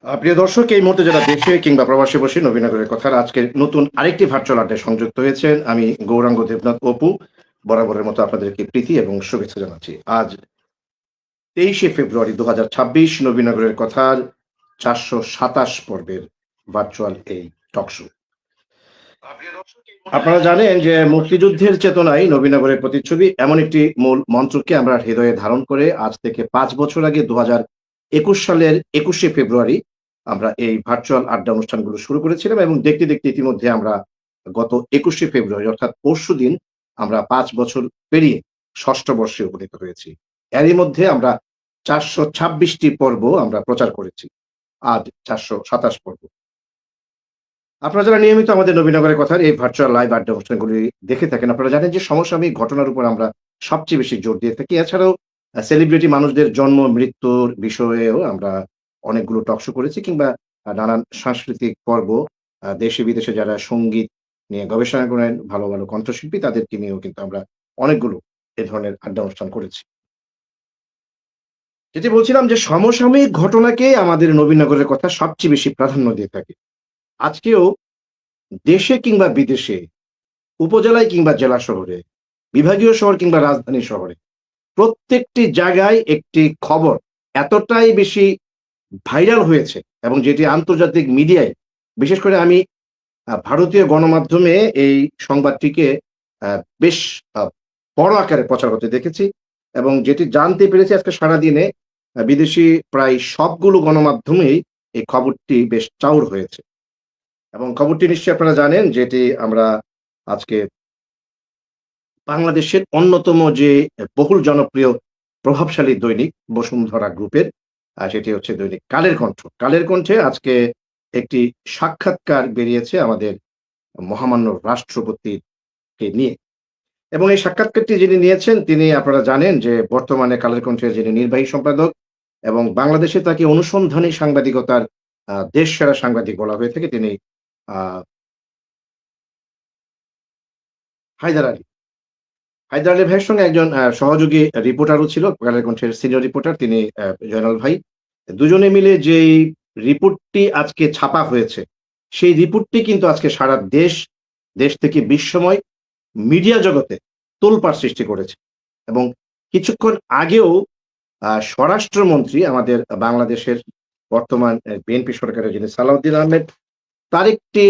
প্রিয় দর্শক, এই মুহূর্তে যারা দেশে কিংবা প্রবাসে বসে নবীনগরের কথার আজকের নতুন আরেকটি ভার্চুয়াল আড্ডায় সংযুক্ত হয়েছেন, আমি গৌরাঙ্গ দেবনাথ অপু। বরাবরের মতো আপনাদেরকে প্রীতি এবং শুভেচ্ছা জানাচ্ছি। আজ 23শে ফেব্রুয়ারি 2026, নবীনগরের কথার 427 পর্বের ভার্চুয়াল এই টক শো। আপনারা জানেন যে মুক্তিযুদ্ধের চেতনায় নবীনগরের প্রতিচ্ছবি এমন একটি মূল মন্ত্রকে আমরা হৃদয়ে ধারণ করে আজ থেকে 5 বছর আগে 2021 সালের 21শে ফেব্রুয়ারি আমরা এই ভার্চুয়াল আড্ডা অনুষ্ঠানগুলো শুরু করেছিলাম, এবং দেখতে দেখতে ইতিমধ্যে আমরা গত 21শে ফেব্রুয়ারি অর্থাৎ পরশুদিন আমরা 5 বছর পেরিয়ে ষষ্ঠ বর্ষে উপনীত হয়েছি। এরই মধ্যে আমরা 426টি পর্ব আমরা প্রচার করেছি, আজ 427 পর্ব। আপনারা যারা নিয়মিত আমাদের নবীনগরের কথার এই ভার্চুয়াল লাইভ আড্ডা অনুষ্ঠানগুলি দেখে থাকেন, আপনারা জানেন যে সমসাময়িক ঘটনার উপর আমরা সবচেয়ে বেশি জোর দিয়ে থাকি। এছাড়াও সেলিব্রিটি মানুষদের জন্ম মৃত্যুর বিষয়েও আমরা অনেকগুলো টক শো করেছি, কিংবা নানান সাংস্কৃতিক পর্ব, দেশে বিদেশে যারা সঙ্গীত নিয়ে গবেষণা করেন, ভালো ভালো কণ্ঠশিল্পী, তাদেরকে নিয়েও কিন্তু আমরা অনেকগুলো এ ধরনের আড্ডা অনুষ্ঠান করেছি। যেটি বলছিলাম যে সমসাময়িক ঘটনাকে আমাদের নবীনগরের কথা সবচেয়ে বেশি প্রাধান্য দিয়ে থাকে। আজকেও দেশে কিংবা বিদেশে, উপজেলায় কিংবা জেলা শহরে, বিভাগীয় শহর কিংবা রাজধানী শহরে, প্রত্যেকটি জায়গায় একটি খবর এতটাই বেশি ভাইরাল হয়েছে, এবং যেটি আন্তর্জাতিক মিডিয়ায়, বিশেষ করে আমি ভারতীয় গণমাধ্যমে এই সংবাদটিকে বেশ আ বড় আকারে প্রচার হতে দেখেছি, এবং যেটি জানতে পেরেছি আজকে সারাদিনে বিদেশি প্রায় সবগুলো গণমাধ্যমেই এই খবরটি বেশ চাউর হয়েছে। এবং খবরটি নিশ্চয়ই আপনারা জানেন, যেটি আমরা আজকে বাংলাদেশের অন্যতম যে বহুল জনপ্রিয় প্রভাবশালী দৈনিক বসুন্ধরা গ্রুপের, সেটি হচ্ছে দৈনিক কালের কণ্ঠ। কালের কণ্ঠে আজকে একটি সাক্ষাৎকার বেরিয়েছে আমাদের মহামান্য রাষ্ট্রপতিকে নিয়ে, এবং এই সাক্ষাৎকারটি যিনি নিয়েছেন তিনি, আপনারা জানেন যে বর্তমানে কালের কণ্ঠের যিনি নির্বাহী সম্পাদক, এবং বাংলাদেশে তাকে অনুসন্ধানী সাংবাদিকতার দেশসেরা সাংবাদিক বলা হয়ে থাকে, তিনি হায়দার আলী। হায়দার আলী ভাইয়ের সঙ্গে একজন সহযোগী রিপোর্টারও ছিল, কালের কণ্ঠের সিনিয়র রিপোর্টার, তিনি জয়নাল ভাই। দুজনে মিলে যেই রিপোর্টটি আজকে ছাপা হয়েছে, সেই রিপোর্টটি কিন্তু আজকে সারা দেশ থেকে বিশ্বময় মিডিয়া জগতে তোলপাড় সৃষ্টি করেছে। এবং কিছুক্ষণ আগেও স্বরাষ্ট্রমন্ত্রী আমাদের বাংলাদেশের বর্তমান বিএনপি সরকারের যিনি সালাউদ্দিন আহমেদ, তার একটি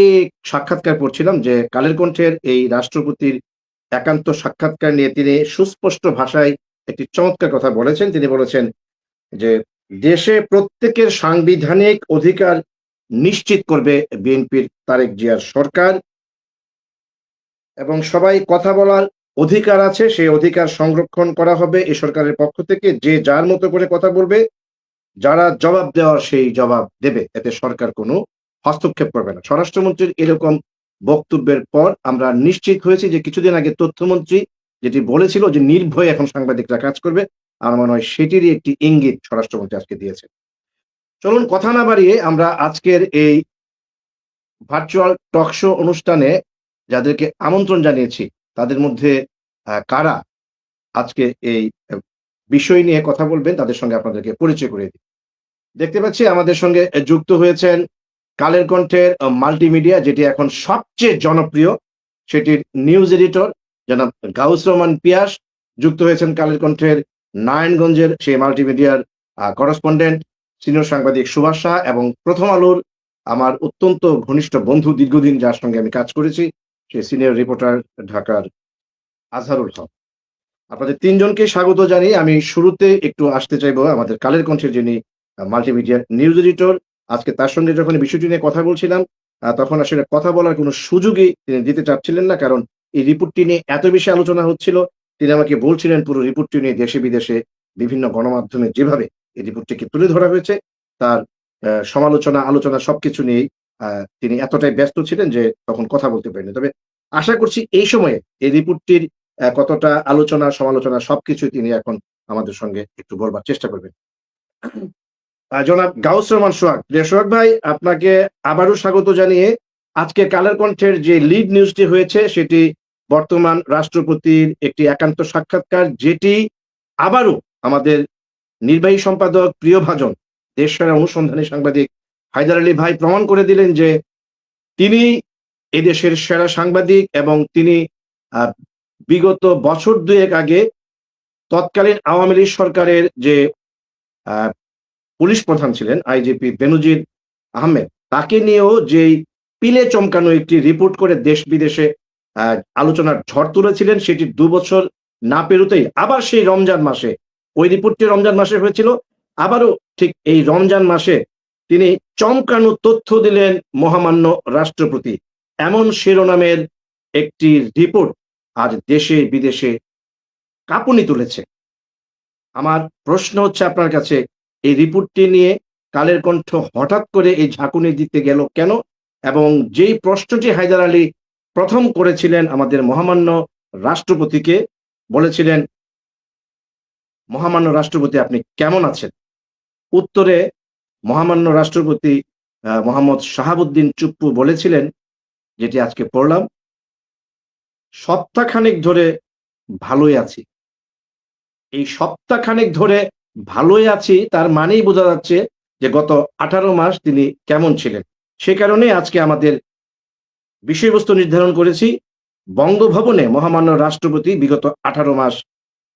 সাক্ষাৎকার পড়ছিলাম, যে কালের কণ্ঠের এই রাষ্ট্রপতির একান্ত সাক্ষাৎকার নিয়ে তিনি সুস্পষ্ট ভাষায় একটি চমৎকার কথা বলেছেন। তিনি বলেছেন যে দেশে প্রত্যেকের সাংবিধানিক অধিকার নিশ্চিত করবে বিএনপির তারেক জিয়ার সরকার, এবং সবাই কথা বলার অধিকার আছে, সেই অধিকার সংরক্ষণ করা হবে এই সরকারের পক্ষ থেকে। যে যার মতো করে কথা বলবে, যারা জবাব দেওয়ার সেই জবাব দেবে, এতে সরকার কোনো হস্তক্ষেপ করবে না। স্বরাষ্ট্রমন্ত্রীর এরকম বক্তব্যের পর আমরা নিশ্চিত হয়েছি যে কিছুদিন আগে তথ্যমন্ত্রী যেটি বলেছিল যে নির্ভয়ে এখন সাংবাদিকরা কাজ করবে, আমার মনে হয় সেটিরই একটি ইঙ্গিত স্বরাষ্ট্রমন্ত্রী আজকে দিয়েছে। চলুন কথা না বাড়িয়ে আমরা আজকের এই ভার্চুয়াল টক শো অনুষ্ঠানে যাদেরকে আমন্ত্রণ জানিয়েছি, তাদের মধ্যে কারা আজকে এই বিষয় নিয়ে কথা বলবেন, তাদের সঙ্গে আপনাদেরকে পরিচয় করিয়ে দিই। দেখতে পাচ্ছি আমাদের সঙ্গে যুক্ত হয়েছেন কালের কণ্ঠের মাল্টিমিডিয়া, যেটি এখন সবচেয়ে জনপ্রিয়, সেটির নিউজ এডিটর জনাব গাউস রহমান পিয়াস। যুক্ত হয়েছেন কালের কণ্ঠের নারায়ণগঞ্জের সেই মাল্টিমিডিয়ার করেসপন্ডেন্ট সিনিয়র সাংবাদিক সুভাষ শাহ, এবং প্রথম আলোর আমার অত্যন্ত ঘনিষ্ঠ বন্ধু, দীর্ঘদিন যার সঙ্গে আমি কাজ করেছি, সেই সিনিয়র রিপোর্টার ঢাকার আজহারুল হক। আপনাদের তিনজনকে স্বাগত জানিয়ে আমি শুরুতে একটু আসতে চাইবো আমাদের কালের কণ্ঠের যিনি মাল্টিমিডিয়া নিউজ এডিটর। আজকে তার সঙ্গে যখন বিষয়টি নিয়ে কথা বলছিলাম, তখন আসলে কথা বলার কোনো সুযোগই তিনি দিতে চাচ্ছিলেন না, কারণ এই রিপোর্টটি নিয়ে এত বেশি আলোচনা হচ্ছিল। তিনি আমাকে বলছিলেন পুরো রিপোর্টটি নিয়ে দেশে বিদেশে বিভিন্ন গণমাধ্যমে যেভাবে এই রিপোর্টটিকে তুলে ধরা হয়েছে, তার সমালোচনা, আলোচনা সবকিছু নিয়েই তিনি এতটাই ব্যস্ত ছিলেন যে তখন কথা বলতে পারেননি। তবে আশা করছি এই সময়ে এই রিপোর্টটির কতটা আলোচনা, সমালোচনা সবকিছুই তিনি এখন আমাদের সঙ্গে একটু বলবার চেষ্টা করবেন। জনাব গাউস রহমান সোহাগ, প্রিয় সোহাগ ভাই, আপনাকে আবারও স্বাগত জানিয়ে আজকে কালের কণ্ঠের যে লিড নিউজটি হয়েছে, সেটি বর্তমান রাষ্ট্রপতির একটি একান্ত সাক্ষাৎকার, যেটি আবারও আমাদের নির্বাহী সম্পাদক প্রিয়ভাজন, দেশসেরা অনুসন্ধানী সাংবাদিক হায়দার আলী ভাই প্রমাণ করে দিলেন যে তিনি এদেশের সেরা সাংবাদিক এবং তিনি বিগত বছর দুয়েক আগে তৎকালীন আওয়ামী লীগ সরকারের যে পুলিশ প্রধান ছিলেন আইজিপি বেনজির আহমেদ, তাকে নিয়েও যেই পিলে চমকানো একটি রিপোর্ট করে দেশ বিদেশে আলোচনার ঝড় তুলেছিলেন, সেটি 2 বছর না পেরোতেই আবার সেই রমজান মাসে, ওই রিপোর্টটি রমজান মাসে হয়েছিল, আবারও ঠিক এই রমজান মাসে তিনি চমকানো তথ্য দিলেন মহামান্য রাষ্ট্রপতি। এমন শিরোনামের একটি রিপোর্ট আজ দেশে বিদেশে কাঁপুনি তুলেছে। আমার প্রশ্ন হচ্ছে আপনার কাছে, এই রিপোর্টটি নিয়ে কালের কণ্ঠ হঠাৎ করে এই ঝাঁকুনি দিতে গেল কেন? এবং যেই প্রশ্নটি হায়দার আলী প্রথম করেছিলেন আমাদের মহামান্য রাষ্ট্রপতিকে, বলেছিলেন, মহামান্য রাষ্ট্রপতি আপনি কেমন আছেন? উত্তরে মহামান্য রাষ্ট্রপতি মোহাম্মদ শাহাবুদ্দিন চুপ্পু বলেছিলেন, যেটি আজকে পড়লাম, সপ্তাহখানেক ধরে ভালোই আছি। এই সপ্তাহখানেক ধরে ভালোই আছি তার মানেই বোঝা যাচ্ছে যে গত 18 মাস তিনি কেমন ছিলেন। সে কারণে আজকে আমাদের বিষয়বস্তু নির্ধারণ করেছি, বঙ্গভবনে মহামান্য রাষ্ট্রপতি বিগত 18 মাস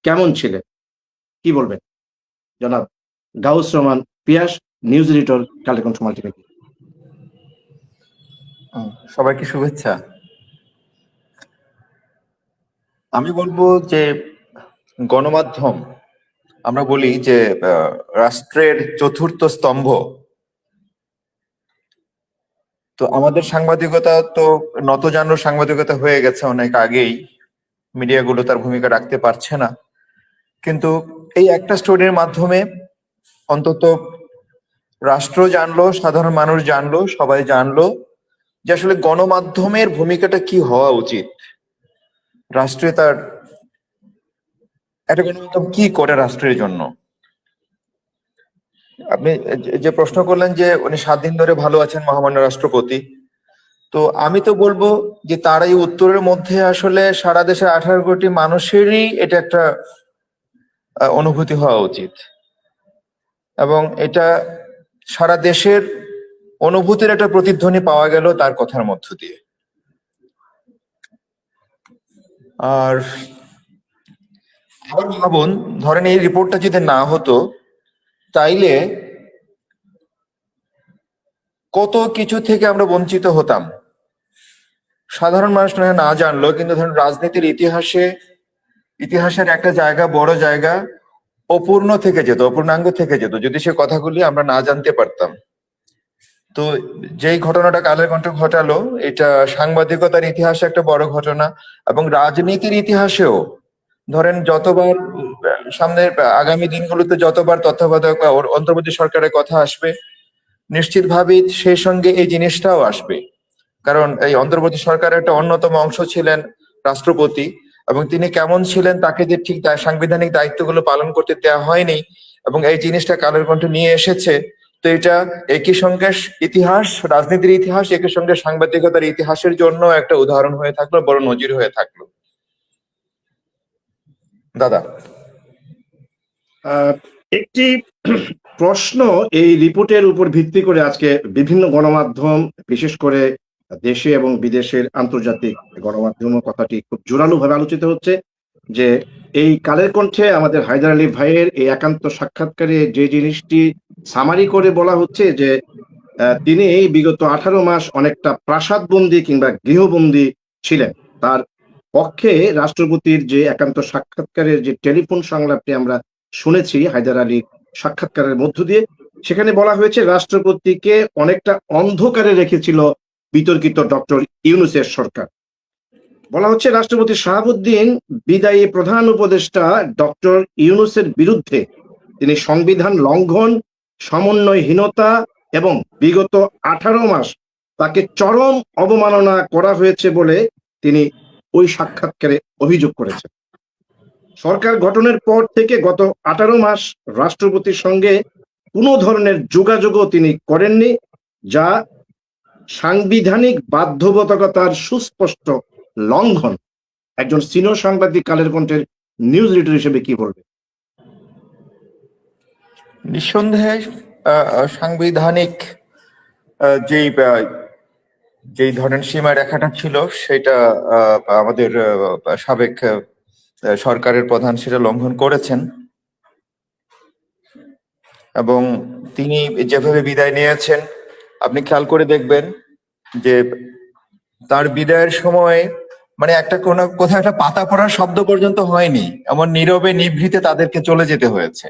কেমন ছিলেন। কি বলবেন জনাব গাউস রহমান পিয়াস, news editor, Kaler Kantho multimedia. সবাইকে শুভেচ্ছা। আমি বলবো যে গণমাধ্যম, আমরা বলি যে রাষ্ট্রের চতুর্থ স্তম্ভ। তো আমাদের সাংবাদিকতা তো নতজানু সাংবাদিকতা হয়ে গেছে অনেক আগেই, মিডিয়াগুলো তার ভূমিকা রাখতে পারছে না। কিন্তু এই একটা স্টোরির মাধ্যমে অন্তত রাষ্ট্র জানলো, সাধারণ মানুষ জানলো, সবাই জানলো যে আসলে গণমাধ্যমের ভূমিকাটা কি হওয়া উচিত, রাষ্ট্রে তার একটা গণমাধ্যম কি করে রাষ্ট্রের জন্য। আপনি যে প্রশ্ন করলেন যে উনি 7 দিন ধরে ভালো আছেন মহামান্য রাষ্ট্রপতি, তো আমি তো বলবো যে তার এই উত্তরের মধ্যে আসলে সারা দেশের 18 কোটি মানুষেরই এটা একটা অনুভূতি হওয়া উচিত, এবং এটা সারা দেশের অনুভূতির একটা প্রতিধ্বনি পাওয়া গেল তার কথার মধ্য দিয়ে। আর আবার ভাবুন, ধরেন এই রিপোর্টটা যদি না হতো, তাইলে কত কিছু থেকে আমরা বঞ্চিত হতাম। সাধারণ মানুষ না জানলো, কিন্তু ধরুন রাজনীতির ইতিহাসের একটা জায়গা, বড় জায়গা অপূর্ণ থেকে যেত, অপূর্ণাঙ্গ থেকে যেত যদি সে কথাগুলি আমরা না জানতে পারতাম। তো যেই ঘটনাটা কালের কণ্ঠ ঘটালো, এটা সাংবাদিকতার ইতিহাসে একটা বড় ঘটনা, এবং রাজনীতির ইতিহাসেও ধরেন যতবার সামনের আগামী দিনগুলোতে যতবার তত্ত্বাবধায়ক বা অন্তর্বর্তী সরকারের কথা আসবে, নিশ্চিতভাবেই সেই সঙ্গে এই জিনিসটাও আসবে। কারণ এই অন্তর্বর্তী সরকারের একটা অন্যতম অংশ ছিলেন রাষ্ট্রপতি, এবং তিনি কেমন ছিলেন তাকে যে ঠিক সাংবিধানিক দায়িত্বগুলো পালন করতে দেওয়া হয়নি, এবং এই জিনিসটা কালের কণ্ঠ নিয়ে এসেছে। তো এটা একই সঙ্গে ইতিহাস, রাজনীতির ইতিহাস, একই সঙ্গে সাংবাদিকতার ইতিহাসের জন্য একটা উদাহরণ হয়ে থাকলো, বড় নজির হয়ে থাকলো। দাদা, একটি প্রশ্ন এই রিপোর্টের উপর ভিত্তি করে আজকে বিভিন্ন গণমাধ্যম, বিশেষ করে দেশে এবং বিদেশের আন্তর্জাতিক গণমাধ্যম কথাটি খুব জোরালো ভাবে আলোচিত হচ্ছে, যে এই কালের কণ্ঠে আমাদের হায়দার আলী ভাইয়ের এই একান্ত সাক্ষাৎকারে যে জিনিসটি সামারি করে বলা হচ্ছে যে তিনি এই বিগত 18 মাস অনেকটা প্রাসাদবন্দী কিংবা গৃহবন্দী ছিলেন। তার পক্ষে রাষ্ট্রপতির যে একান্ত সাক্ষাৎকারের যে টেলিফোন সংলাপটি আমরা শুনেছি হায়দার আলীর সাক্ষাৎকারের মধ্য দিয়ে, সেখানে বলা হয়েছে রাষ্ট্রপতিকে অনেকটা অন্ধকারে রেখেছিল বিতর্কিত ডক্টর ইউনূসের সরকার। বলা হচ্ছে রাষ্ট্রপতি শাহাবুদ্দিন বিদায়ী প্রধান উপদেষ্টা ডক্টর ইউনূসের বিরুদ্ধে তিনি সংবিধান লঙ্ঘন, সমন্বয়হীনতা এবং বিগত 18 মাস তাকে চরম অবমাননা করা হয়েছে বলে তিনি ওই সাক্ষাৎকারে অভিযোগ করেছেন। সরকার গঠনের পর থেকে গত 18 মাস রাষ্ট্রপতির সঙ্গে কোনো ধরনের যোগাযোগও তিনি করেননি, যা সাংবিধানিক বাধ্যবাধকতার সুস্পষ্ট লঙ্ঘন। একজন সিনিয়র সাংবাদিক কালের কণ্ঠের নিউজ এডিটর হিসেবে কি বলবে? নিঃসন্দেহে সাংবিধানিক যেই ধরনের সীমা রেখাটা ছিল সেটা আমাদের সাবেক সরকারের প্রধান সেটা লঙ্ঘন করেছেন, এবং তিনি যেভাবে বিদায় নিয়েছেন আপনি খেয়াল করে দেখবেন যে তার বিদায়ের সময় মানে একটা কোনো কোথাও একটা পাতা পড়ার শব্দ পর্যন্ত হয়নি, এমন নীরবে নিভৃতে তাদেরকে চলে যেতে হয়েছে।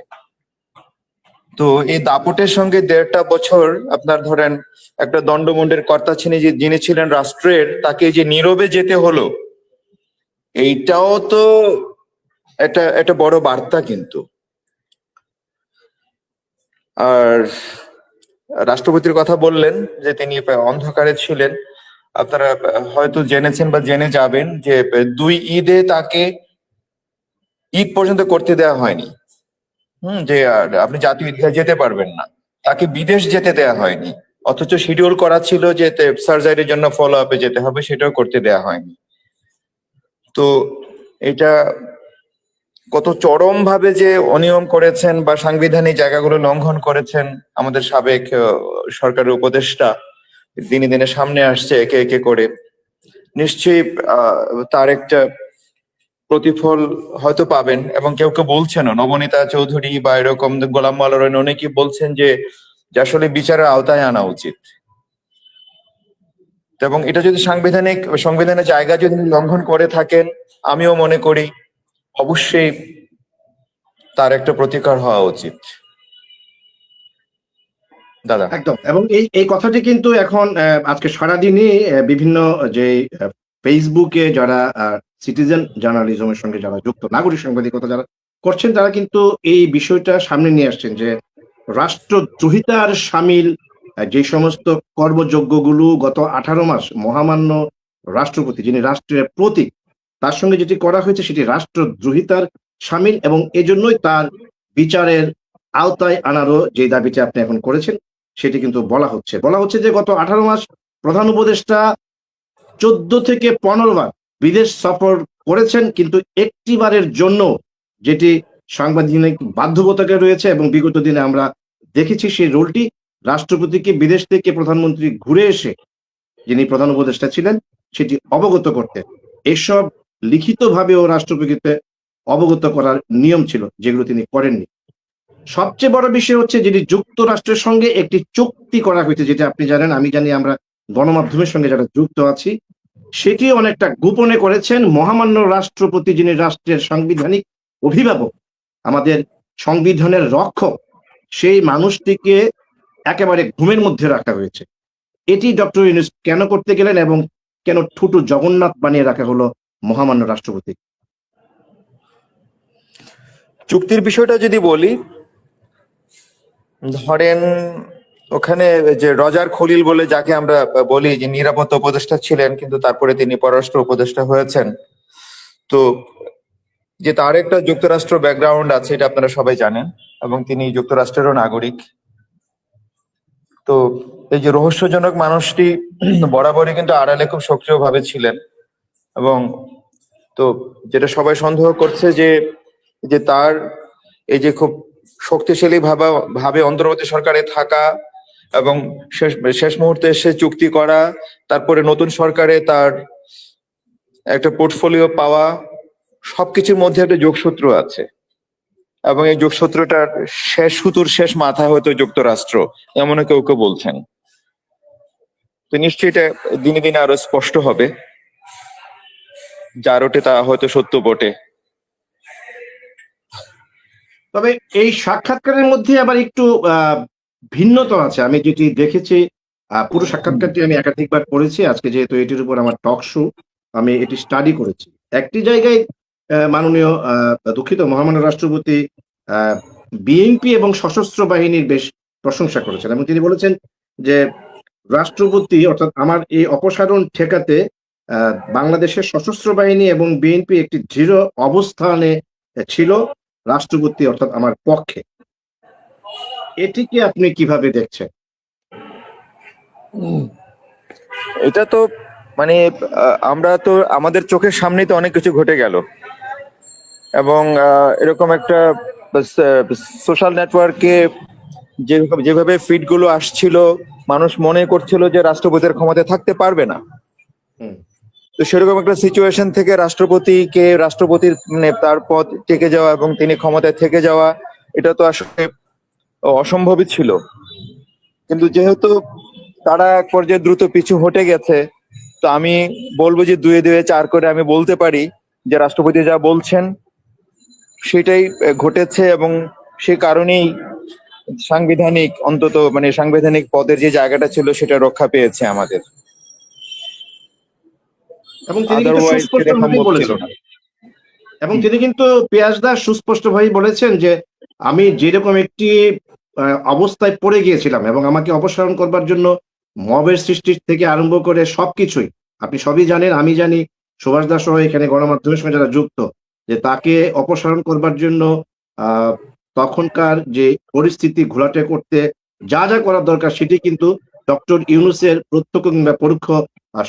তো এই দাপটের সঙ্গে 1.5 বছর আপনার ধরেন একটা দণ্ডমুণ্ডের কর্তা যিনি ছিলেন রাষ্ট্রের, তাকে যে নীরবে যেতে হলো, এইটাও তো একটা বড় বার্তা কিন্তু। আর রাষ্ট্রপতির কথা বললেন যে তিনি অন্ধকারে ছিলেন, আপনারা হয়তো জেনেছেন বা জেনে যাবেন যে 2 ঈদে তাকে ঈদ পর্যন্ত করতে দেওয়া হয়নি। যে আপনি জাতীয় ঈদগাহে যেতে পারবেন না, তাকে বিদেশ যেতে দেয়া হয়নি, অথচ শিডিউল করা ছিল যে সার্জারির জন্য ফলো আপে যেতে হবে, সেটাও করতে দেয়া হয়নি। তো এটা কত চরম ভাবে যে অনিয়ম করেছেন বা সাংবিধানিক জায়গাগুলো লঙ্ঘন করেছেন আমাদের সাবেক সরকারের উপদেষ্টা, দিনে দিনে সামনে আসছে একে একে করে। নিশ্চয়ই তার একটা প্রতিফল হয়তো পাবেন, এবং কেউ কেউ বলছেন, নবনীতা চৌধুরী বা এরকম গোলাম মাওলানা অনেকেই বলছেন যে আসলে বিচারের আওতায় আনা উচিত, এবং এটা যদি সংবিধানের জায়গা যদি লঙ্ঘন করে থাকেন, আমিও মনে করি অবশ্যই তার একটা প্রতিকার হওয়া উচিত। দাদা একদম। এবং এই কথাটি কিন্তু এখন আজকে সারাদিনই বিভিন্ন যে ফেসবুকে যারা সিটিজেন জার্নালিজমের সঙ্গে যারা যুক্ত, নাগরিক সাংবাদিকতা যারা করছেন, তারা কিন্তু এই বিষয়টা সামনে নিয়ে আসছেন যে রাষ্ট্রদ্রোহিতার সামিল যে সমস্ত কর্মযজ্ঞগুলো গত 18 মাস মহামান্য রাষ্ট্রপতি, যিনি রাষ্ট্রের প্রতীক, তার সঙ্গে যেটি করা হয়েছে সেটি রাষ্ট্রদ্রোহিতার সামিল, এবং এজন্যই তার বিচারের আওতায় আনারও যে দাবিটি আপনি এখন করেছেন সেটি কিন্তু বলা হচ্ছে যে গত 18 মাস প্রধান উপদেষ্টা 14 থেকে 15 বার বিদেশ সফর করেছেন, কিন্তু একটিবারের জন্য, যেটি সাংবিধানিক বাধ্যবাধকতা রয়েছে এবং বিগত দিনে আমরা দেখেছি, সেই রোলটি রাষ্ট্রপতিকে বিদেশ থেকে প্রধানমন্ত্রী ঘুরে এসে, যিনি প্রধান উপদেষ্টা ছিলেন, সেটি অবগত করতেন। এসব লিখিতভাবেও রাষ্ট্রপতিকে অবগত করার নিয়ম ছিল, যেগুলো তিনি করেননি। সবচেয়ে বড় বিষয় হচ্ছে যেটি যুক্তরাষ্ট্রের সঙ্গে একটি চুক্তি করা হয়েছে, যেটা আপনি জানেন, আমি জানি, আমরা গণমাধ্যমের সঙ্গে যারা যুক্ত আছি, সেটি অনেকটা গোপনে করেছেন মহামান্য রাষ্ট্রপতি, যিনি রাষ্ট্রের সাংবিধানিক অভিভাবক, আমাদের সংবিধানের রক্ষক, সেই মানুষটিকে একেবারে ঘুমের মধ্যে রাখা হয়েছে। এটি ডক্টর ইউনূস কেন করতে গেলেন এবং কেন ঠুটু জগন্নাথ বানিয়ে রাখা হলো মহামান্য রাষ্ট্রপতি? চুক্তির বিষয়টা যদি বলি, ধরেন ওখানে যে রজার খলিল বলে যাকে আমরা বলি, যে নিরাপত্তা উপদেষ্টা ছিলেন কিন্তু তারপরে তিনি পররাষ্ট্র উপদেষ্টা হয়েছেন, তো যে তার একটা যুক্তরাষ্ট্র ব্যাকগ্রাউন্ড আছে এটা আপনারা সবাই জানেন, এবং তিনি যুক্তরাষ্ট্রেরও নাগরিক। তো এই যে রহস্যজনক মানুষটি বরাবরই কিন্তু আড়ালে খুব সক্রিয় ভাবে ছিলেন, এবং তো যেটা সবাই সন্দেহ করছে যে যে তার এই যে খুব শক্তিশালী ভাবে অন্তর্বর্তী সরকারে থাকা এবং শেষ মুহূর্তে এসে চুক্তি করা, তারপরে নতুন সরকারে তার একটা পোর্টফোলিও পাওয়া, সবকিছুর মধ্যে একটা যোগসূত্র আছে, এবং এই যোগসূত্রটার শেষ সুতুর শেষ মাথা হয়তো যুক্তরাষ্ট্র, এমনও কেউ কেউ বলছেন। তো নিশ্চয়ই এটা দিনে দিনে আরো স্পষ্ট হবে, যার ওঠে তা হয়তো সত্য বটে। তবে এই সাক্ষাৎকারের মধ্যে আবার একটু ভিন্নতা আছে। আমি যেটি দেখেছি, পুরো সাক্ষাৎকারটি আমি একাধিকবার পড়েছি, আজকে যেহেতু এটির উপর আমার টক শো, আমি এটি স্টাডি করেছি। একটি জায়গায় মাননীয় দুঃখিত মহামান্য রাষ্ট্রপতি বিএনপি এবং সশস্ত্র বাহিনীর বেশ প্রশংসা করেছেন, এবং তিনি বলেছেন যে রাষ্ট্রপতি, অর্থাৎ আমার এই অপসারণ ঠেকাতে বাংলাদেশের সশস্ত্র বাহিনী এবং বিএনপি একটি দৃঢ় অবস্থানে ছিল, রাষ্ট্রপতি অর্থাৎ আমার পক্ষে। এটিকে আপনি কিভাবে দেখছেন? এটা তো মানে আমরা তো আমাদের চোখের সামনেই তো অনেক কিছু ঘটে গেল, এবং এরকম একটা সোশ্যাল নেটওয়ার্কে যেভাবে ফিড গুলো আসছিল, মানুষ মনে করছিল যে রাষ্ট্রপতির ক্ষমতায় থাকতে পারবে না। হুম। তো সেরকম একটা সিচুয়েশন থেকে রাষ্ট্রপতির মানে তার পদ টিকে যাওয়া এবং তিনি ক্ষমতায় থেকে যাওয়া, এটা তো আসলে অসম্ভবই ছিল। কিন্তু যেহেতু তারা এক পর্যায়ে দ্রুত পিছু হটে গেছে, তো আমি বলবো যে 2-2 4 করে আমি বলতে পারি যে রাষ্ট্রপতি যা বলছেন সেটাই ঘটেছে, এবং সে কারণেই সাংবিধানিক পদের যে জায়গাটা ছিল সেটা রক্ষা পেয়েছে আমাদের। এবং তিনি কিন্তু আদারওয়াইজ সেটা সুস্পষ্টভাবেই সম্ভব ছিল বলেছেন, না। এবং তিনি কিন্তু পিয়াসদা সুস্পষ্টভাবেই বলেছেন যে আমি যেরকম একটি অবস্থায় পড়ে গিয়েছিলাম এবং আমাকে অপসারণ করবার জন্য মবের সৃষ্টি থেকে আরম্ভ করে সবকিছুই, আপনি সবই জানেন, আমি জানি, সুভাষ দাস সহ এখানে গণমাধ্যমের সঙ্গে যারা যুক্ত, যে তাকে অপসারণ করবার জন্য আহ তখনকার যে পরিস্থিতি ঘোলাটে করতে যা যা করার দরকার সেটি কিন্তু ডক্টর ইউনূসের প্রত্যক্ষ কিংবা পরোক্ষ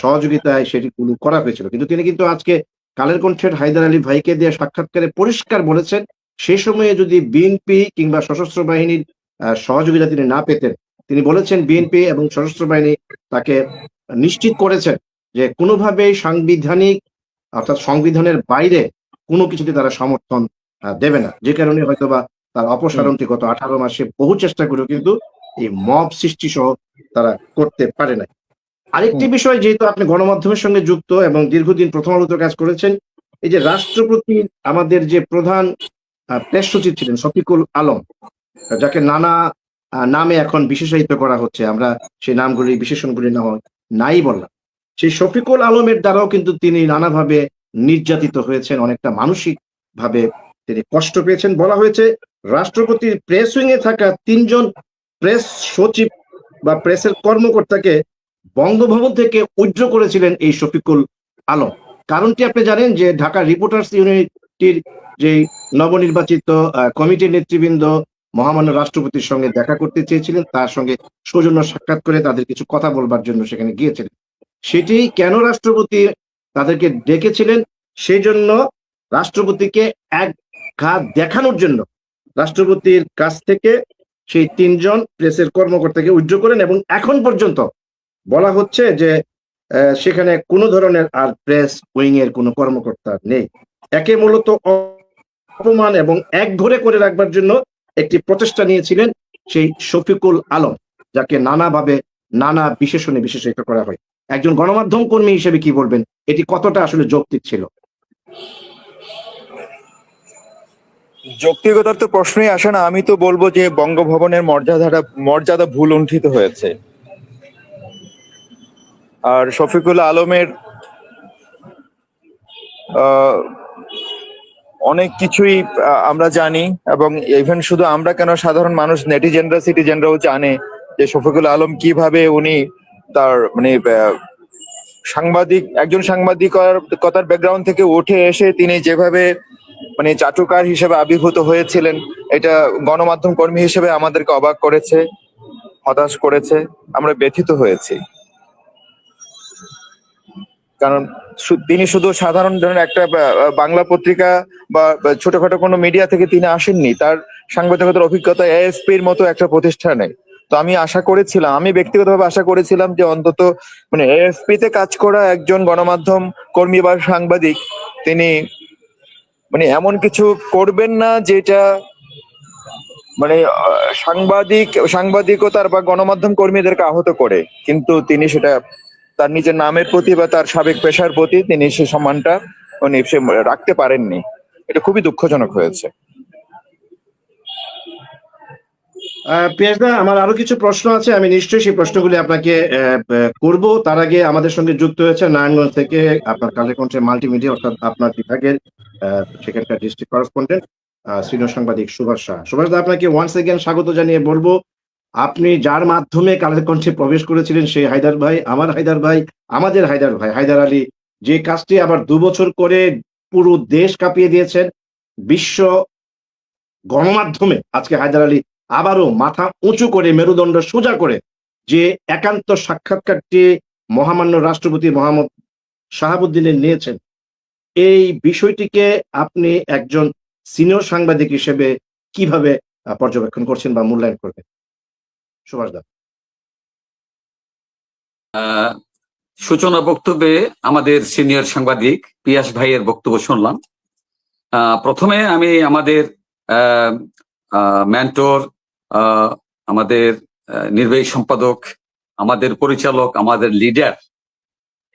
সহযোগিতায় সেটিগুলো করা হয়েছিল। কিন্তু তিনি কিন্তু আজকে কালের কণ্ঠের হায়দার আলী ভাইকে দিয়ে সাক্ষাৎকারে পরিষ্কার বলেছেন, সে সময়ে যদি বিএনপি কিংবা সশস্ত্র বাহিনীর সহযোগিতা তিনি না পেতেন, তিনি বলেছেন বিএনপি এবং সশস্ত্র বাহিনী তাকে নিশ্চিত করেছেন যে কোনোভাবেই সাংবিধানিক অর্থাৎ সংবিধানের বাইরে কোনো কিছুতে তারা সমর্থন দেবে না, যে কারণে হয়তোবা তার হুম, অপসারণটি গত 18 মাসে বহু চেষ্টা করেও কিন্তু এই মব সৃষ্টি সহ তারা করতে পারে না। আরেকটি হুম, বিষয়, যেহেতু আপনি গণমাধ্যমের সঙ্গে যুক্ত এবং দীর্ঘদিন প্রথম আলোতে কাজ করেছেন, এই যে রাষ্ট্রপতি আমাদের যে প্রধান প্রেস সচিব ছিলেন শফিকুল আলম, যাকে নানা নামে এখন বিশেষায়িত করা হচ্ছে, আমরা সেই নামগুলি বিশেষণগুলি না হয় নাই বললাম, সেই শফিকুল আলমের দ্বারাও কিন্তু তিনি নানাভাবে নির্যাতিত হয়েছেন, অনেকটা মানসিক ভাবে তিনি কষ্ট পেয়েছেন। বলা হয়েছে রাষ্ট্রপতির প্রেস উইং এ থাকা 3জন প্রেস সচিব বা প্রেসের কর্মকর্তাকে বঙ্গভবন থেকে উইথড্র করেছিলেন এই শফিকুল আলম। কারণটি আপনি জানেন যে ঢাকা রিপোর্টার্স ইউনিটির যে নবনির্বাচিত কমিটির নেতৃবৃন্দ মহামান্য রাষ্ট্রপতির সঙ্গে দেখা করতে চেয়েছিলেন, তার সঙ্গে সৌজন্য সাক্ষাৎ করে তাদের কিছু কথা বলবার জন্য সেখানে গিয়েছিলেন। সেটি কেন রাষ্ট্রপতি তাদেরকে ডেকেছিলেন, সেই জন্য রাষ্ট্রপতিকে এক ঘাত দেখানোর জন্য রাষ্ট্রপতির কাছ থেকে সেই 3জন প্রেসের কর্মকর্তাকে উইথড্র করেন, এবং এখন পর্যন্ত বলা হচ্ছে যে সেখানে কোনো ধরনের আর প্রেস উইং এর কোনো কর্মকর্তা নেই। একে মূলত অপমান এবং একঘরে করে রাখবার জন্য একটি প্রচেষ্টা নিয়েছিলেন সেই শফিকুল আলম, যাকে নানাভাবে নানা বিশেষণে বিশেষিত করা হয়। একজন গণমাধ্যম কর্মী হিসেবে কি বলবেন, এটি কতটা আসলে যৌক্তিক ছিল? যৌক্তিকতার তো প্রশ্নই আসে না। আমি তো বলবো যে বঙ্গভবনের মর্যাদা ভুল লুণ্ঠিত হয়েছে। আর শফিকুল আলমের আহ, অনেক কিছুই আমরা জানি, এবং ইভেন শুধু আমরা কেন, সাধারণ মানুষ, সিটিজেনরাও জানে যে শফিকুল আলম কিভাবে উনি তার মানে একজন সাংবাদিকতার ব্যাকগ্রাউন্ড থেকে উঠে এসে তিনি যেভাবে মানে চাটুকার হিসেবে আবির্ভূত হয়েছিলেন, এটা গণমাধ্যম কর্মী হিসেবে আমাদেরকে অবাক করেছে, হতাশ করেছে, আমরা ব্যথিত হয়েছি। কারণ তিনি শুধু সাধারণ ধরেন একটা বাংলা পত্রিকা বা ছোটখাটো কোনো মিডিয়া থেকে তিনি আসেননি, তার সাংবাদিকতার অভিজ্ঞতা এএফপির মতো একটা প্রতিষ্ঠানে। তো আমি ব্যক্তিগতভাবে আশা করেছিলাম যে অন্তত মানে এএফপি তে কাজ করা একজন গণমাধ্যম কর্মী বা সাংবাদিক, তিনি মানে এমন কিছু করবেন না যেটা মানে সাংবাদিকতার বা গণমাধ্যম কর্মীদেরকে আহত করে। কিন্তু তিনি সেটা তার নিজের নামের প্রতি বা তার সাবেক পেশার প্রতি তিনি সে সম্মানটা সে রাখতে পারেননি। এটা খুবই দুঃখজনক হয়েছে। পিয়াসদা, আমার আরো কিছু প্রশ্ন আছে, আমি নিশ্চয়ই সেই প্রশ্নগুলি আপনাকে করব। তার আগে আমাদের সঙ্গে যুক্ত হয়েছে নারায়ণগঞ্জ থেকে আপনার কালের কণ্ঠের মাল্টিমিডিয়া অর্থাৎ আপনার বিভাগের সেখানকার ডিস্ট্রিক্ট করেসপন্ডেন্ট সিনিয়র সাংবাদিক সুভাষ শাহ। সুভাষ দা, আপনাকে ওয়ান্স এগেন স্বাগত জানিয়ে বলবো, আপনি যার মাধ্যমে কালের কণ্ঠে প্রবেশ করেছিলেন সেই হায়দার ভাই, আমার হায়দার ভাই, আমাদের হায়দার ভাই হায়দার আলী, যে কাজটি আবার 2 বছর করে পুরো দেশ কাঁপিয়ে দিয়েছেন, বিশ্ব গণমাধ্যমে আজকে হায়দার আলী আবারও মাথা উঁচু করে মেরুদণ্ড সোজা করে যে একান্ত সাক্ষাৎকারটি মহামান্য রাষ্ট্রপতি মোহাম্মদ শাহাবুদ্দিনের নিয়েছেন, এই বিষয়টিকে আপনি একজন সিনিয়র সাংবাদিক হিসেবে কিভাবে পর্যবেক্ষণ করছেন বা মূল্যায়ন করবেন? সুভাষ দা। সূচনা বক্তব্যে আমাদের সিনিয়র সাংবাদিক পিয়াস ভাইয়ের বক্তব্য শুনলাম। প্রথমে আমি আমাদের মেন্টর, আমাদের নির্বাহী সম্পাদক, আমাদের পরিচালক, আমাদের লিডার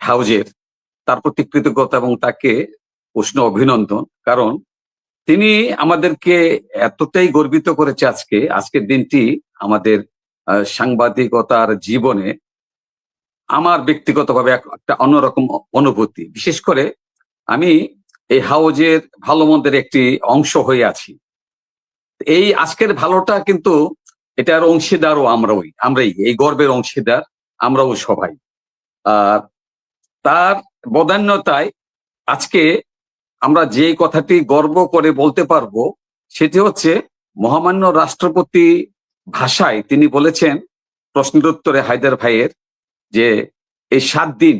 হাউজের, তার প্রতি কৃতজ্ঞতা এবং তাকে উষ্ণ অভিনন্দন। কারণ তিনি আমাদেরকে এতটাই গর্বিত করেছে আজকের দিনটি আমাদের সাংবাদিকতার জীবনে আমার ব্যক্তিগতভাবে একটা অন্যরকম অনুভূতি। বিশেষ করে আমি এই হাউজের ভালো মন্দের একটি অংশ হয়ে আছি। এই আজকের ভালোটা কিন্তু এটার অংশীদারও আমরাই এই গর্বের অংশীদার আমরাও সবাই। আর তার বদান্যতায় আজকে আমরা যে কথাটি গর্ব করে বলতে পারবো সেটি হচ্ছে মহামান্য রাষ্ট্রপতি ভাষায় তিনি বলেছেন প্রশ্নের উত্তরে হায়দার ভাইয়ের যে এই 7 দিন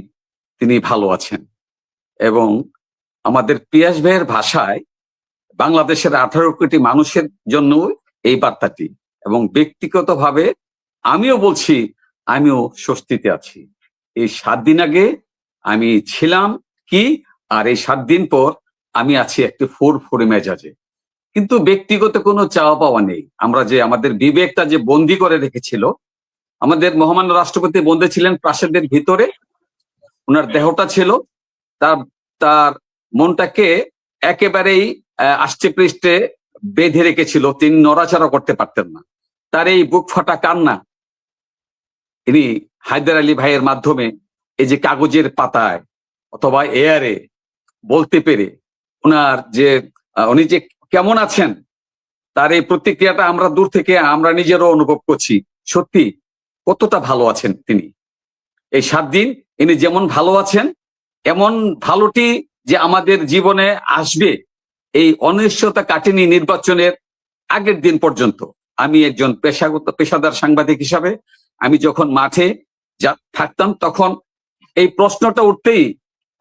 তিনি ভালো আছেন। এবং আমাদের পিয়াস ভাইয়ের ভাষায় বাংলাদেশের 18 কোটি মানুষের জন্য এই বার্তাটি। এবং ব্যক্তিগতভাবে আমিও বলছি আমিও স্বস্তিতে আছি। এই 7 দিন আগে আমি ছিলাম কি, আর এই 7 দিন পর আমি আছি একটি ফুরফুরে মেজাজে। কিন্তু ব্যক্তিগত কোনো চাওয়া পাওয়া নেই। আমরা যে আমাদের বিবেকটা যে বন্দি করে রেখেছিল, আমাদের মহামান্য রাষ্ট্রপতি বন্দী ছিলেন প্রাসাদের ভিতরে, ওনার দেহটা ছিল, তার মনটাকে একেবারেই আষ্টে পৃষ্ঠে বেঁধে রেখেছিল, তিনি নড়াচড়া করতে পারতেন না। তার এই বুক ফাটা কান্না ইনি হায়দার আলী ভাইয়ের মাধ্যমে এই যে কাগজের পাতায় অথবা এয়ারে বলতে পেরে ওনার যে উনি যে কেমন আছেন তার এই প্রতিক্রিয়াটা আমরা দূর থেকে আমরা নিজেরও অনুভব করছি। সত্যি কতটা ভালো আছেন তিনি। এই 7 দিন ইনি যেমন ভালো আছেন, এমন ভালোটি যে আমাদের জীবনে আসবে এই অনিশ্চয়তা কাটেনি নির্বাচনের আগের দিন পর্যন্ত। আমি একজন পেশাদার সাংবাদিক হিসাবে আমি যখন মাঠে থাকতাম তখন এই প্রশ্নটা উঠতেই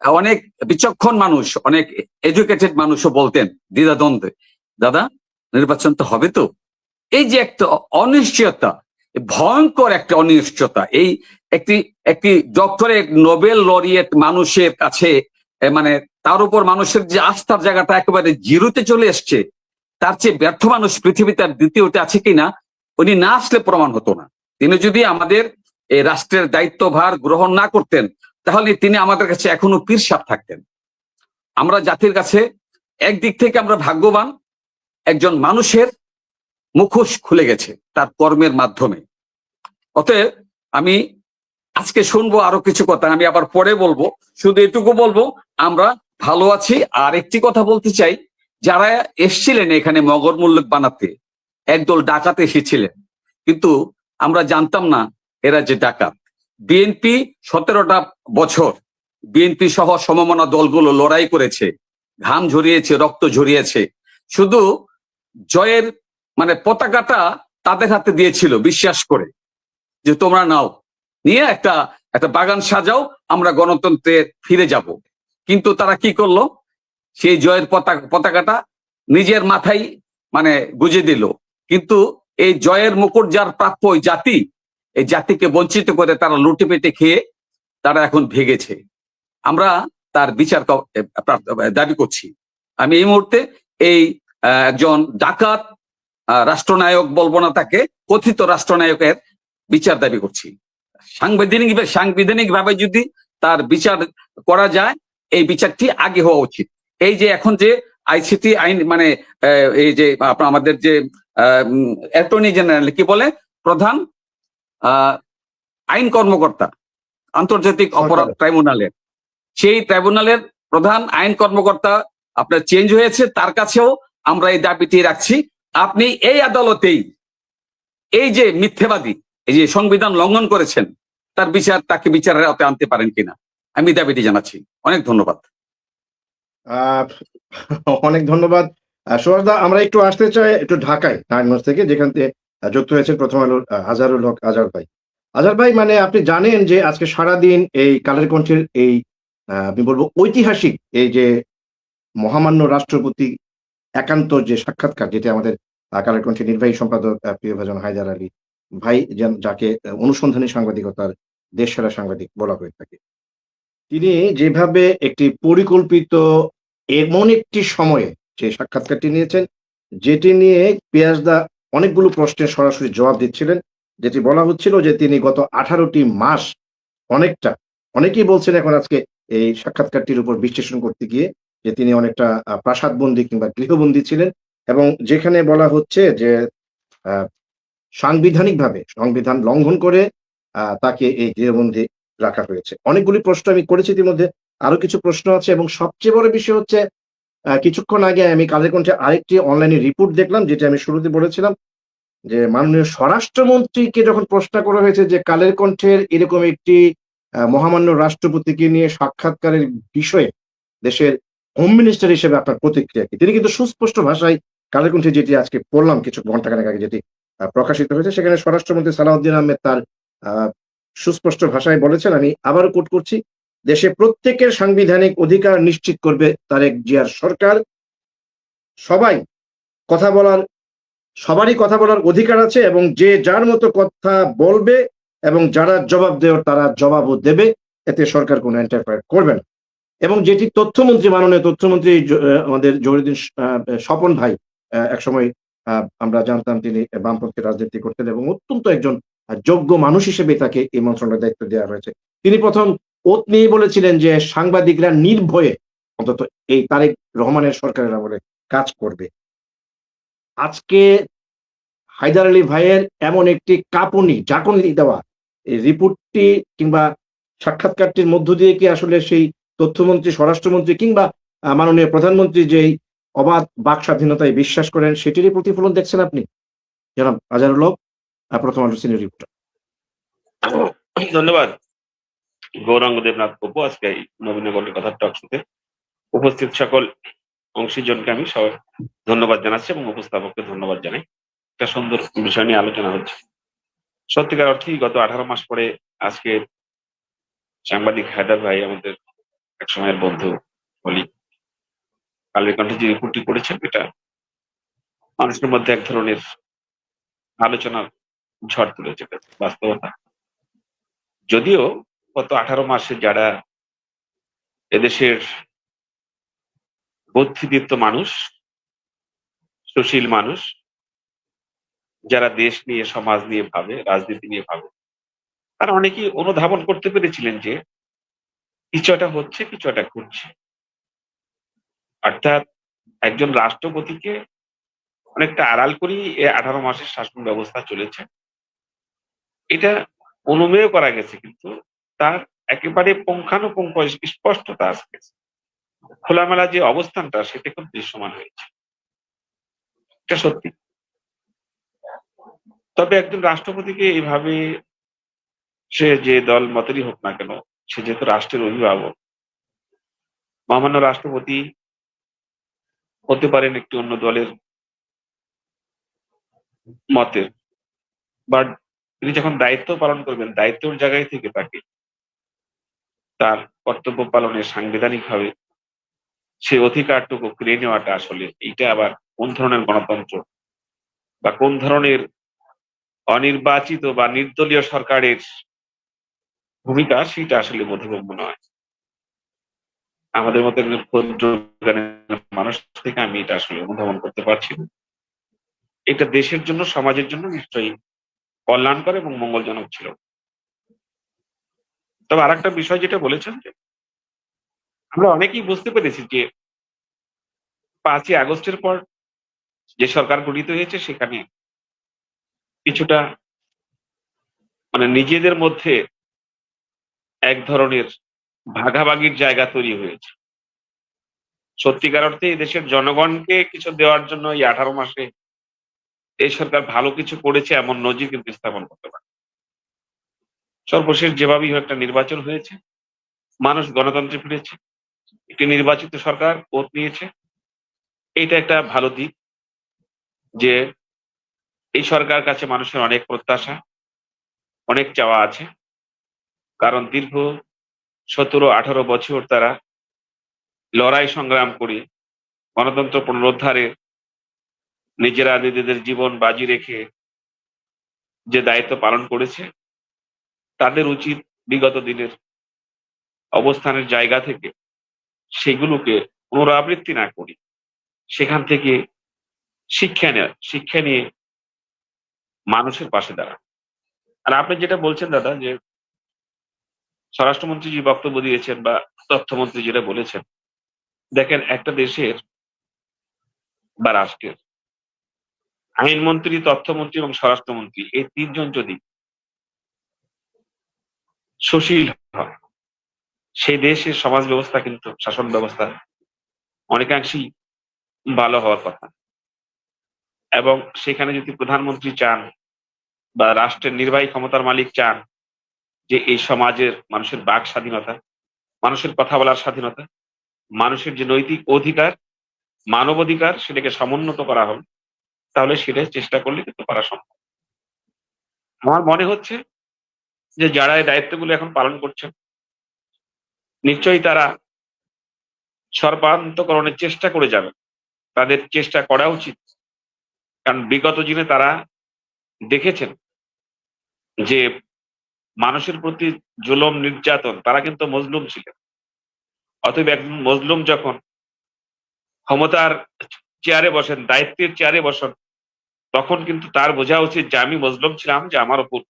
অনেক বিচক্ষণ মানুষ, অনেক এডুকেটেড মানুষও বলতেন দ্বিধাদ্বন্দ্বে, দাদা নির্বাচন তো হবে তো। এই যে একটা অনিশ্চয়তা, ভয়ঙ্কর একটা অনিশ্চয়তা, এই একটি ডক্টরেট নোবেল লরিয়েট মানুষের কাছে মানে তার উপর মানুষের যে আস্থার জায়গাটা একেবারে জিরোতে চলে এসছে, তার চেয়ে ব্যর্থ মানুষ পৃথিবীতে আর দ্বিতীয়টা আছে কিনা উনি না আসলে প্রমাণ হতো না। তিনি যদি আমাদের এই রাষ্ট্রের দায়িত্বভার গ্রহণ না করতেন তাহলে তিনি আমাদের কাছে এখনো পীর সাহেব থাকতেন। আমরা জাতির কাছে একদিক থেকে আমরা ভাগ্যবান, একজন মানুষের মুখোশ খুলে গেছে তার কর্মের মাধ্যমে। অতএব আমি আজকে শুনবো আরো কিছু কথা, আমি আবার পরে বলবো, শুধু এটুকু বলবো আমরা ভালো আছি। আর একটি কথা বলতে চাই, যারা এসছিলেন এখানে মগর মুল্লুক বানাতে, একদল ডাকাত এসেছিলেন, কিন্তু আমরা জানতাম না এরা যে ডাকাত। বিএনপি 17টা বছর বিএনপি সহ সমমনা দলগুলো লড়াই করেছে, ঘাম ঝরিয়েছে, রক্ত ঝরিয়েছে, শুধু জয়ের মানে পতাকাটা তাদের হাতে দিয়েছিল বিশ্বাস করে যে তোমরা নাও, নিয়ে একটা বাগান সাজাও, আমরা গণতন্ত্রে ফিরে যাব। কিন্তু তারা কি করলো, সেই জয়ের পতাকাটা নিজের মাথায় মানে গুজে দিল। কিন্তু এই জয়ের মুকুট যার প্রাপ্য ওই জাতি, এই জাতিকে বঞ্চিত করে তারা লুটে পেটে খেয়ে তারা এখন ভেগেছে। আমরা তার বিচার দাবি করছি। আমি এই মুহূর্তে এই একজন ডাকাত রাষ্ট্রনায়ক বলবো না, তাকে কথিত রাষ্ট্রনায়কের বিচার দাবি করছি। সাংবিধানিক ভাবে যদি তার বিচার করা যায়, এই বিচারটি আগে হওয়া উচিত। এই যে এখন যে আইসিটি আইন মানে এই যে আমাদের যে অ্যাটর্নি জেনারেল কি বলে, প্রধান আইন কর্মকর্তা আন্তর্জাতিক অপরাধ ট্রাইব্যুনালের, সেই ট্রাইব্যুনালের প্রধান আইন কর্মকর্তা আপনার চেঞ্জ হয়েছে, তার কাছেও আমরা এই দাবিটি রাখছি। আপনি এই আদালতেই এই যে মিথ্যেবাদী, এই যে সংবিধান লঙ্ঘন করেছেন, তার বিচার তাকে বিচারের আওতায় আনতে পারেন কিনা আমি দাবিটি জানাচ্ছি। অনেক ধন্যবাদ। অনেক ধন্যবাদ সুভাষদা। আমরা একটু আসতে চাই একটু ঢাকায়, নারায়ণগঞ্জ থেকে, যেখান থেকে যুক্ত হয়েছেন প্রথম আলোর আজহারুল হক আজহার ভাই। আজহার ভাই, মানে আপনি জানেন যে আজকে সারাদিন এই কালের কণ্ঠের এই আমি বলবো ঐতিহাসিক এই যে মহামান্য রাষ্ট্রপতি একান্ত যে সাক্ষাৎকার, যেটা আমাদের কালের কণ্ঠের নির্বাহী সম্পাদক প্রিয়ভাজন হায়দার আলী ভাই যাকে অনুসন্ধানী সাংবাদিকতার দেশসেরা সাংবাদিক বলা হয়ে থাকে। তিনি যেভাবে একটি পরিকল্পিত এমন একটি সময়ে যে সাক্ষাৎকারটি নিয়েছেন, যেটি নিয়ে পিয়াজদা অনেকগুলো প্রশ্নের সরাসরি জবাব দিচ্ছিলেন। যেটি বলা হচ্ছিল যে তিনি গত 18 টি মাস অনেকেই বলছেন এখন আজকে এই সাক্ষাৎকারটির উপর বিশ্লেষণ করতে গিয়ে যে তিনি অনেকটা প্রাসাদবন্দী কিংবা গৃহবন্দী ছিলেন এবং যেখানে বলা হচ্ছে যে আ সাংবিধানিকভাবে সংবিধান লঙ্ঘন করে তাকে এই গৃহবন্দী রাখা হয়েছে। অনেকগুলি প্রশ্ন আমি করেছি ইতিমধ্যে। আরো কিছু প্রশ্ন আছে এবং সবচেয়ে বড় বিষয় হচ্ছে কিছুক্ষণ আগে আমি কালের কণ্ঠে আরেকটি অনলাইনে রিপোর্ট দেখলাম যেটা আমি শুরুতে বলেছিলাম যে মাননীয় স্বরাষ্ট্রমন্ত্রীকে যখন প্রশ্ন করা হয়েছে যে কালের কণ্ঠের এরকম একটি মহামান্য রাষ্ট্রপতিকে নিয়ে সাক্ষাৎকারের বিষয়ে দেশের হোম মিনিস্টার হিসেবে আপনার প্রতিক্রিয়া কি? তিনি কিন্তু সুস্পষ্ট ভাষায় কালের কণ্ঠে যেটি আজকে পড়লাম কিছু ঘন্টাখানেক আগে যেটি প্রকাশিত হয়েছে সেখানে স্বরাষ্ট্রমন্ত্রী সালাউদ্দিন আহমেদ তার আ সুস্পষ্ট ভাষায় বলেছেন, আমি আবারও কোট করছি, "দেশে প্রত্যেকের সাংবিধানিক অধিকার নিশ্চিত করবে তারেক জিয়ার সরকার। সবাই কথা বলার সবারই কথা বলার অধিকার আছে এবং যে যার মতো কথা বলবে এবং যারা জবাব দেওয়ার তারা জবাবও দেবে। এতে সরকার কোনো ইন্টারফেয়ার করবে না।" এবং যেটি তথ্যমন্ত্রী মাননীয় তথ্যমন্ত্রী আমাদের জহিরুদ্দিন স্বপন ভাই একসময় আ আমরা জানতাম তিনি বামপন্থী রাজনীতি করতেন এবং অত্যন্ত একজন যোগ্য মানুষ হিসেবে তাকে এই মন্ত্রণালয়ের দায়িত্ব দেওয়া হয়েছে। তিনি ১ম ওত নিয়েই বলেছিলেন যে সাংবাদিকরা নির্ভয়ে অন্তত এই তারেক রহমানের সরকারের আমলে কাজ করবে। আজকে হায়দার আলী ভাইয়ের এমন একটি ঝাঁকুনি দেওয়া এই রিপোর্টটি কিংবা সাক্ষাৎকারটির মধ্য দিয়ে কি আসলে সেই তথ্যমন্ত্রী, স্বরাষ্ট্রমন্ত্রী কিংবা মাননীয় প্রধানমন্ত্রী যেই অবাধ বাক স্বাধীনতায় বিশ্বাস করেন সেটিরই প্রতিফলন দেখছেন আপনি? জনাব আজহারুল হক, প্রথম আলো সিনিয়র রিপোর্টার। ধন্যবাদ গৌরাঙ্গ দেবনাথ পপু আজকে এই নবীনগরের কথা টক শোতে উপস্থিত সকল অংশীজনকে আমি সবাই ধন্যবাদ জানাচ্ছি এবং উপস্থাপককে ধন্যবাদ জানাই। একটা সুন্দর বিষয় নিয়ে আলোচনা হচ্ছে। সত্যিকার অর্থেই গত 18 মাস পরে আজকে সাংবাদিক হায়দার ভাই আমাদের এক সময়ের বন্ধু বলি কালের কণ্ঠে যে রিপোর্টটি করেছেন এটা মানুষের মধ্যে এক ধরনের আলোচনার ঝড় তুলেছে, এটা বাস্তবতা। যদিও গত 18 মাসে যারা এদেশের বুদ্ধিদীপ্ত মানুষ, সুশীল মানুষ, যারা দেশ নিয়ে সমাজ নিয়ে ভাবে, রাজনীতি নিয়ে ভাবে, তারা অনেকেই অনুধাবন করতে পেরেছিলেন যে কিছু একটা হচ্ছে, কিছু একটা ঘটছে। অর্থাৎ একজন রাষ্ট্রপতিকে অনেকটা আড়াল করেই এই 18 মাসের শাসন ব্যবস্থা চলেছে। এটা অনুমেয় করা গেছে কিন্তু তার একেবারে পুঙ্খানুপুঙ্খ স্পষ্টতা আসছে। খোলামেলা যে অবস্থানটা সেটা খুব দৃশ্যমান হয়েছে। এটা সত্যি। তবে একজন রাষ্ট্রপতিকে এইভাবে সে যে দল মতেরই হোক না কেন, সে যেহেতু রাষ্ট্রের অভিভাবক, মহামান্য রাষ্ট্রপতি হতে পারেন একটি অন্য দলের মতের, বাট তিনি যখন দায়িত্ব পালন করবেন দায়িত্বের জায়গায় থেকে তাকে তার কর্তব্য পালনে সাংবিধানিকভাবে সেই অধিকারটুকু ফিরিয়ে নেওয়াটা আসলে এইটা আবার কোন ধরনের গণতন্ত্র বা কোন ধরনের অনির্বাচিত বা নির্দলীয় সরকারের ভূমিকা সেটা আসলে বোধগম্য নয়। আমাদের মতো একজন ক্ষুদ্র জ্ঞানের মানুষ থেকে আমি এটা আসলে অনুধাবন করতে পারছি না। এটা দেশের জন্য সমাজের জন্য নিশ্চয়ই কল্যাণকর এবং মঙ্গলজনক ছিল। তবে আরেকটা বিষয় যেটা বলেছেন যে আমরা অনেকেই বুঝতে পেরেছি যে 5ই আগস্টের পর যে সরকার গঠিত হয়েছে সেখানে কিছুটা মানে নিজেদের মধ্যে এক ধরনের ভাগাভাগির জায়গা তৈরি হয়েছে। সত্যিকার অর্থে এই দেশের জনগণকে কিছু দেওয়ার জন্য এই 18 মাসে এই সরকার ভালো কিছু করেছে এমন নজির কিন্তু স্থাপন করতে পারে। সর্বশেষ যেভাবেই হোক একটা নির্বাচন হয়েছে, মানুষ গণতন্ত্রে ফিরেছে, একটি নির্বাচিত সরকার ভোট নিয়েছে। এইটা একটা ভালো দিক যে এই সরকার কাছে মানুষের অনেক প্রত্যাশা, অনেক চাওয়া আছে। কারণ দীর্ঘ 17-18 বছর তারা লড়াই সংগ্রাম করে গণতন্ত্র পুনরুদ্ধারে নিজেরা নিজেদের জীবন বাজি রেখে যে দায়িত্ব পালন করেছে তাদের উচিত বিগত দিনের অবস্থানের জায়গা থেকে সেগুলোকে পুনরাবৃত্তি না করি, সেখান থেকে শিক্ষা নিয়ে মানুষের পাশে দাঁড়ান। আর আপনি যেটা বলছেন দাদা, যে স্বরাষ্ট্রমন্ত্রী যে বক্তব্য দিয়েছেন বা তথ্যমন্ত্রী যেটা বলেছেন, দেখেন একটা দেশের বা রাষ্ট্রের আইনমন্ত্রী, তথ্যমন্ত্রী এবং স্বরাষ্ট্রমন্ত্রী এই তিনজন যদি সুশীল হয়, সেই দেশের সমাজ ব্যবস্থা কিন্তু শাসন ব্যবস্থা অনেকাংশেই ভালো হওয়ার কথা। এবং সেখানে যদি প্রধানমন্ত্রী চান বা রাষ্ট্রের নির্বাহী ক্ষমতার মালিক চান যে এই সমাজের মানুষের বাক স্বাধীনতা, মানুষের কথা বলার স্বাধীনতা, মানুষের যে নৈতিক অধিকার, মানবাধিকার সেটাকে সমুন্নত করা হবে, তাহলে সেটা চেষ্টা করলে কিন্তু করা সম্ভব। আমার মনে হচ্ছে যে যারা এই দায়িত্বগুলো এখন পালন করছেন নিশ্চয়ই তারা সর্বান্তকরণের চেষ্টা করে যাবে, তাদের চেষ্টা করা উচিত। কারণ বিগত দিনে তারা দেখেছেন যে মানুষের প্রতি জুলুম নির্যাতন, তারা কিন্তু মজলুম ছিলেন। অতএব একজন মজলুম যখন ক্ষমতার চেয়ারে বসেন, দায়িত্বের চেয়ারে বসেন, তখন কিন্তু তার বোঝা উচিত যে আমি মজলুম ছিলাম, যে আমার উপর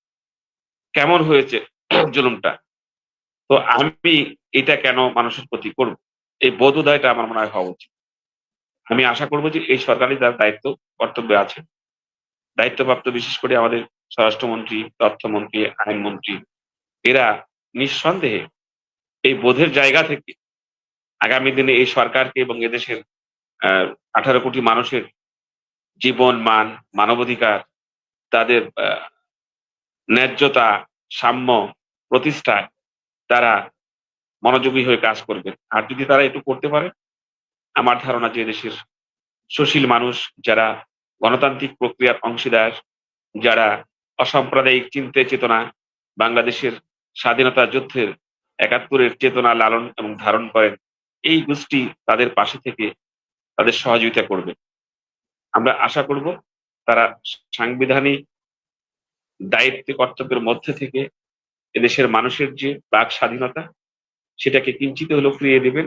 কেমন হয়েছে জুলুমটা, তো আমি এটা কেন মানুষের প্রতি করব, এই বোধোদয়টা আমার মনে হয় হওয়া উচিত। আমি আশা করবো যে এই সরকারি যার দায়িত্ব কর্তব্যে আছে, দায়িত্বপ্রাপ্ত বিশেষ করে আমাদের স্বরাষ্ট্রমন্ত্রী, তথ্যমন্ত্রী, আইনমন্ত্রী, এরা নিঃসন্দেহে এই বোধের জায়গা থেকে আগামী দিনে এই সরকারকে এবং এদেশের 18 কোটি মানুষের জীবন মান, মানবাধিকার, তাদের ন্যায্যতা, সাম্য প্রতিষ্ঠায় তারা মনোযোগী হয়ে কাজ করবে। আর যদি তারা একটু করতে পারে, আমার ধারণা যে দেশের সুশীল মানুষ, যারা গণতান্ত্রিক প্রক্রিয়ার অংশীদার, যারা অসাম্প্রদায়িক চিন্তা চেতনা, বাংলাদেশের স্বাধীনতা যুদ্ধের 71-এর চেতনা লালন এবং ধারণ করেন, এই গোষ্ঠী তাদের পাশে থেকে তাদের সহযোগিতা করবে। আমরা আশা করব তারা সাংবিধানিক দায়িত্ব কর্তব্যের মধ্যে থেকে এদেশের মানুষের যে বাক স্বাধীনতা সেটাকে কিঞ্চিত হলেও ফিরিয়ে দেবেন।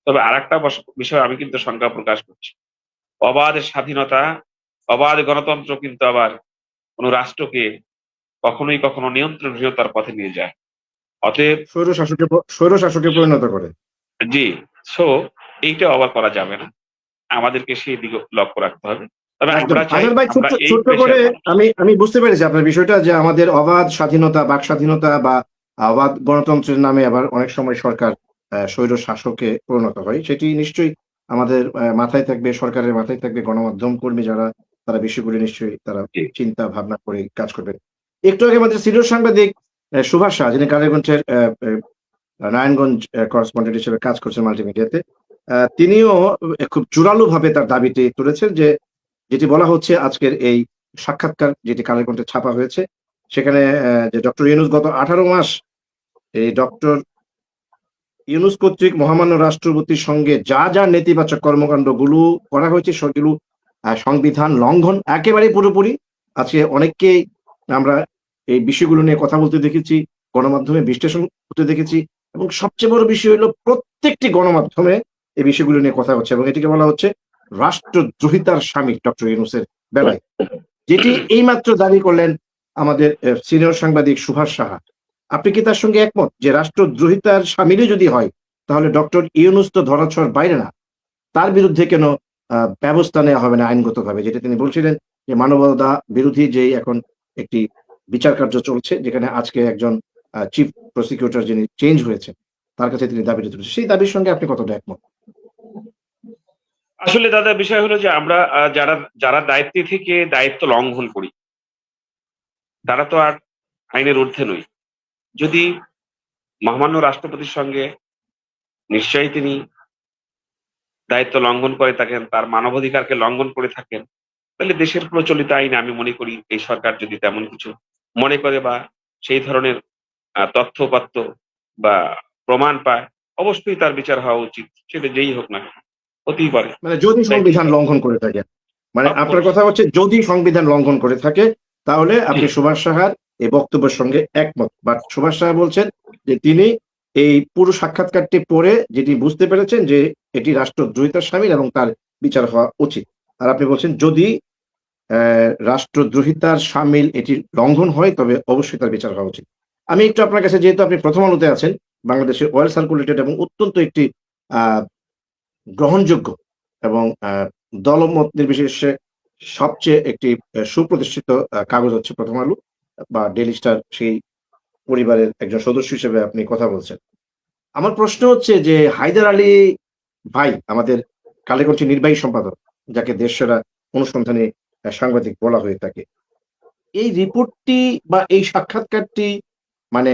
তবে আরেকটা বিষয় আমি কিন্তু শঙ্কা প্রকাশ করছি, অবাধ স্বাধীনতা, অবাধ গণতন্ত্র কিন্তু আবার কোন রাষ্ট্রকে কখনো নিয়ন্ত্রণহীনতার পথে নিয়ে যায়। অতএব স্বৈরশাসকে পরিণত করে। জি, সো এইটা আবার করা যাবে না, আমাদেরকে সেই দিকে লক্ষ্য রাখতে হবে। তবে একদম। আমরা চাই আজাদ ভাই, আমরা এই ছোট্ট করে আমি বুঝতে পেরেছি আপনার বিষয়টা, যে আমাদের অবাধ স্বাধীনতা, বাক স্বাধীনতা বা অবাধ গণতন্ত্রের নামে আবার অনেক সময় সরকার স্বৈর শাসকে পরিণত হয়। সেটি নিশ্চয়ই আমাদের মাথায় থাকবে, সরকারের মাথায় থাকবে, গণমাধ্যম কর্মী যারা, তারা বিষয়গুলি নিশ্চয়ই তারা চিন্তা ভাবনা করে কাজ করবেন। একটু আগে আমাদের সিনিয়র সাংবাদিক সুভাষ শাহ, যিনি কালীগঞ্জের নারায়ণগঞ্জ করেসপন্ডেন্ট হিসেবে কাজ করছেন মাল্টিমিডিয়াতে, তিনিও খুব জোরালো ভাবে তার দাবিটি তুলেছেন, যে যেটি বলা হচ্ছে আজকের এই সাক্ষাৎকার যেটি কালের ছাপা হয়েছে, সেখানে যে ডক্টর ইউনূস গত 18 মাস এই ডক্টর ইউনূস কর্তৃক মহামান্য রাষ্ট্রপতির সঙ্গে যা যা নেতিবাচক কর্মকাণ্ড গুলো করা হয়েছে সেগুলো সংবিধান লঙ্ঘন একেবারে পুরোপুরি। আজকে অনেককেই আমরা এই বিষয়গুলো নিয়ে কথা বলতে দেখেছি, গণমাধ্যমে বিশ্লেষণ করতে দেখেছি, এবং সবচেয়ে বড় বিষয় হলো প্রত্যেকটি গণমাধ্যমে এই বিষয়গুলো নিয়ে কথা হচ্ছে, এবং এটিকে বলা হচ্ছে রাষ্ট্রদ্রোহিতার সামিল ডক্টর ইউনূসের বেলায়, যেটি এইমাত্র দাবি করলেন আমাদের সিনিয়র সাংবাদিক সুভাষ সাহা। আপনি কি তার সঙ্গে একমত যে রাষ্ট্রদ্রোহিতার সামিলই যদি হয়, তাহলে ডক্টর ইউনূস তো ধরাছোঁয়ার বাইরে না, তার বিরুদ্ধে কেন ব্যবস্থা নেওয়া হবে না আইনগতভাবে, যেটা তিনি বলছিলেন যে মানবতা বিরোধী যে এখন একটি বিচার কার্য চলছে, যেখানে আজকে একজন চিফ প্রসিকিউটর যিনি চেঞ্জ হয়েছে, তার কাছে তিনি দাবিটা তুলেছেন, সেই দাবির সঙ্গে আপনি কতটা একমত? আসলে দাদা বিষয় হলো যে আমরা যারা দায়িত্বে থেকে দায়িত্ব লঙ্ঘন করি, তারা তো আর আইনের ঊর্ধ্বে নই। যদি মহামান্য রাষ্ট্রপতির সঙ্গে নিশ্চয়ই তিনি দায়িত্ব লঙ্ঘন করে থাকেন, তার মানবাধিকারকে লঙ্ঘন করে থাকেন, তাহলে দেশের প্রচলিত আইনে আমি মনে করি এই সরকার যদি তেমন কিছু মনে করে বা সেই ধরনের তথ্যপত্র বা প্রমাণ পায়, অবশ্যই তার বিচার হওয়া উচিত, সেটা যেই হোক না, হতেই পারে। মানে যদি সংবিধান লঙ্ঘন করে থাকে, মানে আপনার কথা হচ্ছে যদি সংবিধান লঙ্ঘন করে থাকে, তাহলে আপনি সুভাষ সাহার এই বক্তব্যের সঙ্গে একমত। বাট সুভাষ সাহা বলছেন যে তিনি এই পুরো সাক্ষাৎকারটি পড়ে যেটি বুঝতে পেরেছেন যে এটি রাষ্ট্রদ্রোহিতার শামিল এবং তার বিচার হওয়া উচিত। আর আপনি বলছেন যদি রাষ্ট্রদ্রোহিতার শামিল এটি লঙ্ঘন হয় তবে অবশ্যই তার বিচার হওয়া উচিত। আমি একটু আপনার কাছে, যেহেতু আপনি প্রথম আলোতে আছেন, বাংলাদেশের ওয়েল সার্কুলেটেড এবং অত্যন্ত একটি গ্রহণযোগ্য এবং দলমত নির্বিশেষে সবচেয়ে একটি সুপ্রতিষ্ঠিত কাগজ হচ্ছে প্রথম আলো বা ডেইলি স্টার, সেই পরিবারের একজন সদস্য হিসেবে আপনি কথা বলছেন। আমার প্রশ্ন হচ্ছে যে হায়দার আলী ভাই, আমাদের কালের কণ্ঠের নির্বাহী সম্পাদক, যাকে দেশসেরা অনুসন্ধানী সাংবাদিক বলা হয়ে থাকে, এই রিপোর্টটি বা এই সাক্ষাৎকারটি, মানে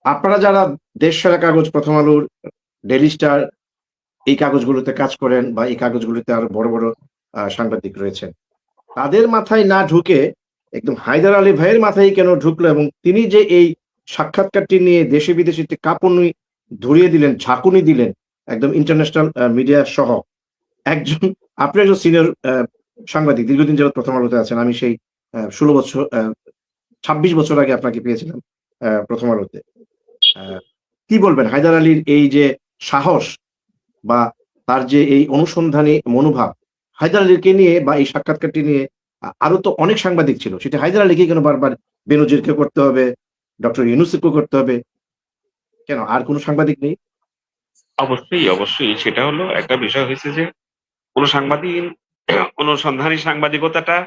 আপনারা যারা দেশসেরা কাগজ প্রথম আলোর, ডেইলি স্টার এই কাগজগুলোতে কাজ করেন বা এই কাগজগুলোতে আরো বড় বড় সাংবাদিক রয়েছেন, তাদের মাথায় না ঢুকে একদম হায়দার আলী ভাইয়ের মাথায় কেন ঢুকলো এবং তিনি যে এই সাক্ষাৎকারটি নিয়ে দেশে বিদেশে একটি কাঁপুনি ধরিয়ে দিলেন, ঝাঁকুনি দিলেন একদম ইন্টারন্যাশনাল মিডিয়া সহ। একজন, আপনি একজন সিনিয়র সাংবাদিক, দীর্ঘদিন যাবত প্রথম আলোতে আছেন। আমি সেই 16 বছর 26 বছর আগে আপনাকে পেয়েছিলাম প্রথম আলোতে। কি বলবেন হায়দার আলীর এই যে সাহস বা তার যে এই অনুসন্ধানী মনোভাব, হায়দার আলীকে নিয়ে বা এই সাক্ষাৎকারটি নিয়ে আরো তো অনেক সাংবাদিক ছিল, সেটা হায়দার আলীকে কেন বারবার বেনজিরকে করতে হবে, ডক্টর ইউনূসকে করতে হবে, কেন আর কোনো সাংবাদিক নেই? অবশ্যই সেটা হলো একটা বিষয় হয়েছে যে কোনো সাংবাদিক অনুসন্ধানী সাংবাদিকতাটা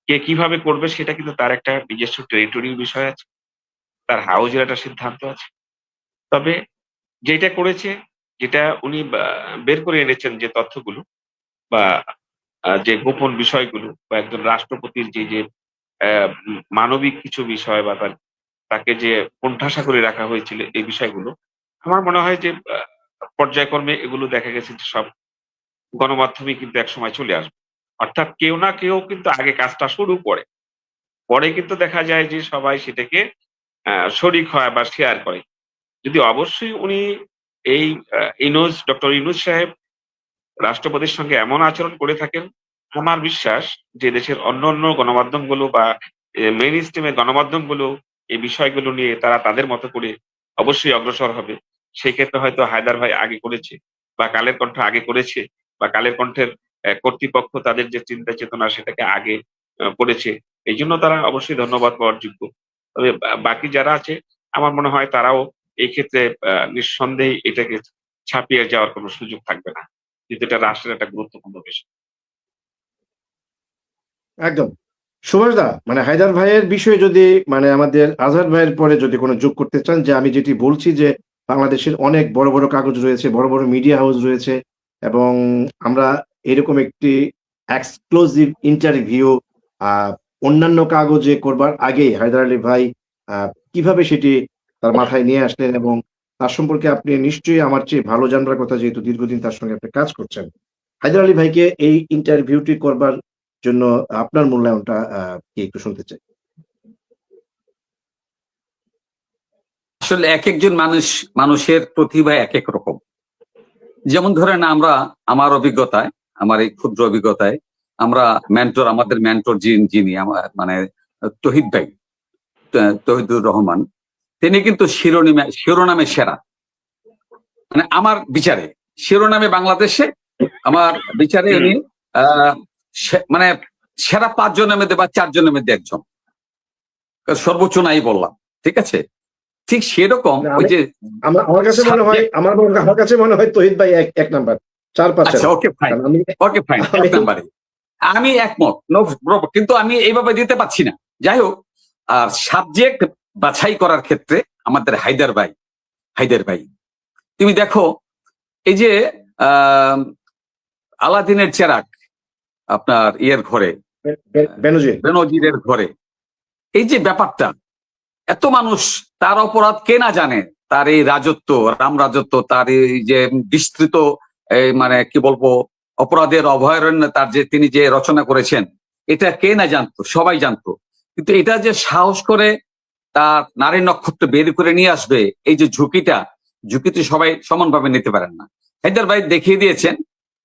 কে কিভাবে করবে সেটা কিন্তু তার একটা নিজস্ব টেরিটরির বিষয় আছে, তার হাউজের একটা সিদ্ধান্ত আছে। তবে যেটা করেছে, যেটা উনি বের করে এনেছেন যে তথ্যগুলো বা যে গোপন বিষয়গুলো বা একজন রাষ্ট্রপতির যে মানবিক কিছু বিষয় বা তাকে যে কোণঠাসা করে রাখা হয়েছিল এই বিষয়গুলো, আমার মনে হয় যে পর্যায়ক্রমে এগুলো দেখা গেছে যে সব গণমাধ্যমে কিন্তু একসময় চলে আসবে। অর্থাৎ কেউ না কেউ কিন্তু আগে কাজটা শুরু করে, পরে কিন্তু দেখা যায় যে সবাই সেটাকে শরিক হয় বা শেয়ার করে। যদি অবশ্যই উনি এই ডক্টর ইউনূস সাহেব রাষ্ট্রপতির সঙ্গে এমন আচরণ করে থাকেন, আমার বিশ্বাস যে দেশের অন্যান্য গণমাধ্যমগুলো বা মেইন স্ট্রিমের গণমাধ্যমগুলো এই বিষয়গুলো নিয়ে তারা তাদের মতো করে অবশ্যই অগ্রসর হবে। সেক্ষেত্রে হয়তো হায়দার ভাই আগে করেছে বা কালের কণ্ঠ আগে করেছে বা কালের কণ্ঠের কর্তৃপক্ষ তাদের যে চিন্তা চেতনা সেটাকে আগে করেছে। এই জন্য তারা অবশ্যই ধন্যবাদ পাওয়ার যোগ্য। তবে বাকি যারা আছে আমার মনে হয় তারাও এই ক্ষেত্রে নিঃসন্দেহে এটাকে ছাপিয়ে যাওয়ার কোনো সুযোগ থাকবে না। কিন্তু এটা রাষ্ট্রের একটা গুরুত্বপূর্ণ বিষয়। একদম। সুভাষ দা, মানে হায়দার ভাইয়ের বিষয়ে যদি, মানে আমাদের আজহার ভাইয়ের পরে যদি কোনো যোগ করতে চান, যে আমি যেটি বলছি যে বাংলাদেশের অনেক বড় বড় কাগজ রয়েছে, বড় বড় মিডিয়া হাউস রয়েছে এবং আমরা এরকম একটি এক্সক্লুসিভ ইন্টারভিউ অন্যান্য কাগজে করবার আগে হায়দার আলী ভাই কিভাবে সেটি তার মাথায় নিয়ে আসলেন এবং তার সম্পর্কে আপনি নিশ্চয়ই আমার চেয়ে ভালো জানবার কথা, যেহেতু দীর্ঘদিন তার সঙ্গে আপনি কাজ করছেন। হায়দার আলী ভাইকে এই ইন্টারভিউটি করবার জন্য আপনার মূল্যায়নটা কি একটু শুনতে চাই। আসলে এক একজন মানুষের প্রতিভা এক এক রকম। যেমন ধরেন আমার অভিজ্ঞতায়, আমার এই ক্ষুদ্র অভিজ্ঞতায়, আমাদের মেন্টর যিনি আমার মানে তহিদ ভাই, তহিদুর রহমান, তিনি কিন্তু শিরোনামে সেরা। মানে আমার বিচারে শিরোনামে বাংলাদেশে আমার বিচারে উনি মানে সেরা 5 জনের মধ্যে বা 4 জনের মধ্যে একজন, সর্বোচ্চ নাই বললাম, ঠিক আছে? ঠিক সেরকম ওই যে আমার কাছে মনে হয় তহিদ ভাই এক নাম্বার, 4-5। আচ্ছা, ওকে ফাইন, এক নাম্বারে আমি একমত, কিন্তু আমি এইভাবে দিতে পারছি না। যাই হোক, আর সাবজেক্ট বাছাই করার ক্ষেত্রে আমাদের হায়দার ভাই তুমি দেখো, এই যে আলাদিনের চেরাগ আপনার ইয়ের ঘরে, বেনজিরের ঘরে, এই যে ব্যাপারটা, এত মানুষ, তার অপরাধ কে না জানে, তার এই রাজত্ব, রাম রাজত্ব, তার এই যে বিস্তৃত মানে কি বলবো অপরাধের অভয়ারণ্য, তার যে তিনি যে রচনা করেছেন, এটা কে না জানতো, সবাই জানতো। কিন্তু এটা যে সাহস করে তার নারী নক্ষত্র বের করে নিয়ে আসবে, এই যে ঝুঁকিতে সবাই সমানভাবে নিতে পারেন না। হায়দার ভাই দেখিয়ে দিয়েছেন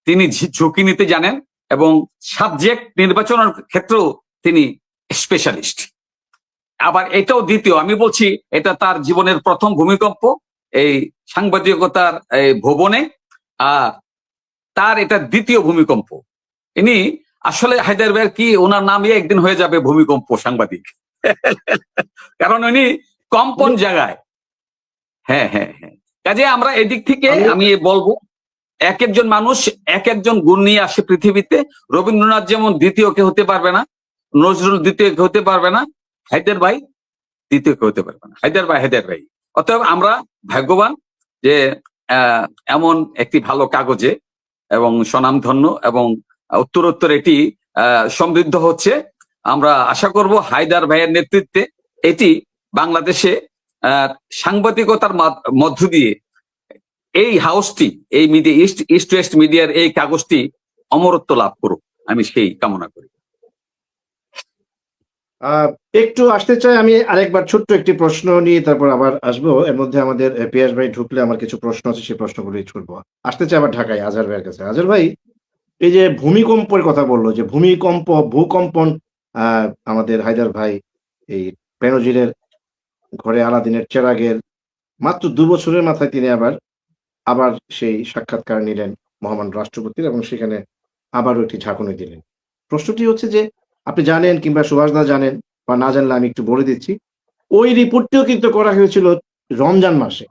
তিনি ঝুঁকি নিতে জানেন এবং সাবজেক্ট নির্বাচনের ক্ষেত্রেও তিনি স্পেশালিস্ট। আবার এটাও দ্বিতীয়, আমি বলছি এটা তার জীবনের প্রথম ভূমিকম্প এই সাংবাদিকতার এই ভুবনে, আর তার এটা দ্বিতীয় ভূমিকম্প। ইনি আসলে হায়দার ভাইয়ের কি ওনার নামই একদিন হয়ে যাবে ভূমিকম্প সাংবাদিক। কারণ উনি কম্পন জায়গায়। হ্যাঁ হ্যাঁ হ্যাঁ, কাজে আমরা এদিক থেকে আমি বলবো এক একজন মানুষ এক একজন গুণ নিয়ে আসে পৃথিবীতে। রবীন্দ্রনাথ যেমন দ্বিতীয় কে হতে পারবে না, নজরুল দ্বিতীয় কে হতে পারবে না, হায়দার ভাই দ্বিতীয় কে হতে পারবে না। হায়দার ভাই। অতএব আমরা ভাগ্যবান যে এমন একটি ভালো কাগজে এবং স্বনামধন্য এবং উত্তরোত্তর এটি সমৃদ্ধ হচ্ছে। আমরা আশা করব হায়দার ভাইয়ের নেতৃত্বে এটি বাংলাদেশে সাংবাদিকতার মধ্য দিয়ে এই হাউসটি, এই মিডিয়া ইস্ট ওয়েস্ট মিডিয়ার এই কাগজটি অমরত্ব লাভ করুক, আমি সেই কামনা করি। একটু আসতে চাই আমি আরেকবার ছোট্ট একটি প্রশ্ন নিয়ে, তারপর আবার আসবো। এর মধ্যে আমাদের পিয়াস ভাই ঢুকলে আমার কিছু প্রশ্ন আছে, সেই প্রশ্নগুলি ছুটবো। আসতে চাই আবার ঢাকায় আজহার ভাইয়ের কাছে। আজহার ভাই, এই যে ভূমিকম্পের কথা বললো, যে ভূকম্পন আমাদের হায়দার ভাই এই বেনজিরের ঘরে আলাদিনের চেরাগের মাত্র 2 বছরের মাথায় তিনি আবার সেই সাক্ষাৎকার নিলেন মহামান্য রাষ্ট্রপতির, এবং সেখানে আবারও একটি ঝাঁকুনি দিলেন। প্রশ্নটি হচ্ছে যে, আপনি জানেন কিংবা সুভাষদা জানেন, বা না জানলে আমি একটু বলে দিচ্ছি, ওই রিপোর্টটিও কিন্তু করা হয়েছিল রমজান মাসে।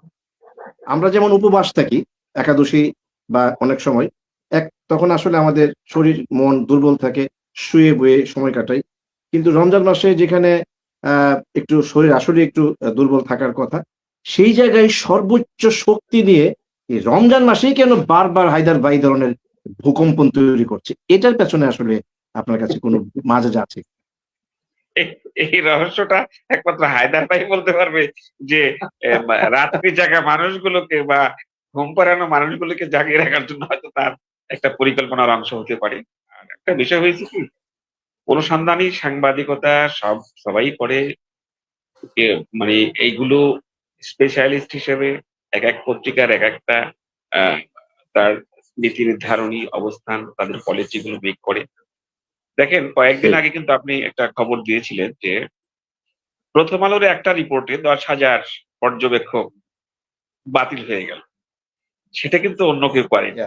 আমরা যেমন উপবাস থাকি একাদশী বা অনেক সময়, তখন আসলে আমাদের শরীর মন দুর্বল থাকে, শুয়ে বয়ে সময় কাটাই। কিন্তু রমজান মাসে যেখানে একটু শরীর আসলে একটু দুর্বল থাকার কথা, সেই জায়গায় সর্বোচ্চ শক্তি নিয়ে এই রমজান মাসেই কেন বারবার হায়দার ভাই ধরনের ভূকম্পন তৈরি করছে? এটার পেছনে আসলে আপনার কাছে কোনো মাঝে আছে? এই রহস্যটা একমাত্র হায়দার ভাই বলতে পারবে, যে রাত্রি জাগা মানুষগুলোকে বা ঘুম পাড়ানো মানুষগুলোকে জাগিয়ে রাখার জন্য হয়তো তার একটা পরিকল্পনার অংশ হতে পারে। আর একটা বিষয় হয়েছে কি, অনুসন্ধানী সাংবাদিকতা সবাই করে, মানে এইগুলো স্পেশালিস্ট হিসেবে এক এক পত্রিকার এক একটা আহ, তার নীতি নির্ধারণী অবস্থান, তাদের পলিসি গুলো মেক করে। দেখেন, কয়েকদিন আগে কিন্তু আপনি একটা খবর দিয়েছিলেন যে প্রথম আলোর একটা রিপোর্টে 10,000 পর্যবেক্ষক বাতিল হয়ে গেল। সেটা কিন্তু অন্য কেউ করেনি,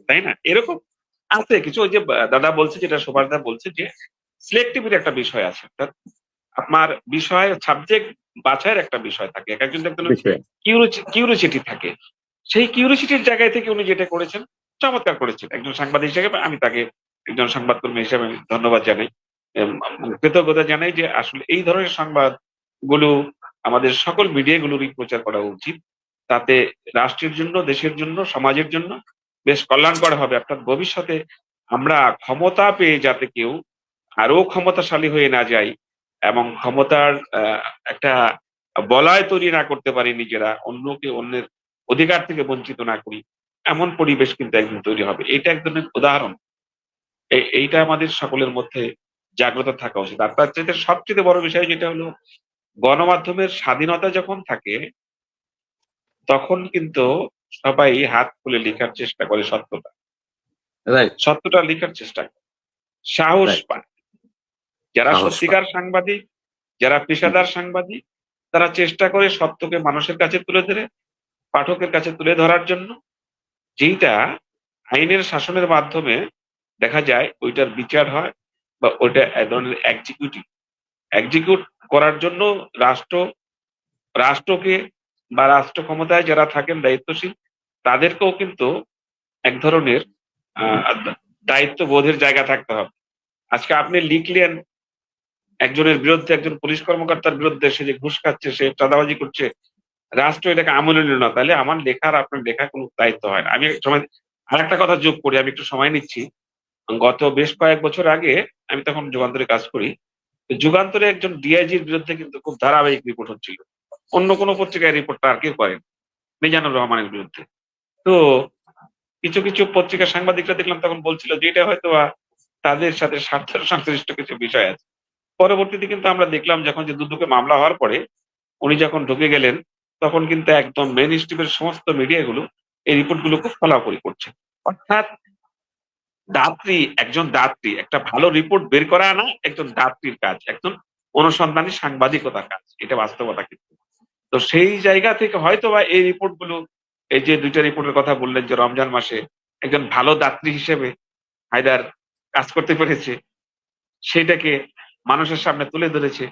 তাই না? এরকম আছে কিছু। ওই যে দাদা বলছে, যেটা সুভাষ দা বলছে, যে সিলেক্টিভের একটা বিষয় আছে, অর্থাৎ আপনার বিষয় সাবজেক্ট বাছাইয়ের একটা বিষয় থাকে, এক একজন কিউরিওসিটি থাকে। সেই কিউরিওসিটির জায়গায় থেকে উনি যেটা করেছেন, চমৎকার করেছেন। একজন সাংবাদিক হিসেবে আমি তাকে, একজন সংবাদকর্মী হিসেবে আমি ধন্যবাদ জানাই, কৃতজ্ঞতা জানাই, যে আসলে এই ধরনের সংবাদ গুলো আমাদের সকল মিডিয়াগুলোরই প্রচার করা উচিত। তাতে রাষ্ট্রের জন্য, দেশের জন্য, সমাজের জন্য বেশ কল্যাণকর হবে। অর্থাৎ ভবিষ্যতে আমরা ক্ষমতা পেয়ে যাতে কেউ আরো ক্ষমতাশালী হয়ে না যায়, এবং ক্ষমতার একটা বলয় তৈরি না করতে পারি, নিজেরা অন্যের অধিকার থেকে বঞ্চিত না করি, এমন পরিবেশ কিন্তু একদিন তৈরি হবে। এটা এক ধরনের উদাহরণ। এইটা আমাদের সকলের মধ্যে জাগ্রত থাকা উচিত। আর তার চাইতে সবচেয়ে বড় বিষয় যেটা হলো, গণমাধ্যমের স্বাধীনতা যখন থাকে, তখন কিন্তু সবাই হাত খুলে লেখার চেষ্টা করে, সত্যটা লেখার চেষ্টা করে, সাহস পায়। যারা সত্যিকার সাংবাদিক, যারা পেশাদার সাংবাদিক, তারা চেষ্টা করে সত্যকে মানুষের কাছে তুলে ধরে, পাঠকের কাছে তুলে ধরার জন্য। যেটা আইনের শাসনের মাধ্যমে দেখা যায় ওইটার বিচার হয়, বা ওইটা এক ধরনের এক্সিকিউট করার জন্য রাষ্ট্রকে বা রাষ্ট্র ক্ষমতায় যারা থাকেন দায়িত্বশীল, তাদেরকেও কিন্তু এক ধরনের দায়িত্ববোধের জায়গা থাকতে হবে। আজকে আপনি লিখলেন একজনের বিরুদ্ধে, একজন পুলিশ কর্মকর্তার বিরুদ্ধে, সে যে ঘুষ খাচ্ছে, সে চাঁদাবাজি করছে, রাষ্ট্র এটাকে আমলে নিল না, তাহলে আমার লেখার, আপনার লেখা কোনো দায়িত্ব হয় না। আমি সময় আর একটা কথা যোগ করি, আমি একটু সময় নিচ্ছি। গত বেশ কয়েক বছর আগে আমি তখন যুগান্তরে কাজ করি, যুগান্তরে একজন ডিআইজির বিরুদ্ধে কিন্তু খুব ধারাবাহিক রিপোর্ট হচ্ছিল। অন্য কোনো পত্রিকায় রিপোর্টটা আর কেউ করেন, মিজানুর রহমানের বিরুদ্ধে। তো কিছু কিছু পত্রিকার সাংবাদিকরা দেখলাম তখন বলছিল যে এটা হয়তো তাদের সাথে স্বার্থ সংশ্লিষ্ট কিছু বিষয় আছে। পরবর্তীতে কিন্তু আমরা দেখলাম, যখন যে দুদকে মামলা হওয়ার পরে উনি যখন ঢুকে গেলেন, তখন কিন্তু একদম মেইন স্ট্রিমের সমস্ত মিডিয়াগুলো এই রিপোর্টগুলো খুব ফলাফলি করছে। অর্থাৎ একজন দাত্রী একটা ভালো রিপোর্ট বের করা না একজন দাত্রীর কাজ, একজন অনুসন্ধানী সাংবাদিকতার কাজ, এটা বাস্তবতা। কিন্তু তো সেই জায়গা থেকে হয়তো বা এই রিপোর্ট গুলো, এই যে 2টা রিপোর্টের কথা বললেন যে রমজান মাসে একজন ভালো দাত্রী হিসেবে হায়দার কাজ করতে পেরেছে, সেটাকে মানুষের সামনে তুলে ধরেছে।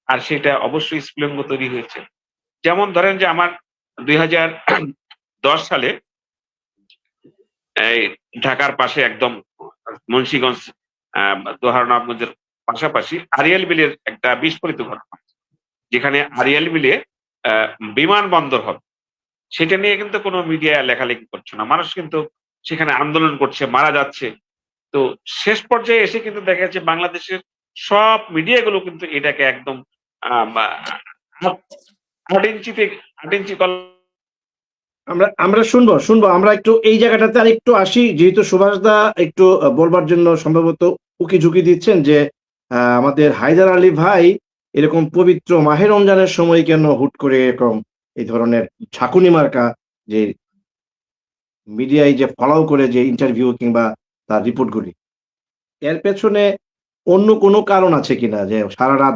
আর সেটা অবশ্যই স্ফুলিঙ্গ তৈরি হয়েছে। যেমন ধরেন যে আমার 2010 সালে এই ঢাকার পাশে একদম মুন্সিগঞ্জ, দোহার নবাবগঞ্জের পাশাপাশি আরিয়াল বিলের একটা বিস্ফোরিত ঘটনা, যেখানে আরিয়াল বিলে বিমানবন্দর হবে, সেটা নিয়ে কিন্তু কোনো মিডিয়া লেখালেখি করছে না। মানুষ কিন্তু সেখানে আন্দোলন করছে, মারা যাচ্ছে। তো শেষ পর্যায়ে এসে কিন্তু দেখা যাচ্ছে বাংলাদেশের সব মিডিয়াগুলো কিন্তু এটাকে একদম 8 ইঞ্চিতে 8 ইঞ্চি আমরা আমরা শুনবো আমরা একটু এই জায়গাটাতে আর একটু আসি, যেহেতু সুভাষ দা একটু বলবার জন্য সম্ভবত উকি ঝুঁকি দিচ্ছেন যে আমাদের হায়দার আলী ভাই এরকম পবিত্র মাহে রমজানের সময় কেন হুট করে এরকম এই ধরনের ঝাঁকুনি মার্কা যে মিডিয়ায় যে ফলো করে যে ইন্টারভিউ কিংবা তার রিপোর্টগুলি, এর পেছনে অন্য কোনো কারণ আছে কিনা? যে সারা রাত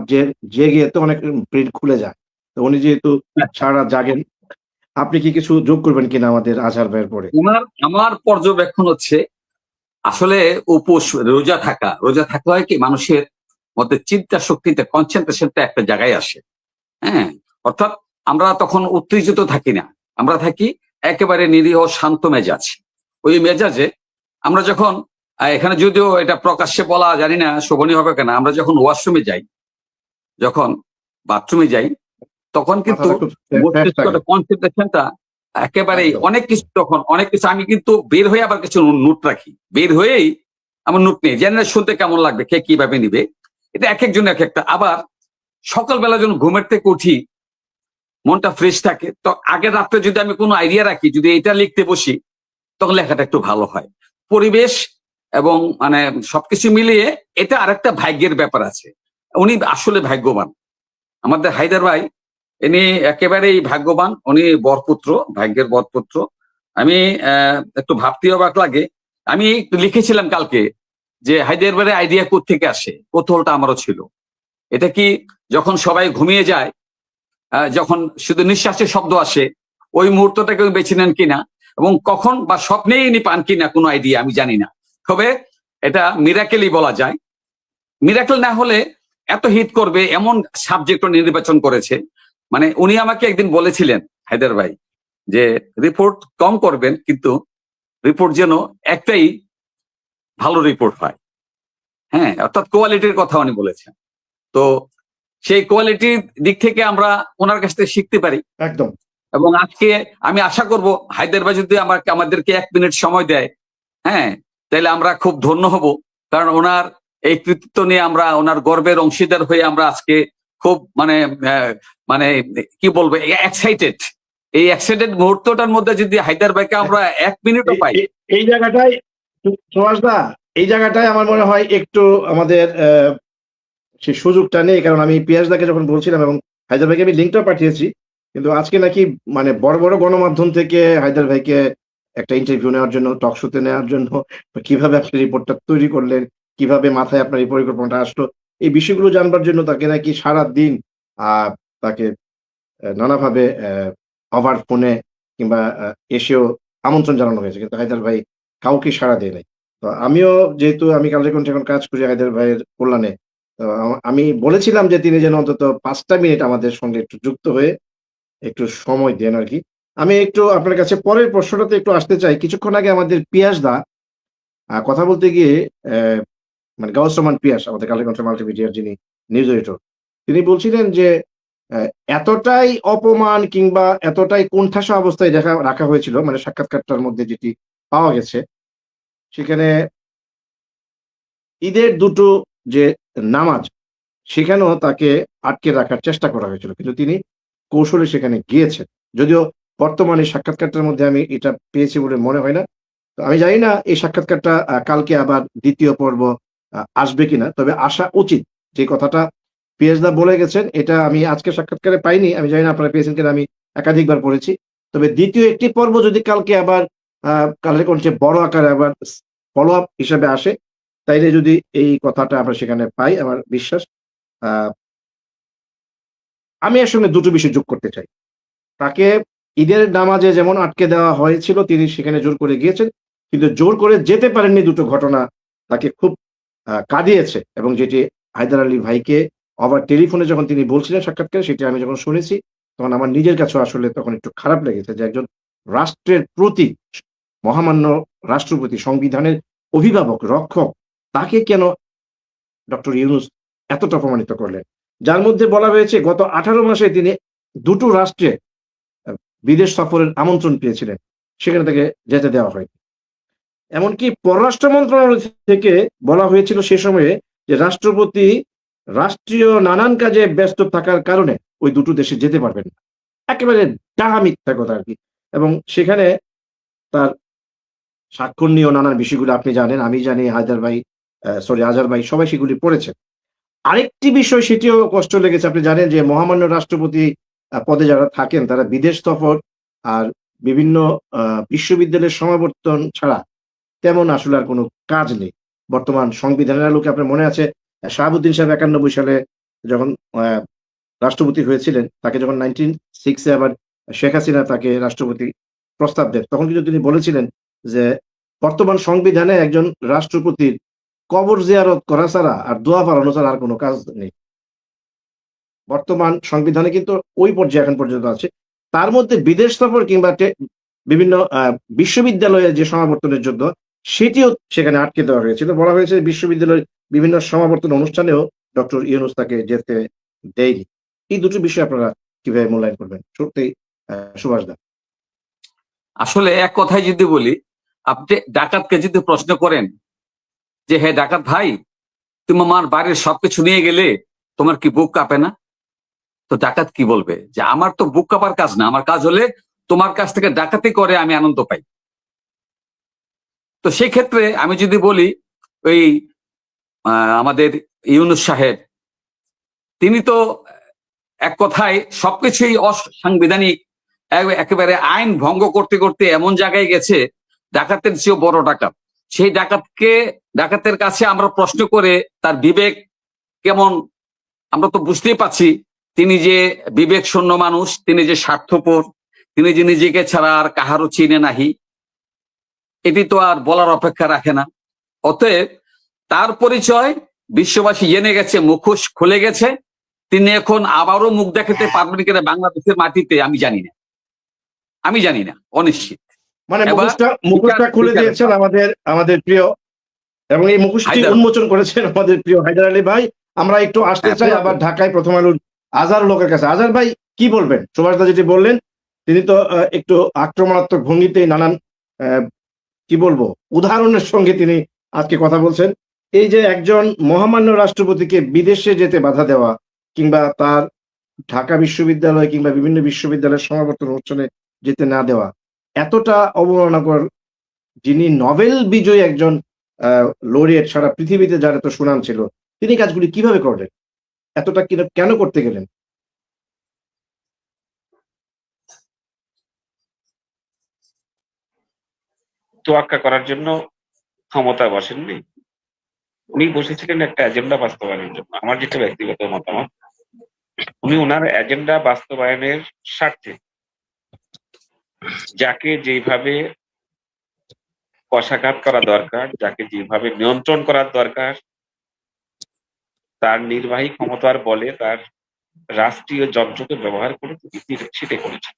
জেগে তো অনেক প্রিন্ট খুলে যায়, তো উনি যেহেতু সারা রাত জাগেন, আপনি কি কিছু যোগ করবেন কিনা আমাদের আজহার ভাইয়ের পরে? আমার পর্যবেক্ষণ হচ্ছে আসলে উপোস রোজা থাকলে হয় কি মানুষের মধ্যে চিন্তা শক্তিতে কনসেন্ট্রেশনটা একটা জায়গায় আসে। হ্যাঁ, অর্থাৎ আমরা তখন উত্তেজিত থাকি না, আমরা থাকি একেবারে নিরীহ শান্ত মেজাজ। ওই মেজাজে আমরা যখন এখানে যদিও এটা প্রকাশ্যে বলা জানি না শোভনীয় হবে কেনা, আমরা যখন ওয়াশরুমে যাই, যখন বাথরুমে যাই, তখন কিন্তু কনসেন্ট্রেশনটা একেবারেই অনেক কিছু আমি কিন্তু বের হয়ে আবার কিছু নোট রাখি, বের হয়েই আমার নোট নেই, জানি না শুনতে কেমন লাগবে, কে কিভাবে নিবে, এটা এক একজন এক একটা। আবার সকালবেলা যখন ঘুমের থেকে উঠি মনটা ফ্রেশ থাকে, তো আগের রাত্রে যদি আমি কোনো আইডিয়া রাখি, যদি এটা লিখতে বসি, তখন লেখাটা একটু ভালো হয়। পরিবেশ এবং মানে সবকিছু মিলিয়ে এটা আরেকটা ভাগ্যের ব্যাপার আছে। উনি আসলে ভাগ্যবান আমাদের হায়দার ভাই, ইনি একেবারেই ভাগ্যবান, উনি বরপুত্র, ভাগ্যের বরপুত্র। আমি একটু ভাবতে অবাক লাগে, আমি একটু লিখেছিলাম কালকে যে হায়দার ভাইয়ের আইডিয়া কোত্থেকে আসে, কৌতূহলটা আমারও ছিল। এটা কি যখন সবাই ঘুমিয়ে যায়, যখন শুধু নিঃশ্বাসের শব্দ আসে, ওই মুহূর্তটাকে বেছে নেন কিনা, এবং কখন বা স্বপ্নেই ইনি পান কিনা কোনো আইডিয়া আমি জানি না। তবে এটা মিরাকেলই বলা যায়। মিরাকেল না হলে এত হিট করবে এমন সাবজেক্ট নির্বাচন করেছে। মানে উনি আমাকে একদিন বলেছিলেন হায়দার ভাই যে রিপোর্ট কম করবেন, কিন্তু রিপোর্ট যেন একটাই ভালো রিপোর্ট হয়। হ্যাঁ, অর্থাৎ কোয়ালিটির কথা উনি বলেছেন। তো সেই কোয়ালিটির দিক থেকে আমরা ওনার কাছ থেকে শিখতে পারি একদম। এবং আজকে আমি আশা করব হায়দার ভাই যদি আমাদেরকে 1 মিনিট সময় দেয়, হ্যাঁ, তাহলে আমরা খুব ধন্য হব। কারণ ওনার এই কৃতিত্ব নিয়ে আমরা ওনার গর্বের অংশীদার হয়ে আমরা আজকে খুব মানে কি বলবো এক্সাইটেড। এই এক্সাইটেড মুহূর্তটার মধ্যে যদি হায়দার ভাইকে আমরা 1 মিনিটও পাই, এই জায়গাটায় সুভাষ দা, এই জায়গাটায় আমার মনে হয় একটু আমাদের সেই সুযোগটা নেই। কারণ আমি পিয়াস দাকে যখন বলছিলাম এবং হায়দার ভাইকে আমি লিঙ্কটা পাঠিয়েছি, কিন্তু আজকে নাকি মানে বড় বড় গণমাধ্যম থেকে হায়দার ভাইকে একটা ইন্টারভিউ নেওয়ার জন্য, টক শোতে নেওয়ার জন্য, কিভাবে আপনি রিপোর্টটা তৈরি করলেন, কিভাবে মাথায় আপনার এই পরিকল্পনাটা আসলো, এই বিষয়গুলো জানবার জন্য তাকে নাকি সারা দিন তাকে নানাভাবে ওভার ফোনে কিংবা এসেও আমন্ত্রণ জানানো হয়েছে, কিন্তু হায়দার ভাই কাউকে সাড়া দেয় নাই। তো আমিও যেহেতু আমি কালের কণ্ঠে এখন কাজ করি হায়দার ভাইয়ের কল্যাণে, তো আমি বলেছিলাম যে তিনি যেন অন্তত 5টা মিনিট আমাদের সঙ্গে একটু যুক্ত হয়ে একটু সময় দেন আর কি। আমি একটু আপনার কাছে পরের প্রশ্নটাতে একটু আসতে চাই। কিছুক্ষণ আগে আমাদের পিয়াস দা কথা বলতে গিয়ে মানে গাউস রহমান পিয়াস, আমাদের কালের কণ্ঠে মাল্টিমিডিয়ার যিনি নিউজ এডিটর, তিনি বলছিলেন যে এতটাই অপমান কিংবা এতটাই কোণঠাসা অবস্থায় রাখা হয়েছিল, মানে সাক্ষাৎকারটার মধ্যে যেটি পাওয়া গেছে, সেখানে ঈদের 2টো যে নামাজ, সেখানেও তাকে আটকে রাখার চেষ্টা করা হয়েছিল, কিন্তু তিনি কৌশলে সেখানে গিয়েছেন। যদিও বর্তমানে সাক্ষাৎকারটার মধ্যে আমি এটা পেয়েছি বলে মনে হয় না। তো আমি জানি না এই সাক্ষাৎকারটা কালকে আবার 2য় পর্ব আসবে কিনা, তবে আসা উচিত। যে কথাটা পিয়াস দা বলে গেছেন, এটা আমি আজকে সাক্ষাৎকারে পাইনি, আমি জানি না আপনারা পেয়েছেন কিনা, আমি একাধিকবার পড়েছি। তবে 2য় একটি পর্ব যদি কালকে আবার কালের কণ্ঠে বড় আকারে আবার ফলো আপ হিসেবে আসে, তাইলে যদি এই কথাটা আমরা সেখানে পাই, আমার বিশ্বাস আমি আসলে দুটো বিষয় যোগ করতে চাই। তাকে ঈদের নামাজে যেমন আটকে দেওয়া হয়েছিল, তিনি সেখানে জোর করে গিয়েছেন। কিন্তু জোর করে যেতে পারেননি, দুটো ঘটনা তাকে খুব কাঁদিয়েছে, এবং যেটি হায়দার আলী ভাইকে আবার টেলিফোনে যখন তিনি বলছিলেন সাক্ষাৎকারে, সেটি আমি যখন শুনেছি, তখন আমার নিজের কাছেও আসলে তখন একটু খারাপ লেগেছে যে একজন রাষ্ট্রের প্রতীক, মহামান্য রাষ্ট্রপতি, সংবিধানের অভিভাবক, রক্ষক, তাকে কেন ডক্টর ইউনূস এতটা অপমানিত করলেন? যার মধ্যে বলা হয়েছে গত 18 মাসে তিনি দুটো রাষ্ট্রে আ বিদেশ সফরের আমন্ত্রণ পেয়েছিলেন। সেখানে তাকে যেতে দেওয়া হয়নি। এমনকি পররাষ্ট্র মন্ত্রণালয় থেকে বলা হয়েছিল সে সময়ে যে রাষ্ট্রপতি রাষ্ট্রীয় নানান কাজে ব্যস্ত থাকার কারণে ওই দুটো দেশে যেতে পারবেন না। একেবারে ডাহা মিথ্যা কথা আরকি। এবং সেখানে তার স্বাক্ষর নিয়েও নানান বিষয়গুলো আপনি জানেন, আমি জানি, হায়দার ভাই আজহার ভাই সবাই সেগুলি পড়েছেন। আরেকটি বিষয়, সেটিও কষ্ট লেগেছে। আপনি জানেন যে মহামান্য রাষ্ট্রপতি পদে যারা থাকেন তারা বিদেশ সফর আর বিভিন্ন আ বিশ্ববিদ্যালয়ের সমাবর্তন ছাড়া তেমন আসলে আর কোন কাজ নেই। বর্তমান সংবিধানের আলোকে আপনার মনে আছে শাহাবুদ্দিন সাহেব ৯১ সালে যখন আ রাষ্ট্রপতি হয়েছিলেন, তাকে যখন 1906 এ আবার শেখ হাসিনা তাকে রাষ্ট্রপতি প্রস্তাব দেন, তখন কিন্তু তিনি বলেছিলেন যে বর্তমান সংবিধানে একজন রাষ্ট্রপতির কবর জিয়ারত করা ছাড়া আর দোয়া পড়ানো ছাড়া আর কোন কাজ নেই। বর্তমান সংবিধানে কিন্তু ওই পর্যায়ে এখন পর্যন্ত আছে। তার মধ্যে বিদেশ সফর কিংবা বিভিন্ন বিশ্ববিদ্যালয়ে যে সমাবর্তনের জন্য, সেটিও সেখানে আটকে দেওয়া হয়েছিল। বলা হয়েছে বিশ্ববিদ্যালয়ের বিভিন্ন সমাবর্তন অনুষ্ঠানেও ডক্টর ইউনূস তাকে যেতে দেয়নি। এই দুটো বিষয় আপনারা কিভাবে মূল্যায়ন করবেন? সত্যিই সুভাষ দা। আসলে এক কথায় যদি বলি, আপনি ডাকাতকে যদি প্রশ্ন করেন যে হে ডাকাত ভাই, তুমি আমার বাড়ির সবকিছু নিয়ে গেলে তোমার কি বুক কাঁপে না? তো ডাকাত কি বলবে যে আমার তো বুক কাঁপার কাজ না, আমার কাজ হলে তোমার কাছ থেকে ডাকাতি করে আমি আনন্দ পাই। তো সেই ক্ষেত্রে আমি যদি বলি, ওই আমাদের ইউনূস সাহেব, তিনি তো এক কথায় সবকিছুই অসাংবিধানিক, একেবারে আইন ভঙ্গ করতে করতে এমন জায়গায় গেছে, ডাকাতের চেয়েও বড় ডাকাত। সেই ডাকাতের কাছে আমরা প্রশ্ন করে তার বিবেক কেমন, আমরা তো বুঝতেই পারছি তিনি যে বিবেক শূন্য মানুষ, তিনি যে স্বার্থপর, তিনি যে নিজেকে ছাড়া আর কাহারও চিনে নাহি, এটি তো আর বলার অপেক্ষা রাখে না। অতএব তার পরিচয় বিশ্ববাসী জেনে গেছে, মুখোশ খুলে গেছে। তিনি এখন আবারও মুখ দেখাতে পারবেন কিনা বাংলাদেশের মাটিতে আমি জানি না, অনিশ্চিত। মানে এবার মুখোশটা খুলে দিয়েছেন আমাদের প্রিয়, এবং এই মুখোশটি উন্মোচন করেছেন আমাদের প্রিয় হায়দার আলী ভাই। আমরা একটু আসতে চাই আবার ঢাকায় প্রথম আলোর আজহার লোকের কাছে। আজহার ভাই, কি বলবেন? সুভাষ দা যেটি বললেন, তিনি তো একটু আক্রমণাত্মক ভঙ্গিতে নানান কি বলবো উদাহরণের সঙ্গে তিনি আজকে কথা বলছেন। এই যে একজন মহামান্য রাষ্ট্রপতিকে বিদেশে যেতে বাধা দেওয়া, কিংবা তার ঢাকা বিশ্ববিদ্যালয় কিংবা বিভিন্ন বিশ্ববিদ্যালয়ের সমাবর্তন অনুষ্ঠানে যেতে না দেওয়া, এতটা অবমাননাকর, যিনি নোবেল বিজয়ী একজন লরিয়েট, সারা পৃথিবীতে যার এত সুনাম ছিল, তিনি কাজগুলি কিভাবে করলেন? এতটা কেন করতে গেলেন? তোয়াক্কা করার জন্য ক্ষমতা বসেননি, উনি বসেছিলেন একটা এজেন্ডা বাস্তবায়নের জন্য। আমার যেটা ব্যক্তিগত মতামত, উনি ওনার এজেন্ডা বাস্তবায়নের স্বার্থে যাকে যেভাবে কষাঘাত করা দরকার, যাকে যেভাবে নিয়ন্ত্রণ করার দরকার, তার নির্বাহী ক্ষমতার বলে তার রাষ্ট্রীয় যন্ত্রকে ব্যবহার করে সেটাই করেছে।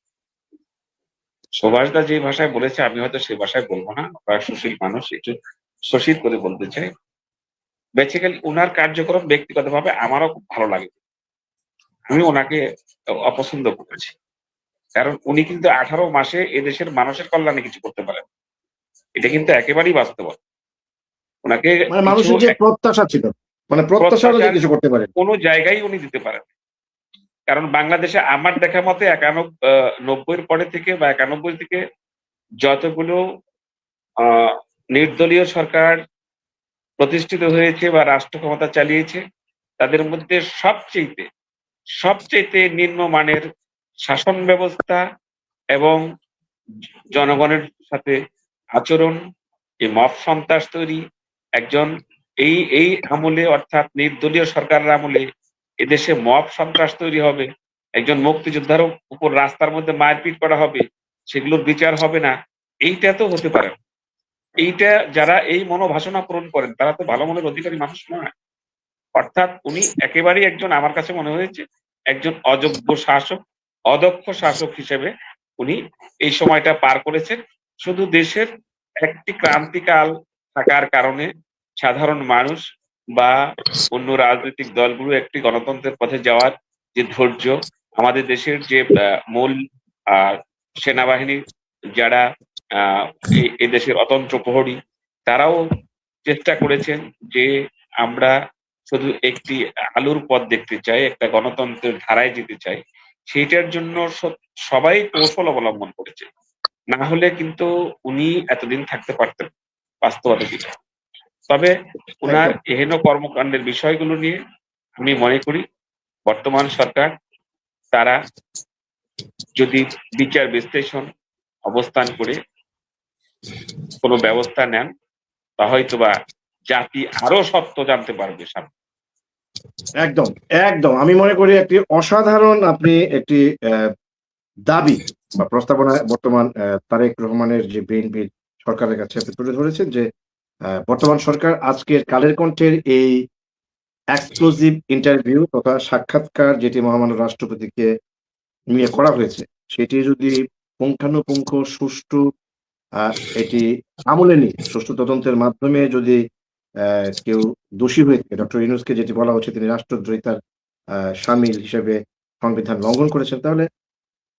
সুভাষদা যে ভাষায় বলেছে, আমি হয়তো সেই ভাষায় বলবো না, আমরা সুশীল মানুষ, একটু সুশীল করে বলতে চাই। বেসিক্যালি ওনার কার্যক্রম ব্যক্তিগতভাবে আমারও খুব ভালো লাগে। আমি ওনাকে অপছন্দ করেছি, কারণ উনি কিন্তু 18 মাসে এদেশের মানুষের কল্যাণে কিছু করতে পারেন, এটা কিন্তু একেবারেই বাস্তব। ওনাকে মানে মানুষের যে প্রত্যাশা ছিল, মানে প্রত্যাশা অনুযায়ী কিছু করতে পারেন, কোনো জায়গায় উনি দিতে পারেন। কারণ বাংলাদেশে আমার দেখা মতে 91 পরে থেকে বা 91 থেকে যতগুলো নির্দলীয় সরকার প্রতিষ্ঠিত হয়েছে বা রাষ্ট্র ক্ষমতা চালিয়েছে, তাদের মধ্যে সবচেয়ে নিম্নমানের শাসন ব্যবস্থা এবং জনগণের সাথে আচরণ এই মব সন্ত্রাস তৈরি একজন এই আমলে অর্থাৎ নির্দলীয় সরকারের আমলে এদেশে মব সন্ত্রাস তৈরি হবে, একজন মুক্তিযোদ্ধার উপর রাস্তার মধ্যে মারপিট করা হবে, সেগুলোর বিচার হবে না, এইটা তো হতে পারে না। এইটা যারা এই মনোভাসনা পূরণ করেন তারা তো ভালো মনের অধিকারী মানুষ নয়। অর্থাৎ উনি একেবারেই একজন, আমার কাছে মনে হয়েছে একজন অযোগ্য শাসক, অদক্ষ শাসক হিসেবে উনি এই সময়টা পার করেছেন। শুধু দেশের একটি ক্রান্তিকাল থাকার কারণে সাধারণ মানুষ বা অন্য রাজনৈতিক দলগুলো একটি গণতন্ত্রের পথে যাওয়ার যে ধৈর্য, আমাদের দেশের যে মূল সেনাবাহিনী যারা আহ এই দেশের অতন্ত্র প্রহরী, তারাও চেষ্টা করেছেন যে আমরা শুধু একটি আলোর পথ দেখতে চাই, একটা গণতন্ত্রের ধারায় যেতে চাই। সেইটার জন্য সবাই কৌশল অবলম্বন করেছে, না হলে কিন্তু উনি এতদিন থাকতে পারতেন বাস্তবতা যেটা। তবে উনার একদম এহেন কর্মকাণ্ডের বিষয়গুলো নিয়ে আমি মনে করি বর্তমান সরকার তারা যদি বিচার বিশ্লেষণ অবস্থান করে কোনো ব্যবস্থা নেন, তা হয়তোবা জাতি আরো সত্য জানতে পারবে সামনে। একদম একদম আমি মনে করি একটি অসাধারণ আপনি একটি দাবি বা প্রস্তাবনা বর্তমান তারেক রহমানের যে বিএনপির সরকারের কাছে আপনি তুলে ধরেছেন যে বর্তমান সরকার আজকের কালের কণ্ঠের এই এক্সক্লুসিভ ইন্টারভিউ তথা সাক্ষাৎকার যেটি মহামান্য রাষ্ট্রপতিকে নিয়ে করা হয়েছে সেটি যদি পুঙ্খানুপুঙ্খ সুষ্ঠু এটি আমলে নিয়ে সুষ্ঠু তদন্তের মাধ্যমে যদি কেউ দোষী হয়ে থাকে, ডক্টর ইউনূসকে যেটি বলা হচ্ছে তিনি রাষ্ট্রদ্রোহিতার শামিল হিসেবে সংবিধান লঙ্ঘন করেছেন, তাহলে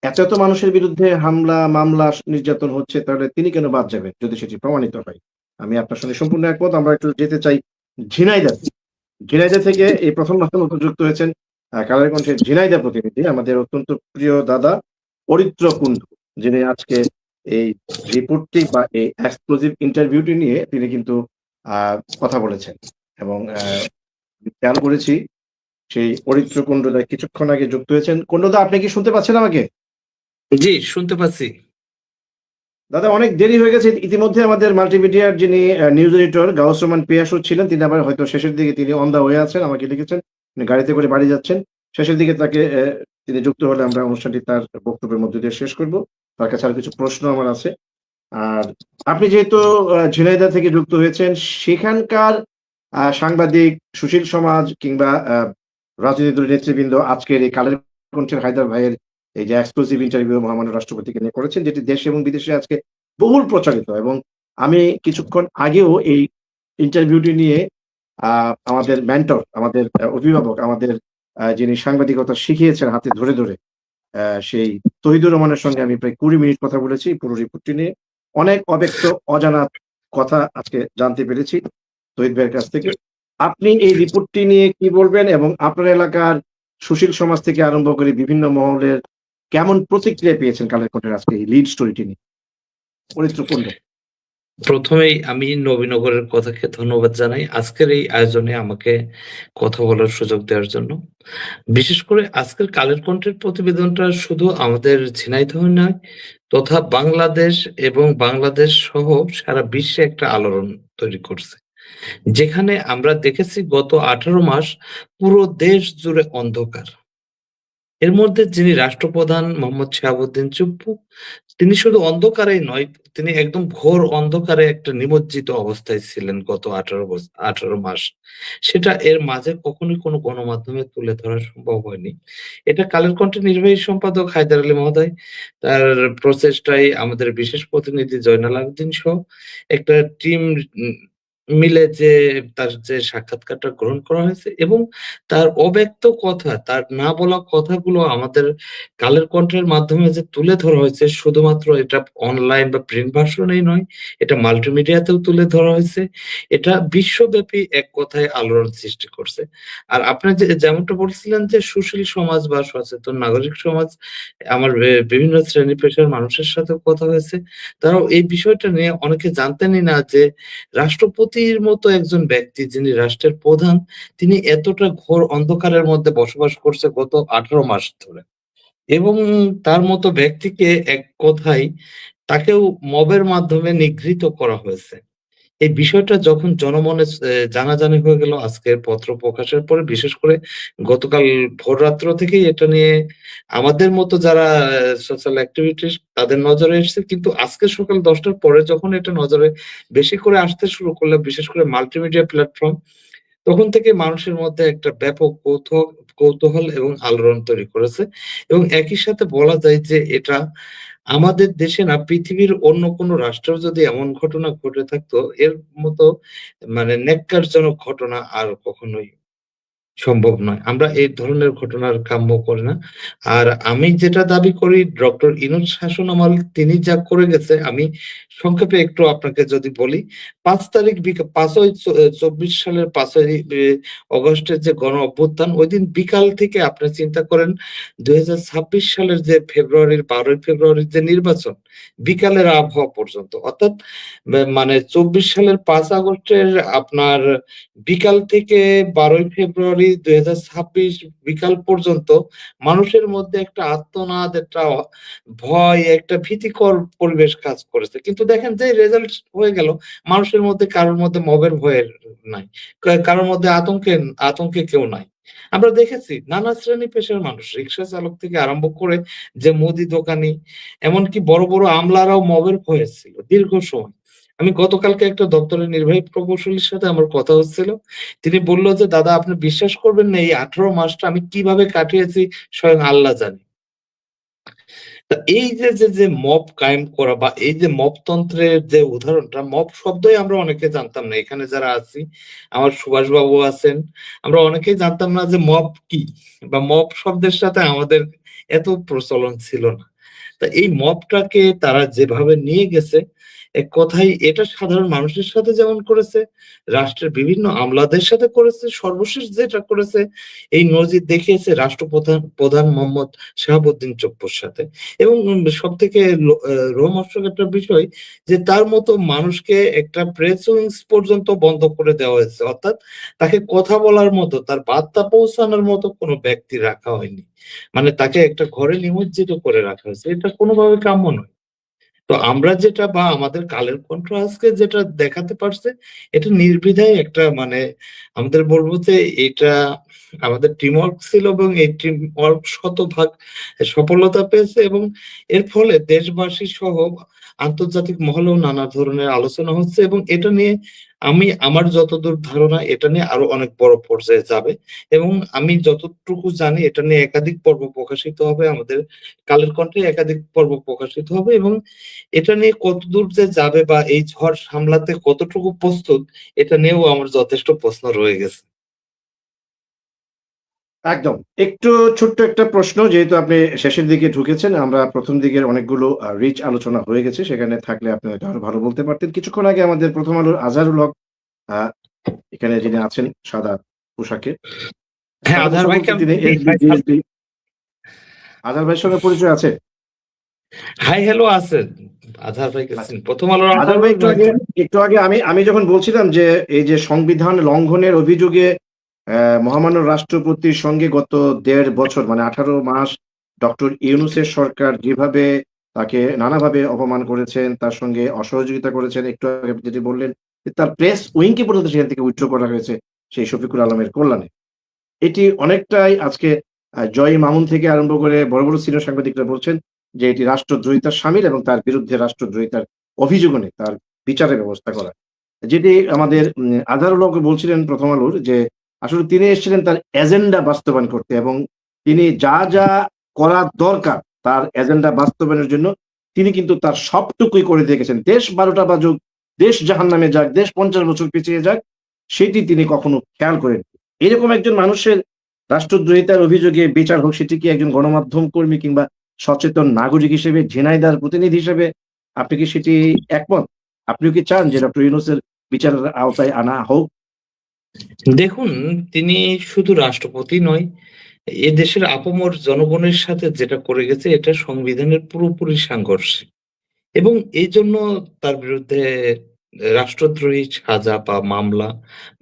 এত মানুষের বিরুদ্ধে হামলা মামলা নির্যাতন হচ্ছে, তাহলে তিনি কেন বাদ যাবেন যদি সেটি প্রমাণিত হয়? আমি আপনার সঙ্গে সম্পূর্ণ একমত। আমরা একটু যেতে চাই ঝিনাইদহ। ঝিনাইদহ থেকে এই প্রথমবারের মতো যুক্ত হয়েছেন কালের কণ্ঠের ঝিনাইদহ প্রতিনিধি আমাদের অত্যন্ত প্রিয় দাদা অরিত্র কুণ্ডু, যিনি আজকে এই রিপোর্টটি বা এই এক্সক্লুসিভ ইন্টারভিউটি নিয়ে তিনি কিন্তু কথা বলেছেন এবং খেয়াল করেছি সেই অরিত্র কুণ্ডুদা কিছুক্ষণ আগে যুক্ত হয়েছেন। কুণ্ডুদা, আপনি কি শুনতে পাচ্ছেন আমাকে? জি, শুনতে পাচ্ছি। দাদা, অনেক দেরি হয়ে গেছে। ইতিমধ্যে আমাদের মাল্টিমিডিয়ার যিনি নিউজ এডিটর গাউস রহমান পিয়াসু ছিলেন, তিনি আবার হয়তো শেষের দিকে তিনি অন দা ওয়ে আছেন, আমাকে লিখেছেন তিনি গাড়িতে করে বাড়ি যাচ্ছেন। শেষের দিকে তাকে তিনি যুক্ত হলে আমরা অনুষ্ঠানটি তার বক্তব্যের মধ্যে দিয়ে শেষ করব। তার কাছে আর কিছু প্রশ্ন আমার আছে। আর আপনি যেহেতু ঝিনাইদহ থেকে যুক্ত হয়েছেন, সেখানকার সাংবাদিক, সুশীল সমাজ কিংবা রাজনৈতিক দলের নেতৃবৃন্দ আজকের এই কালের কণ্ঠের হায়দার ভাইয়ের এই যে এক্সক্লুসিভ ইন্টারভিউ মহামান্য রাষ্ট্রপতিকে নিয়ে করেছেন, যেটি দেশে এবং বিদেশে আজকে বহুল প্রচারিত, এবং আমি কিছুক্ষণ আগেও এই ইন্টারভিউটি নিয়ে আমাদের মেন্টর, আমাদের অভিভাবক, আমাদের যিনি সাংবাদিকতা শিখিয়েছেন হাতে ধরে ধরে সেই তহিদুর রহমানের সঙ্গে আমি প্রায় 20 মিনিট কথা বলেছি পুরো রিপোর্টটি নিয়ে। অনেক অব্যক্ত অজানা কথা আজকে জানতে পেরেছি তহিদ ভাইয়ের কাছ থেকে। আপনি এই রিপোর্টটি নিয়ে কি বলবেন এবং আপনার এলাকার সুশীল সমাজ থেকে আরম্ভ করে বিভিন্ন মহলের কেমন প্রতিক্রিয়া পেয়েছেন কালের কণ্ঠের আজকে এই লিড স্টোরিটি নিয়ে? অরিত্র কুণ্ডু। প্রথমেই আমি নবীনগরের কথাকে ধন্যবাদ জানাই আজকের এই আয়োজনে আমাকে কথা বলার সুযোগ দেওয়ার জন্য। বিশেষ করে আজকের কালের কণ্ঠের প্রতিবেদনটা শুধু আমাদের ঝিনাইদহ নয়, তথা বাংলাদেশ এবং বাংলাদেশ সহ সারা বিশ্বে একটা আলোড়ন তৈরি করছে। যেখানে আমরা দেখেছি গত 18 মাস পুরো দেশ জুড়ে অন্ধকার। এর মধ্যে যিনি রাষ্ট্রপ্রধান মোহাম্মদ শাহাবুদ্দিন চুপ্পু, তিনি শুধু অন্ধকারেই নয়, তিনি একদম ঘোর অন্ধকারে একটা নিমজ্জিত অবস্থায় ছিলেন গত 18 মাস। সেটা এর মাঝে কখনোই কোনো গণমাধ্যমে তুলে ধরা সম্ভব হয়নি। এটা কালের কণ্ঠের নির্বাহী সম্পাদক হায়দার আলী মহোদয়, তার প্রচেষ্টায় আমাদের বিশেষ প্রতিনিধি জয়নাল আবেদীন সহ একটা টিম মিলে যে তার যে সাক্ষাৎকারটা গ্রহণ করা হয়েছে এবং তার অব্যক্ত কথা, তার না বলা কথাগুলো আমাদের কালের কণ্ঠের মাধ্যমে যে তুলে ধরা হয়েছে, শুধুমাত্র এটা অনলাইন বা প্রিন্ট ভার্সনেই নয়, এটা মাল্টিমিডিয়াতেও তুলে ধরা হয়েছে। এটা বিশ্বব্যাপী এক কথায় আলোড়ন সৃষ্টি করছে। আর আপনি যেমনটা বলছিলেন যে সুশীল সমাজ বা সচেতন নাগরিক সমাজ, আমার বিভিন্ন শ্রেণী পেশার মানুষের সাথেও কথা হয়েছে। তারাও এই বিষয়টা নিয়ে অনেকে জানতেনই না যে রাষ্ট্রপতির মতো একজন ব্যক্তি, যিনি রাষ্ট্রের প্রধান, তিনি এতটা ঘোর অন্ধকারের মধ্যে বসবাস করছে গত 18 মাস ধরে। এবং তার মতো ব্যক্তিকে এক কথায় তাকেও মবের মাধ্যমে নিগৃহীত করা হয়েছে। এই বিষয়টা যখন জনমনে জানাজানি হয়ে গেল আজকের পত্র প্রকাশের পরে, বিশেষ করে গতকাল ভোররাত্র থেকেই এটা নিয়ে আমাদের মতো যারা সোশ্যাল অ্যাক্টিভিটিস তাদের নজরে এসেছে। কিন্তু আজকে সকাল ১০টার পরে যখন এটা নজরে বেশি করে আসতে শুরু করলো, বিশেষ করে মাল্টিমিডিয়া প্ল্যাটফর্ম, তখন থেকে মানুষের মধ্যে একটা ব্যাপক কৌতূহল এবং আলোড়ন তৈরি করেছে। এবং একই সাথে বলা যায় যে এটা আমাদের দেশে না, পৃথিবীর অন্য কোনো রাষ্ট্রেও যদি এমন ঘটনা ঘটে থাকতো, এর মতো মানে ন্যক্কারজনক ঘটনা আর কখনোই সম্ভব নয়। আমরা এই ধরনের ঘটনার কাম্য করি না। আর আমি যেটা দাবি করি, ডক্টর ইউনূস শাসনামল তিনি যা করে গেছে, আমি সংক্ষেপে একটু আপনাকে যদি বলি, ৫ তারিখ ২৪ সালের ৫ই অগস্টের যে গণ অভ্যুত্থান, ঐদিন বিকাল থেকে আপনি চিন্তা করেন ২০২৬ সালের যে ফেব্রুয়ারির ১২ই ফেব্রুয়ারির যে নির্বাচন, বিকালের আবহাওয়া পর্যন্ত, অর্থাৎ মানে ২৪ সালের ৫ আগস্টের আপনার বিকাল থেকে ১২ই ফেব্রুয়ারি ২০২৬ বিকাল পর্যন্ত মানুষের মধ্যে একটা আর্তনাদ, একটা ভয়, একটা ভীতিকর পরিবেশ কাজ করেছে। কিন্তু দেখেন যে রেজাল্ট হয়ে গেল, মানুষের মধ্যে কারোর মধ্যে মবের ভয়ের নাই। কারোর মধ্যে আতঙ্কে কেউ নাই। আমরা দেখেছি নানা শ্রেণী পেশার মানুষ, রিক্সা চালক থেকে আরম্ভ করে যে মুদি দোকানি, এমনকি বড়, বড় আমলারাও মবের ভয়ে ছিল দীর্ঘ সময়। আমি গতকালকে একটা দপ্তরের নির্বাহী প্রকৌশলীর সাথে আমার কথা হচ্ছিল। তিনি বলল যে, "দাদা, আপনি বিশ্বাস করবেন না, এই ১৮ মাসটা আমি কিভাবে কাটিয়েছি স্বয়ং আল্লাহ জানে।" তা এই যে মব কায়েম করা বা এই যে মবতন্ত্রের যে উদাহরণটা, মব শব্দই আমরা অনেকে জানতাম না। এখানে যারা আছি, আমার সুভাষ বাবু আছেন, আমরা অনেকেই জানতাম না যে মব কি, বা মব শব্দের সাথে আমাদের এত প্রচলন ছিল না। তা এই মবটাকে তারা যেভাবে নিয়ে গেছে, এক কথায় এটা সাধারণ মানুষের সাথে যেমন করেছে, রাষ্ট্রের বিভিন্ন আমলাদের সাথে করেছে, সর্বশেষ যেটা করেছে, এই নজির দেখিয়েছে প্রধান মোহাম্মদ শাহাবুদ্দিন চপ্পুর সাথে। এবং সবথেকে রোমহর্ষক একটা বিষয়, যে তার মতো মানুষকে একটা প্রেস উইংস পর্যন্ত বন্ধ করে দেওয়া হয়েছে। অর্থাৎ তাকে কথা বলার মতো, তার বার্তা পৌঁছানোর মতো কোনো ব্যক্তি রাখা হয়নি। মানে তাকে একটা ঘরে নিমজ্জিত করে রাখা হয়েছে। এটা কোনোভাবে কাম্য নয়। তো আমরা যেটা, বা আমাদের কালের কণ্ঠ আজকে যেটা দেখাতে পারছে, এটা নির্দ্বিধায় একটা মানে আমাদের বলবো যে এটা আমাদের টিম ওয়ার্ক ছিল, এবং এই টিম ওয়ার্ক শতভাগ সফলতা পেয়েছে। এবং এর ফলে দেশবাসী সহ আন্তর্জাতিক মহলেও নানা ধরনের আলোচনা হচ্ছে, এবং এটা নিয়ে আমার যতদূর ধারণা, এটা নিয়ে আরো অনেক বড় পর্যায়ে যাবে। এবং আমি যতটুকু জানি, এটা নিয়ে একাধিক পর্ব প্রকাশিত হবে, আমাদের কালের কণ্ঠে একাধিক পর্ব প্রকাশিত হবে। এবং এটা নিয়ে কতদূর যে যাবে, বা এই ঝড় সামলাতে কতটুকু প্রস্তুত, এটা নিয়েও আমার যথেষ্ট প্রশ্ন রয়ে গেছে। একদম। একটু ছোট্ট একটা প্রশ্ন, যেহেতু আপনি শেষের দিকে ঢুকেছেন, আমরা ১ম দিকের অনেকগুলো রিচ আলোচনা হয়ে গেছে। সেখানে থাকলে আপনি হয়তো আরো ভালো বলতে পারতেন। কিছুক্ষণ আগে আমাদের ১ম আলোর আজহারুল হক আ এখানে যিনি আছেন সাদা পোশাকে। হ্যাঁ, সাদা আজহার পোশাক ভাইকে বলতে আমি তিনি চিনি। SB, DSP. আজহার ভাইয়ের সঙ্গে পরিচয় আছে? হাই হ্যালো আছে। আজহার ভাইকে আচ্ছা। চিনি। ১ম আলোর আজহার আজহারুল ভাই ভাইকে। একটু আগে আমি যখন বলছিলাম যে এই যে সংবিধান লঙ্ঘনের অভিযোগে মহামান্য রাষ্ট্রপতির সঙ্গে গত ১.৫ বছর মানে ১৮ মাস ডক্টর ইউনূসের সরকার যেভাবে তাকে নানাভাবে অপমান করেছেন, তার সঙ্গে অসহযোগিতা করেছেন। একটু আগে আপনি যেটি বললেন যে তার প্রেস উইং কে পর্যন্ত সেখান থেকে উইথড্র করা হয়েছে সেই শফিকুল আলমের কল্যাণে। এটি অনেকটাই আজকে জয় মামুন থেকে আরম্ভ করে বড়, বড় সিনিয়র সাংবাদিকরা বলছেন যে এটি রাষ্ট্রদ্রোহিতার শামিল এবং তার বিরুদ্ধে রাষ্ট্রদ্রোহিতার অভিযোগ এনে তার বিচারের ব্যবস্থা করা। যেটি আমাদের আজহারুল হক বলছিলেন ১ম আলোর যে আসলে তিনি এসেছিলেন তার এজেন্ডা বাস্তবায়ন করতে, এবং তিনি যা করা দরকার তার এজেন্ডা বাস্তবায়নের জন্য তিনি কিন্তু তার সবটুকুই করে দিয়ে গেছেন। দেশ ১২টা বাজুক, দেশ জাহান্নামে যাক, দেশ ৫০ বছর পিছিয়ে যাক, সেটি তিনি কখনো খেয়াল করেননি। এরকম একজন মানুষের রাষ্ট্রদ্রোহিতার অভিযোগে বিচার হোক, সেটি কি একজন গণমাধ্যম কর্মী কিংবা সচেতন নাগরিক হিসেবে, ঝিনাইদহের প্রতিনিধি হিসেবে আপনি কি সেটি একমত? আপনিও কি চান যে ডক্টর ইউনূসের বিচারের আওতায় আনা হোক? দেখুন, তিনি শুধু রাষ্ট্রপতি নয়, এদেশের আপামর জনগণের সাথে যেটা করে গেছে, এটা সংবিধানের পুরোপুরি সাংঘর্ষিক। এবং এইজন্য তার বিরুদ্ধে রাষ্ট্রদ্রোহী সাজা বা মামলা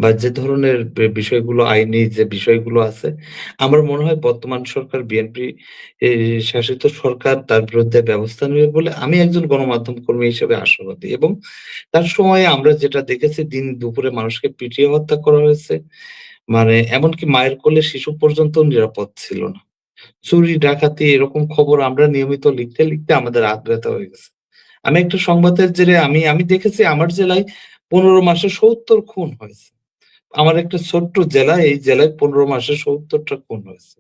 বা যে ধরনের বিষয়গুলো আইনি যে বিষয়গুলো আছে, আমার মনে হয় বর্তমান সরকার বিএনপি শাসিত সরকার তার বিরুদ্ধে ব্যবস্থা নেবে বলে আমি একজন গণমাধ্যম কর্মী হিসেবে আশাবাদী। এবং তার সময়ে আমরা যেটা দেখেছি দিন দুপুরে মানুষকে পিটিয়ে হত্যা করা হয়েছে। মানে এমনকি মায়ের কোলে শিশু পর্যন্ত নিরাপদ ছিল না। চুরি ডাকাতি এরকম খবর আমরা নিয়মিত লিখতে, লিখতে আমাদের হাত ব্যথা হয়ে গেছে। আমি একটা সংবাদের জেরে আমি দেখেছি আমার জেলায় ১৫ মাসে ৭০ খুন হয়েছে। আমার একটা ছোট্ট জেলা, এই জেলায় ১৫ মাসে ৭০ টা খুন হয়েছে।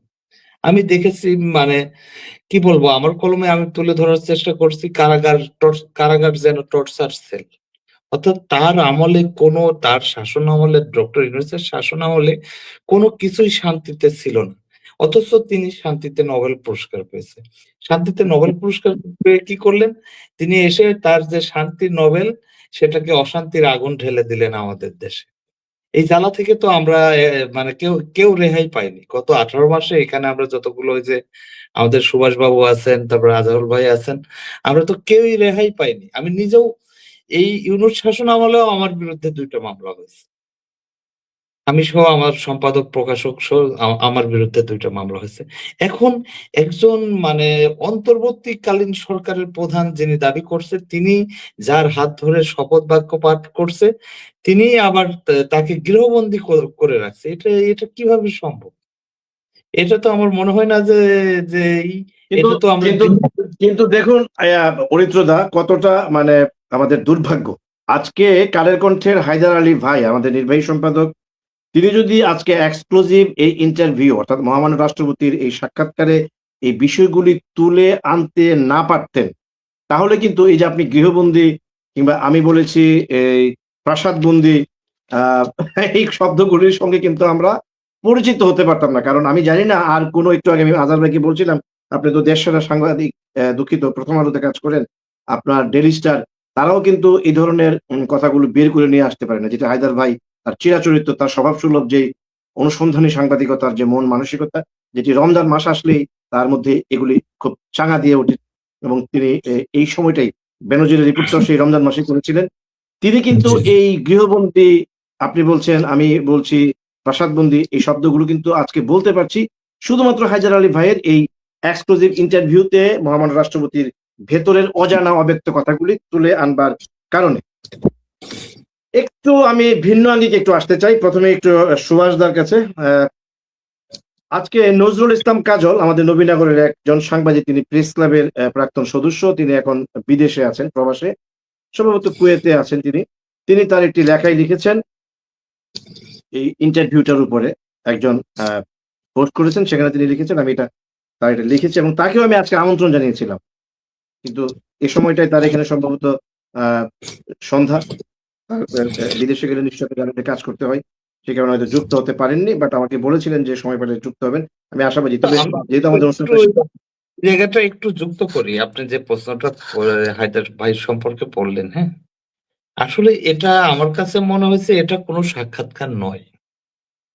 আমি দেখেছি মানে কি বলবো আমার কলমে আমি তুলে ধরার চেষ্টা করছি কারাগার যেন টর্চার সেল। অর্থাৎ তার আমলে তার শাসন আমলে ডক্টর ইউনূসের শাসন আমলে কোনো কিছুই শান্তিতে ছিল না। অথচ তিনি শান্তিতে নোবেল পুরস্কার পেয়েছে। শান্তিতে নোবেল পুরস্কার পেয়ে কি করলেন? তিনি এসে তার যে শান্তির নোবেল সেটাকে অশান্তির আগুন ঢেলে দিলেন আমাদের দেশে। এই জ্বালা থেকে তো আমরা মানে কেউ রেহাই পাইনি। গত ১৮ মাসে এখানে আমরা যতগুলো ওই যে আমাদের সুভাষ বাবু আছেন, তারপরে আজহারুল ভাই আছেন, আমরা তো কেউই রেহাই পাইনি। আমি নিজেও এই ইউনূস শাসন আমলেও আমার বিরুদ্ধে ২ টা মামলা হয়েছে। আমি সহ আমার সম্পাদক, প্রকাশক সহ আমার বিরুদ্ধে ২ টা মামলা হয়েছে। এখন একজন মানে অন্তর্বর্তীকালীন সরকারের প্রধান যিনি দাবি করছে, তিনি যার হাত ধরে শপথ বাক্য পাঠ করছে, তিনি আবার তাকে গৃহবন্দী করে রাখছে। এটা কিভাবে সম্ভব? এটা তো আমার মনে হয় না যে কিন্তু এটা তো আমরা কিন্তু কিন্তু দেখুন অরিত্রদা কতটা মানে আমাদের দুর্ভাগ্য। আজকে কালের কণ্ঠের হায়দার আলী ভাই আমাদের নির্বাহী সম্পাদক, তিনি যদি আজকে এক্সক্লুসিভ এই ইন্টারভিউ অর্থাৎ মহামান্য রাষ্ট্রপতির এই সাক্ষাৎকারে এই বিষয়গুলি তুলে আনতে না পারতেন, তাহলে কিন্তু এই যে আপনি গৃহবন্দী কিংবা আমি বলেছি এই প্রাসাদবন্দী আহ এই শব্দগুলির সঙ্গে কিন্তু আমরা পরিচিত হতে পারতাম না। কারণ আমি জানি না আর কোনো একটু আগে আমি আজাদ ভাইকে বলছিলাম, আপনি তো দেশসেরা সাংবাদিক, দুঃখিত প্রথম আলোতে কাজ করেন, আপনার ডেইলি স্টার, তারাও কিন্তু এই ধরনের কথাগুলো বের করে নিয়ে আসতে পারে না। যেটা হায়দার ভাই তার চিরাচরিত্র, তার স্বভাবসুলভ যেই অনুসন্ধানী সাংবাদিকতার যে মন মানসিকতা, যেটি রমজান মাস আসলেই তার মধ্যে এগুলি খুব চাঙ্গা দিয়ে ওঠে এবং তিনি এই সময়টাই বেনজিরের রিপোর্টটাও সেই রমজান মাসে করেছিলেন। তিনি কিন্তু জি। এই গৃহবন্দী, আপনি বলছেন, আমি বলছি প্রাসাদবন্দী, এই শব্দগুলো কিন্তু আজকে বলতে পারছি শুধুমাত্র হায়দার আলী ভাইয়ের এই এক্সক্লুসিভ ইন্টারভিউতে মহামান্য রাষ্ট্রপতির ভেতরের অজানা অব্যক্ত কথাগুলি তুলে আনবার কারণে। একটু আমি ভিন্ন আঙ্গিকে একটু আসতে চাই। প্রথমে একটু সুভাষদার কাছে। আজকে নজরুল ইসলাম কাজল আমাদের নবীনগরের একজন সাংবাদিক, তিনি প্রেস ক্লাবের প্রাক্তন সদস্য, তিনি এখন বিদেশে আছেন, প্রবাসে, সম্ভবত কুয়েতে আছেন তিনি। তিনি তার একটি লেখায় লিখেছেন এই ইন্টারভিউটার উপরে, একজন পোস্ট করেছেন, সেখানে তিনি লিখেছেন, আমি তার এটা লিখেছি এবং তাকেও আমি আজকে আমন্ত্রণ জানিয়েছিলাম, কিন্তু এই সময়টায় তার এখানে সম্ভবত সন্ধ্যা, বিদেশে গেলে নিশ্চয়ই গ্যালারিতে কাজ করতে হয়, সে কারণে হয়তো যুক্ত হতে পারেননি, বাট আমাকে বলেছিলেন যে সময় পেলে যুক্ত হবেন। আমি আশাবাদী। তবে যেহেতু আমাদের অনুষ্ঠানটা জায়গাটা একটু যুক্ত করি। আপনি যে প্রশ্নটা হায়দার ভাই সম্পর্কে পড়লেন, হ্যাঁ? আসলে এটা আমার কাছে মনে হয়েছে এটা কোনো সাক্ষাৎকার নয়।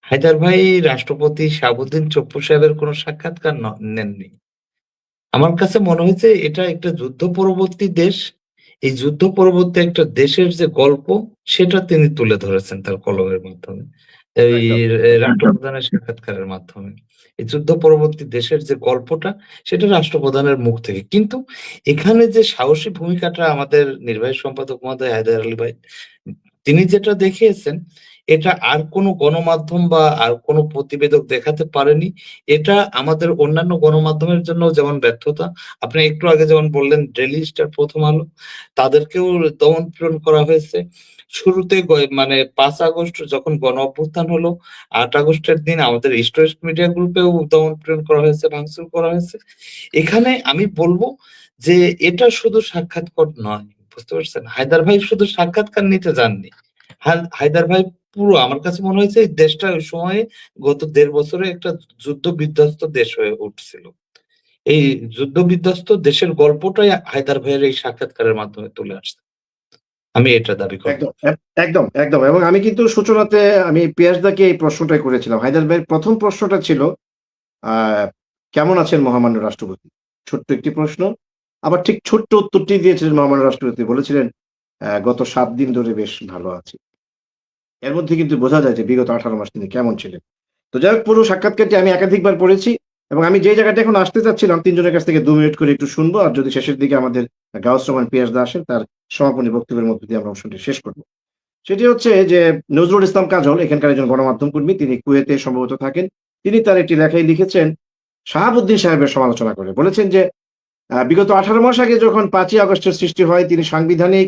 হায়দার ভাই রাষ্ট্রপতি শাহাবুদ্দিন চপ্পু সাহেবের কোনো সাক্ষাৎকার নেননি। আমার কাছে মনে হয়েছে এটা একটা যুদ্ধ পরবর্তী দেশ। এই যুদ্ধ পরবর্তী একটা দেশের যে গল্প সেটা তিনি তুলে ধরেছেন তার কলমের মাধ্যমে। এই একদম রাষ্ট্রপ্রধানের সাক্ষাৎকারের মাধ্যমে। এই যুদ্ধ পরবর্তী দেশের যে গল্পটা সেটা রাষ্ট্রপ্রধানের মুখ থেকে। কিন্তু এখানে যে সাহসী ভূমিকাটা আমাদের নির্বাহী সম্পাদক মহোদয় হায়দার আলী ভাই তিনি যেটা দেখিয়েছেন এটা আর কোনো গণমাধ্যম বা আর কোনো প্রতিবেদক দেখাতে পারেনি। এটা আমাদের অন্যান্য গণমাধ্যমের জন্য যেমন ব্যর্থতা। আপনি একটু আগে যেমন বললেন ডেইলি স্টার, প্রথম আলো, তাদেরকেও দমন-পীড়ন করা হয়েছে। শুরুতে মানে ৫ আগস্ট যখন গণ-অভ্যুত্থান হলো, ৮ আগস্টের দিন আমাদের ইস্ট ওয়েস্ট মিডিয়া গ্রুপেও দমন-পীড়ন করা হয়েছে, ভাঙচুর করা হয়েছে। এখানে আমি বলব যে এটা শুধু সাক্ষাৎকার নয়, বুঝতে পারছেন? হায়দার ভাই শুধু সাক্ষাৎকার নিতে যাননি। হায়দার ভাই পুরো আমার কাছে মনে হয়েছে এই দেশটা ওই সময়ে গত ১.৫ বছরে একটা যুদ্ধ বিধ্বস্ত দেশ হয়ে উঠছিল। এই যুদ্ধ বিধ্বস্ত দেশের গল্পটাই হায়দার ভাইয়ের এই সাক্ষাৎকারের মাধ্যমে তুলে আসছে। আমি এটা দাবি করব। একদম একদম একদম। এবং আমি কিন্তু সূচনাতে আমি পিয়াসদাকে এই প্রশ্নটাই করেছিলাম। হায়দার ভাইয়ের প্রথম প্রশ্নটা ছিল কেমন আছেন মহামান্য রাষ্ট্রপতি? ছোট্ট একটি প্রশ্ন। আবার ঠিক ছোট্ট উত্তরটি দিয়েছিলেন মহামান্য রাষ্ট্রপতি, বলেছিলেন গত 7 দিন ধরে বেশ ভালো আছি। এর মধ্যে কিন্তু বোঝা যায় যে বিগত 18 মাস তিনি কেমন ছিলেন। তো যাই হোক, পুরো সাক্ষাৎকারটি আমি একাধিকবার পড়েছি এবং আমি যে জায়গাটা এখন আসতে চাচ্ছিলাম ৩ জনের কাছ থেকে ২ মিনিট করে একটু শুনবো। আর যদি শেষের দিকে আমাদের গাউস রহমান পিয়াসদা আসেন, তার সমাপনী বক্তব্যের মধ্য দিয়ে আমরা অনুষ্ঠানটি শেষ করব। সেটি হচ্ছে যে নজরুল ইসলাম কাজল এখানকার একজন গণমাধ্যম কর্মী। তিনি কুয়েতে সম্ভবত থাকেন। তিনি তার একটি লেখায় লিখেছেন শাহাবুদ্দিন সাহেবের সমালোচনা করে। বলেছেন যে বিগত 18 মাস আগে যখন ৫ই আগস্টের সৃষ্টি হয়, তিনি সাংবিধানিক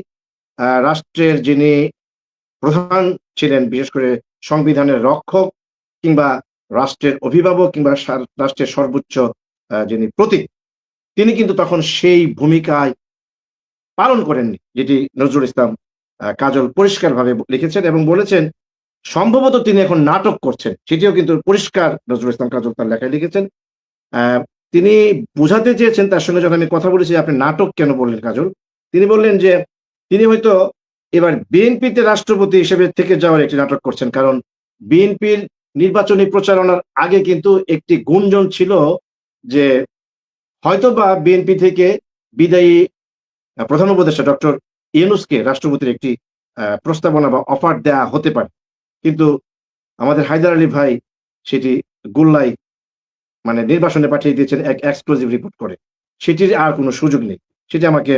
রাষ্ট্রের যিনি প্রধান ছিলেন, বিশেষ করে সংবিধানের রক্ষক কিংবা রাষ্ট্রের অভিভাবক কিংবা রাষ্ট্রের সর্বোচ্চ যিনি প্রতীক, তিনি কিন্তু তখন সেই ভূমিকায় পালন করেননি, যেটি নজরুল ইসলাম কাজল পরিষ্কারভাবে লিখেছেন এবং বলেছেন সম্ভবত তিনি এখন নাটক করছেন। সেটিও কিন্তু পরিষ্কার নজরুল ইসলাম কাজল তার লেখায় লিখেছেন। তিনি বোঝাতে চেয়েছেন, তার সঙ্গে যখন আমি কথা বলেছি আপনি নাটক কেন বললেন কাজল, তিনি বললেন যে তিনি হয়তো এবার বিএনপিতে রাষ্ট্রপতি হিসেবে থেকে যাওয়ার একটি নাটক করছেন। কারণ বিএনপির নির্বাচনী প্রচারণার আগে কিন্তু একটি গুঞ্জন ছিল যে হয়তোবা বিএনপি থেকে বিদায়ী প্রধান উপদেষ্টা ডক্টর ইউনূসকে রাষ্ট্রপতির একটি প্রস্তাবনা বা অফার দেয়া হতে পারে। কিন্তু আমাদের হায়দার আলী ভাই সেটি গোল্লায় মানে নির্বাসনে পাঠিয়ে দিয়েছেন এক এক্সক্লুসিভ রিপোর্ট করে। সেটির আর কোনো সুযোগ নেই। সেটি আমাকে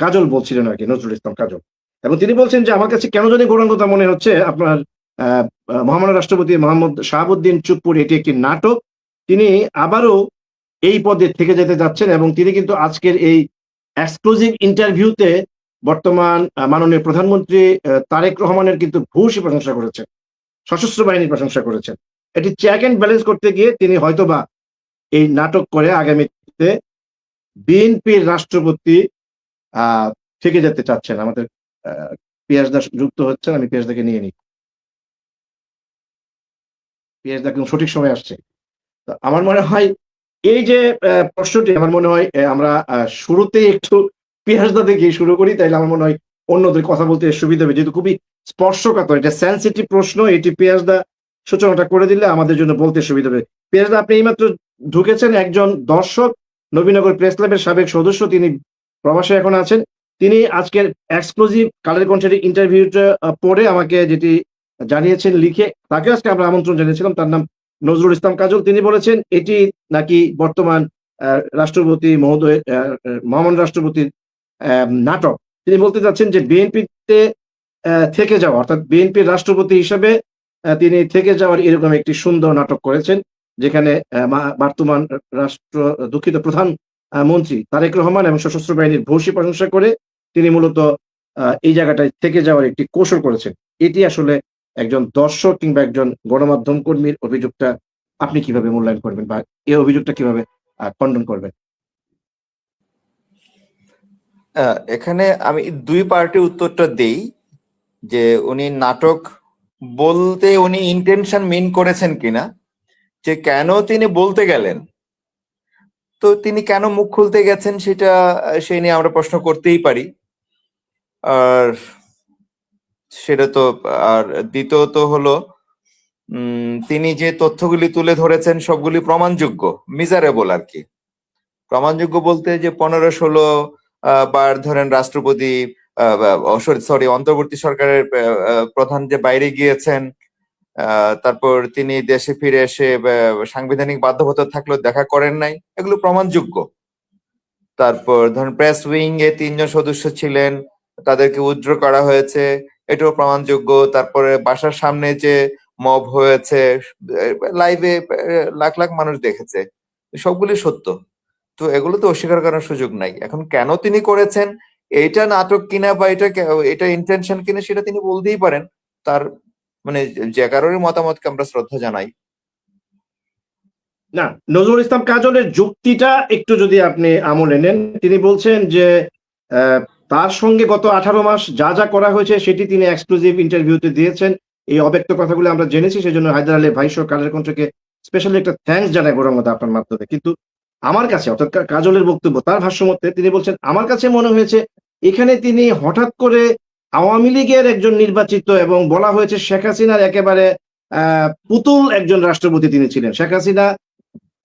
কাজল বলছিলেন আরকি, নজরুল ইসলাম কাজল। এবং তিনি বলছেন যে আমার কাছে কেন জানি গৌরাঙ্গতা মনে হচ্ছে আপনার মহামান্য রাষ্ট্রপতি মোহাম্মদ শাহাবুদ্দিন চুপ্পুর এটি একটি নাটক। তিনি আবারও এই পদে থেকে যেতে যাচ্ছেন এবং তিনি কিন্তু আজকের এই এক্সক্লুসিভ ইন্টারভিউতে বর্তমান মাননীয় প্রধানমন্ত্রী তারেক রহমানের কিন্তু ভূয়সী প্রশংসা করেছেন, সশস্ত্র বাহিনীর প্রশংসা করেছেন। এটি চেক এন্ড ব্যালেন্স করতে গিয়ে তিনি হয়তোবা এই নাটক করে আগামীতে বিএনপির রাষ্ট্রপতি থেকে যেতে চাচ্ছেন। আমাদের পিয়াস দাস যুক্ত হচ্ছেন, আমি পিয়াস দাকে নিয়ে নিই। পিয়াস দা কিন্তু সঠিক সময় আসছে। তো আমার মনে হয় এই যে প্রশ্নটি, আমার মনে হয় আমরা শুরুতেই একটু পিয়াস দা থেকে শুরু করি, তাইলে আমার মনে হয় অন্যদের কথা বলতে সুবিধা হবে, যেহেতু খুবই স্পর্শকাতর, এটা সেন্সিটিভ প্রশ্ন। এটি পিয়াস দা সূচনাটা করে দিলে আমাদের জন্য বলতে সুবিধা হবে। পিয়াস দা, আপনি এইমাত্র ঢুকেছেন, একজন দর্শক, নবীনগর প্রেস ক্লাবের সাবেক সদস্য, তিনি প্রবাসে এখন আছেন। তিনি আজকের এক্সক্লুসিভ কালের কণ্ঠের ইন্টারভিউটা পড়ে আমাকে যেটি জানিয়েছেন লিখে, তাকে আজকে আমরা আমন্ত্রণ জানিয়েছিলাম। তার নাম নজরুল ইসলাম কাজল। তিনি বলেছেন এটি নাকি বর্তমান রাষ্ট্রপতি মহোদয়, মহামান্য রাষ্ট্রপতির নাটক। তিনি বলতে চাচ্ছেন যে বিএনপিতে থেকে যাওয়া, অর্থাৎ বিএনপির রাষ্ট্রপতি হিসেবে তিনি থেকে যাওয়ার এরকম একটি সুন্দর নাটক করেছেন, যেখানে বর্তমান প্রধান মন্ত্রী তারেক রহমান এবং সশস্ত্র বাহিনীর ভূয়সী প্রশংসা করে তিনি মূলত এই জায়গাটায় থেকে যাওয়ার একটি কৌশল করেছেন। এটি আসলে একজন দর্শক কিংবা একজন গণমাধ্যম কর্মীর অভিযোগটা আপনি কিভাবে মূল্যায়ন করবেন বা এই অভিযোগটা কিভাবে খণ্ডন করবেন? এখানে আমি দুই পার্টি উত্তরটা দেই, যে উনি নাটক বলতে উনি ইন্টেনশন মিন করেছেন কিনা, যে কেন তিনি বলতে গেলেন, তো তিনি কেন মুখ খুলতে গেছেন সেটা সেই নিয়ে আমরা প্রশ্ন করতেই পারি। আর সেটা তো, আর দ্বিতীয়ত হলো তিনি যে তথ্যগুলি তুলে ধরেছেন সবগুলি প্রমাণযোগ্য, মিজারেবল আর কি। প্রমাণযোগ্য বলতে যে 15-16 বার ধরেন রাষ্ট্রপতি সরি অন্তর্বর্তী সরকারের প্রধান যে বাইরে গিয়েছেন, তারপর তিনি দেশে ফিরে এসে সাংবিধানিক বাধ্যবাধকতা থাকলেও দেখা করেন নাই, এগুলো প্রমাণযোগ্য। তারপর ধরেন প্রেস উইং এ 3 জন সদস্য ছিলেন, তাদেরকে উইথড্র করা হয়েছে, এটাও প্রমাণযোগ্য। তারপরে বাসার সামনে যে মব হয়েছে, লাইভে লাখ লাখ মানুষ দেখেছে, সবগুলি সত্য। তো এগুলো তো অস্বীকার করার সুযোগ নাই। এখন কেন তিনি করেছেন, এইটা নাটক কিনা বা এটা ইন্টেনশন কিনা, সেটা তিনি বলতেই পারেন। তার মানে যে কারোর মতামতকে আমরা শ্রদ্ধা জানাই। না, নজরুল ইসলাম কাজলের যুক্তিটা একটু যদি আপনি আমলে নেন, তিনি বলছেন যে তার সঙ্গে গত 18 মাস যা যা করা হয়েছে সেটি তিনি এক্সক্লুসিভ ইন্টারভিউতে দিয়েছেন। এই অব্যক্ত কথাগুলো আমরা জেনেছি, সেজন্য হায়দার আলী ভাই সহ কালের কণ্ঠকে স্পেশালি একটা থ্যাঙ্কস জানাই গৌরঙ্গদা আপনার মাধ্যমে। কিন্তু আমার কাছে, অর্থাৎ কাজলের বক্তব্য, তার ভাষ্যমতে তিনি বলছেন আমার কাছে মনে হয়েছে এখানে তিনি হঠাৎ করে আওয়ামী লীগের একজন নির্বাচিত, এবং বলা হয়েছে শেখ হাসিনার একেবারে পুতুল একজন রাষ্ট্রপতি তিনি ছিলেন। শেখ হাসিনা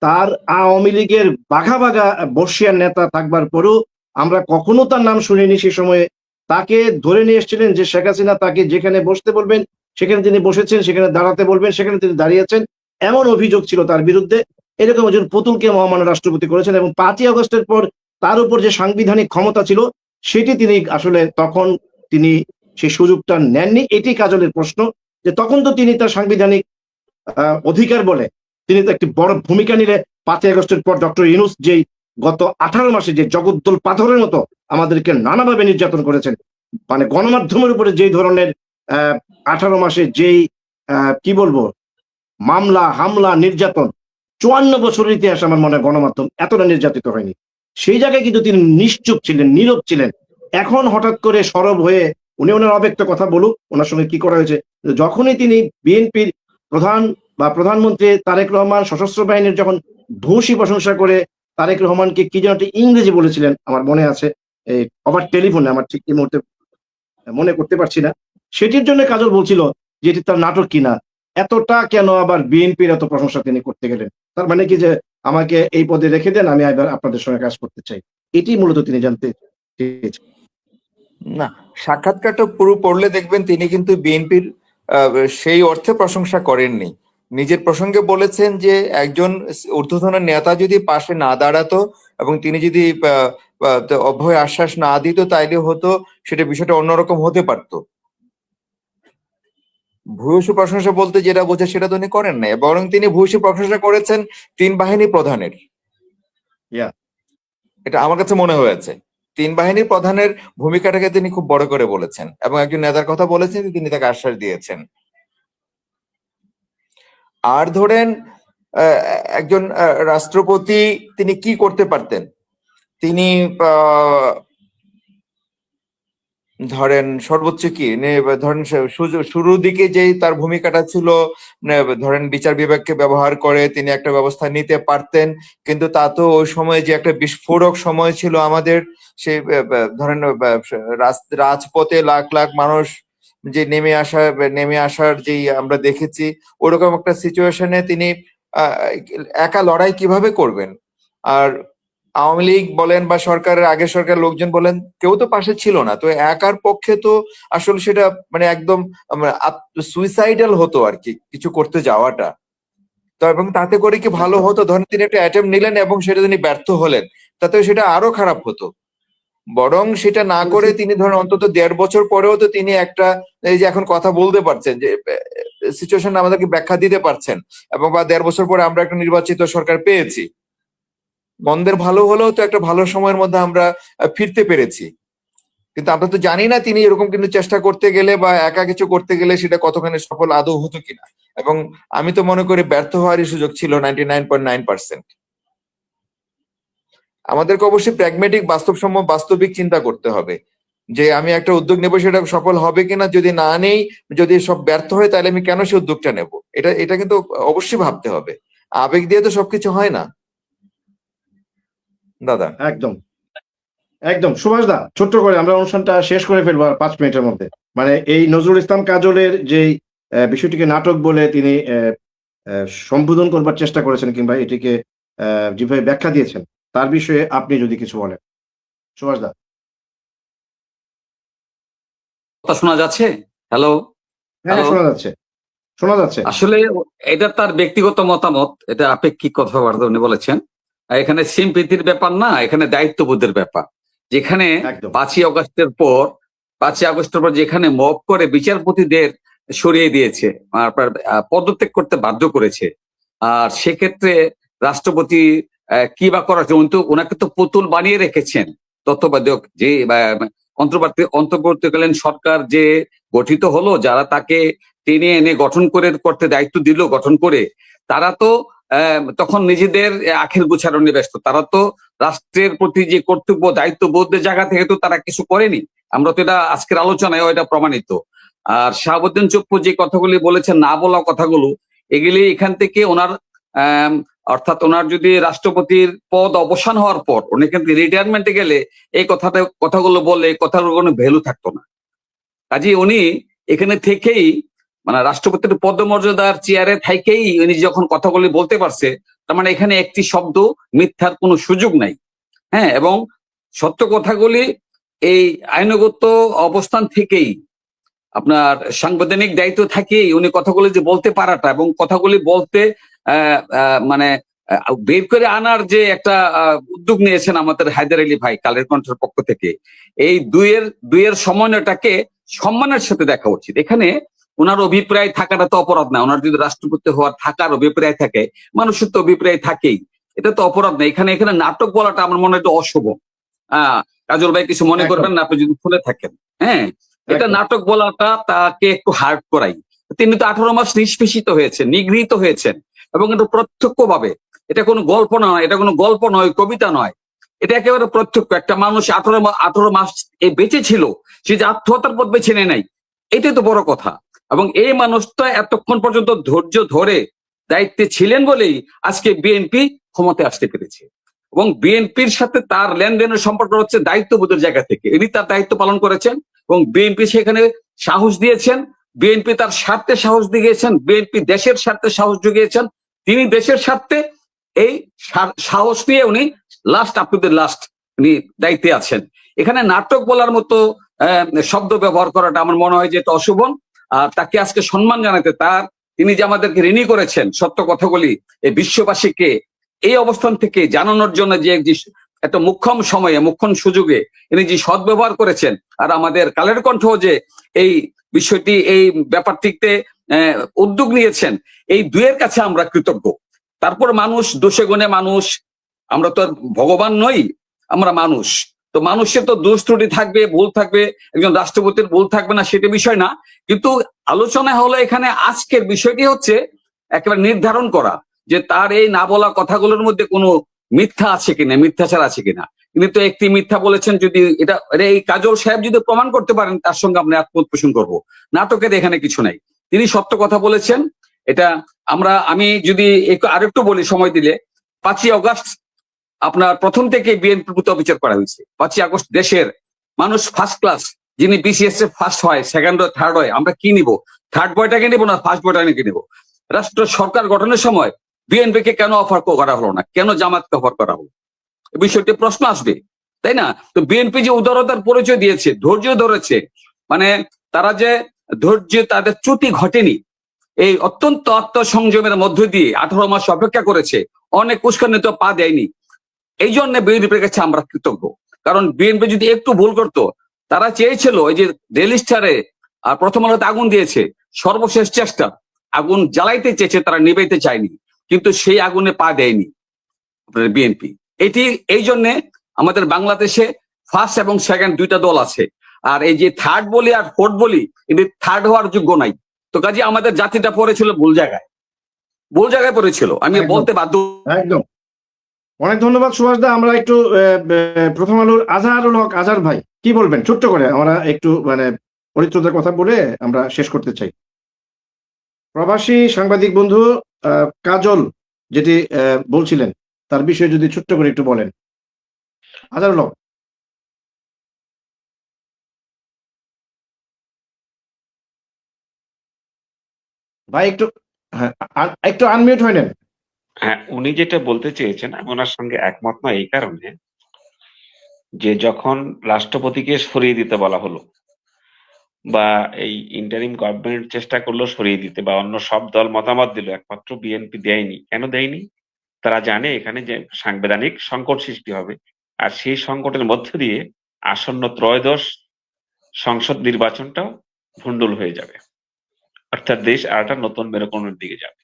তার আওয়ামী লীগের বাঘা বাঘা বর্ষিয়ার নেতা থাকবার পরেও আমরা কখনো তার নাম শুনিনি সে সময়ে তাকে ধরে নিয়ে এসেছিলেন যে শেখ হাসিনা তাকে যেখানে বসতে বলবেন সেখানে তিনি বসেছেন, সেখানে দাঁড়াতে বলবেন সেখানে তিনি দাঁড়িয়েছেন, এমন অভিযোগ ছিল তার বিরুদ্ধে। এরকম একজন পুতুলকে মহামান্য রাষ্ট্রপতি করেছেন এবং 5ই আগস্টের পর তার উপর যে সাংবিধানিক ক্ষমতা ছিল সেটি তিনি আসলে তখন তিনি সেই সুযোগটা নেননি। এটি কাজলের প্রশ্ন, যে তখন তো তিনি তার সাংবিধানিক অধিকার বলে তিনি তো একটি বড় ভূমিকা নিলে 5ই আগস্টের পর ডক্টর ইউনূস যেই গত 18 মাসে যে জগদ্দল পাথরের মতো আমাদেরকে নানাভাবে নির্যাতন করেছেন, মানে গণমাধ্যমের উপরে যেই ধরনের 18 মাসে যেই কি বলবো মামলা হামলা নির্যাতন, 54 বছরের ইতিহাস আমার মনে হয় গণমাধ্যম এতটা নির্যাতিত হয়নি। সেই জায়গায় কিন্তু তিনি নিশ্চুপ ছিলেন, নীরব ছিলেন। এখন হঠাৎ করে সরব হয়ে উনি ওনার অব্যক্ত কথা বলুক ওনার সঙ্গে কি করা হয়েছে, যখনই তিনি বিএনপির প্রধান বা প্রধানমন্ত্রী তারেক রহমান সশস্ত্র বাহিনীর যখন ভূয়সী প্রশংসা করে তারেক রহমানকে কি যেন একটা ইংরেজি বলেছিলেন আমার মনে আছে, এই ওভার টেলিফোনে, আমার ঠিক এই মুহূর্তে মনে করতে পারছি না, সেটির জন্য কাজল বলছিল যে এটি তার নাটক কিনা, এতটা কেন আবার বিএনপির এত প্রশংসা তিনি করতে গেলেন, তার মানে কি যে আমাকে এই পদে রেখে দেন, আমি এবার আপনাদের সঙ্গে কাজ করতে চাই, এটি মূলত তিনি জানতে চেয়েছেন। না, সাক্ষাৎকারটা পুরো পড়লে দেখবেন তিনি কিন্তু বিএনপির সেই অর্থে প্রশংসা করেননি। নিজের প্রসঙ্গে বলেছেন যে একজন ঊর্ধ্বতন নেতা যদি পাশে না দাঁড়াতো এবং তিনি যদি অভয় আশ্বাস না দিত তাইলে হতো সেটা বিষয়টা অন্যরকম হতে পারতো। ভূয়সী প্রশংসা বলতে যেটা বোঝে সেটা তো উনি করেন নাই, বরং তিনি ভূয়সী প্রশংসা করেছেন 3 বাহিনী প্রধানের। এটা আমার কাছে মনে হয়েছে 3 বাহিনীর প্রধানের ভূমিকাটাকে তিনি খুব বড় করে বলেছেন এবং একজন নেতার কথা বলেছেন, তিনি তাকে আশ্বাস দিয়েছেন। আর ধরেন একজন রাষ্ট্রপতি তিনি কি করতে পারতেন, তিনি ধরেন সর্বোচ্চ কি ধরেন শুরুর দিকে যেই তার ভূমিকাটা ছিল, ধরেন বিচার বিভাগকে ব্যবহার করে তিনি একটা ব্যবস্থা নিতে পারতেন, কিন্তু তা তো ওই সময় যে একটা বিস্ফোরক সময় ছিল আমাদের, সেই ধরেন রাজপথে লাখ লাখ মানুষ যে নেমে আসার যেই আমরা দেখেছি, ওরকম একটা সিচুয়েশনে তিনি একা লড়াই কিভাবে করবেন? আর আওয়ামী লীগ বলেন বা সরকারের আগের সরকারের লোকজন বলেন কেউ তো পাশে ছিল না, তো একার পক্ষে তো আসলে সেটা মানে একদম সুইসাইডাল হতো আর কি কিছু করতে যাওয়াটা। তো এবং তাতে করে কি ভালো হতো? ধরেন তিনি একটা অ্যাটেম্প নিলেন এবং সেটা তিনি ব্যর্থ হলেন, তাতে সেটা আরো খারাপ হতো। বরং সেটা না করে তিনি ধরেন অন্তত 1.5 বছর পরেও তো তিনি একটা এই যে এখন কথা বলতে পারছেন, যে সিচুয়েশন আমাদেরকে ব্যাখ্যা দিতে পারছেন, এবং বা 1.5 বছর পরে আমরা একটা নির্বাচিত সরকার পেয়েছি। মন্দের ভালো হলেও তো একটা ভালো সময়ের মধ্যে আমরা ফিরতে পেরেছি, কিন্তু আমরা তো জানি না তিনি এরকম কিন্তু চেষ্টা করতে গেলে বা একা কিছু করতে গেলে সেটা কতখানি সফল আদৌ হতো কিনা। এবং আমি তো মনে করি ব্যর্থ হওয়ারই সুযোগ ছিল 99.9%। আমাদেরকে অবশ্যই প্র্যাগমেটিক বাস্তবিক চিন্তা করতে হবে যে আমি একটা উদ্যোগ নেবো, সেটা সফল হবে কিনা, যদি না নেই, যদি সব ব্যর্থ হয় তাহলে আমি কেন সেই উদ্যোগটা নেব, এটা কিন্তু অবশ্যই ভাবতে হবে। আবেগ দিয়ে তো সবকিছু হয় না দাদা। একদম একদম সুভাষ দা, ছোট্ট করে আমরা অনুষ্ঠানটা শেষ করে ফেলবো আর 5 মিনিটের মধ্যে। মানে এই নজরুল ইসলাম কাজলের যেই বিষয়টিকে নাটক বলে তিনি সম্বোধন করবার চেষ্টা করেছেন কিংবা এটিকে যেভাবে ব্যাখ্যা দিয়েছেন তার বিষয়ে আপনি যদি কিছু বলেন সুভাষ দা। কথা শোনা যাচ্ছে? হ্যালো? হ্যাঁ, শোনা যাচ্ছে, শোনা যাচ্ছে। আসলে এটা তার ব্যক্তিগত মতামত, এটা আপেক্ষিক কথাবার্তা উনি বলেছেন। এখানে সিম্পিতির ব্যাপার না, এখানে দায়িত্ববোধের ব্যাপার। যেখানে 5ই আগস্টের পর যেখানে মব করে বিচারপতিদের সরিয়ে দিয়েছে, পদত্যাগ করতে বাধ্য করেছে, আর সেক্ষেত্রে রাষ্ট্রপতি কি বা করার জন্য ওনাকে তো পুতুল বানিয়ে রেখেছেন। তত্ত্বাবধায়ক যে অন্তর্বর্তীকালীন সরকার যে গঠিত হলো, যারা তাকে টেনে এনে করতে দায়িত্ব দিল গঠন করে, তারা তো তখন নিজেদের আখের গুছানো নিয়ে ব্যস্ত। তারা তো রাষ্ট্রের প্রতি যে কর্তব্য দায়িত্ববোধের জায়গা থেকে তো তারা কিছু করেনি। আমরা তো এটা আজকের আলোচনায় এটা প্রমাণিত। আর শাহাবুদ্দিন চুপ্পু যে কথাগুলি বলেছেন, না বলা কথাগুলো, এগুলি এখান থেকে ওনার অর্থাৎ ওনার যদি রাষ্ট্রপতির পদ অবসান হওয়ার পর উনি কিন্তু রিটায়ারমেন্টে গেলে এই কথাগুলো বললে এই কথাগুলোর কোনো ভ্যালু থাকতো না। কাজে উনি এখানে থেকেই মানে রাষ্ট্রপতির পদমর্যাদার চেয়ারে থাকেই উনি যখন কথাগুলি বলতে পারছে, তার মানে এখানে একটি শব্দ মিথ্যার কোনো সুযোগ নাই। হ্যাঁ, এবং সত্য কথাগুলি এই আইনগত অবস্থান থেকেই আপনার সাংবিধানিক দায়িত্ব থাকেই উনি কথাগুলি যে বলতে পারাটা এবং কথাগুলি বলতে মানে বের করে আনার যে একটা উদ্যোগ নিয়েছেন আমাদের হায়দার আলী ভাই কালের কণ্ঠের পক্ষ থেকে, এই দুইয়ের সমন্বয়টাকে সম্মানের সাথে দেখা উচিত। এখানে ওনার অভিপ্রায় থাকাটা তো অপরাধ না। ওনার যদি রাষ্ট্রপতি হওয়ার থাকার অভিপ্রায় থাকে, মানুষের তো অভিপ্রায় থাকেই, এটা তো অপরাধ না। এখানে নাটক বলাটা আমার মনে হয় অশুভ। কাজল ভাই কিছু মনে একদম করবেন না আপনি যদি শুনে থাকেন। হ্যাঁ, এটা একদম নাটক বলাটা তাকে একটু হার্ড করাই। তিনি তো 18 মাস নিষ্পেষিত হয়েছেন, নিগৃহীত হয়েছেন, এবং এটা প্রত্যক্ষভাবে, এটা কোনো গল্প নয়, এটা কোনো গল্প নয়, কবিতা নয়, এটা একেবারে প্রত্যক্ষ। একটা মানুষ 18 মাস বেঁচে ছিল, সে যে আত্মহত্যার পথ বেছে নেয় নাই, এটাই তো বড় কথা। এবং এই মানুষটা এতক্ষণ পর্যন্ত ধৈর্য ধরে দায়িত্বে ছিলেন বলেই আজকে বিএনপি ক্ষমতায় আসতে পেরেছে। এবং বিএনপির সাথে তার লেনদেনের সম্পর্ক হচ্ছে দায়িত্ববোধের জায়গা থেকে। ইনি তার দায়িত্ব পালন করেছেন এবং বিএনপি সেখানে সাহস দিয়েছেন, বিএনপি তার স্বার্থে সাহস দিয়েছেন, বিএনপি দেশের স্বার্থে সাহস জুগিয়েছেন। তিনি দেশের স্বার্থে এই সাহস নিয়ে উনি last up to the last উনি দায়িত্বে আছেন। এখানে নাটক বলার মতো শব্দ ব্যবহার করাটা আমার মনে হয় যে এটা অশুভ। আর তাকে আজকে সম্মান জানাতে, তিনি যে আমাদেরকে ঋণী করেছেন সত্য কথাগুলি এই বিশ্ববাসীকে এই অবস্থান থেকে জানানোর জন্য, যে একটা মুখ্যম সময়ে মুখ্যম সুযোগে ইনি যে সদ্ব্যবহার করেছেন, আর আমাদের কালের কণ্ঠ যে এই বিষয়টি এই ব্যাপারটিতে উদ্যোগ নিয়েছেন, এই দুয়ের কাছে আমরা কৃতজ্ঞ। তারপর মানুষ দোষে গুণে মানুষ, আমরা তো আর ভগবান নই, আমরা মানুষ। তো মানুষের তো দোষ ত্রুটি থাকবে, ভুল থাকবে, একজন রাষ্ট্রপতির ভুল থাকবে না সেটা বিষয় না। কিন্তু আলোচনা হলো এখানে আজকের বিষয়টি হচ্ছে একেবারে নির্ধারণ করা যে তার এই না বলা কথাগুলোর মধ্যে কোনো মিথ্যা আছে কিনা, মিথ্যাচার আছে কিনা। তিনি তো একটি মিথ্যা বলেছেন, যদি এটা এই কাজল সাহেব যদি প্রমাণ করতে পারেন তার সঙ্গে আমরা একমত পোষণ করবো। নাটকের এখানে কিছু নাই, তিনি সত্য কথা বলেছেন। এটা আমি যদি আরেকটু বলি সময় দিলে, 5ই আগস্ট আপনার প্রথম থেকে বিএনপির প্রতি অবিচার করা হয়েছে। 5ই আগস্ট দেশের মানুষ ফার্স্ট ক্লাস, যিনি বিসিএস এ ফার্স্ট হয়, সেকেন্ড হয়, থার্ড হয়, আমরা কি নিব? থার্ড বয়টাকে নিব না ফার্স্ট বয়টাকে নিব? রাষ্ট্র সরকার গঠনের সময় বিএনপি কে কেন অফার করা হলো না, কেন জামাতকে অফার করা হলো? এই বিষয়টি প্রশ্ন আসবে, তাই না? তো বিএনপি যে উদারতার পরিচয় দিয়েছে, ধৈর্য ধরেছে, মানে তারা যে ধৈর্য, তাদের চ্যুতি ঘটেনি, এই অত্যন্ত আত্মসংযমের মধ্য দিয়ে 18 মাস অপেক্ষা করেছে, অনেক উস্কানিতে পা দেয়নি। এই জন্য বিএনপির কাছে আমরা কৃতজ্ঞ। কারণ বিএনপি যদি একটু ভুল করতো, তারা চেয়েছিল এই যে রেল স্টারে আর প্রথম আলোতে আগুন দিয়েছে, সর্বশেষ চেষ্টা আগুন জ্বালাইতে চেয়েছে, তারা নিবাইতে চায়নি, কিন্তু সেই আগুনে পা দেয়নি বিএনপি। এই জন্য আমাদের বাংলাদেশে ফার্স্ট এবং সেকেন্ড দুইটা দল আছে, আর এই যে থার্ড বলি আর ফোর্থ বলি, এটি থার্ড হওয়ার যোগ্য নাই। তো কাজে আমাদের জাতিটা পড়েছিল ভুল জায়গায় পড়েছিল, আমি বলতে বাধ্য। একদম। অনেক ধন্যবাদ সুভাষ দা। আমরা একটু প্রথম আলোর আজহারুল হক আজহার ভাই কি বলবেন ছোট্ট করে? আমরা একটু পরিত্রতার কথা বলে আমরা শেষ করতে চাই। প্রবাসী সাংবাদিক বন্ধু কাজল যেটি বলছিলেন তার বিষয়ে যদি ছোট্ট করে একটু বলেন। আজহারুল হক ভাই একটু আনমিউট হয়ে নেন। হ্যাঁ, উনি যেটা বলতে চেয়েছেন আমি ওনার সঙ্গে একমত নয় এই কারণে যে যখন রাষ্ট্রপতিকে সরিয়ে দিতে বলা হলো বা এই ইন্টারিম গভর্নমেন্ট চেষ্টা করলো সরিয়ে দিতে, বা অন্য সব দল মতামত দিল, একমাত্র বিএনপি দেয়নি। কেন দেয়নি? তারা জানে এখানে যে সাংবিধানিক সংকট সৃষ্টি হবে, আর সেই সংকটের মধ্য দিয়ে আসন্ন ত্রয়োদশ সংসদ নির্বাচনটাও ভণ্ডুল হয়ে যাবে, অর্থাৎ দেশ আর একটা নতুন মেরুকরণের দিকে যাবে।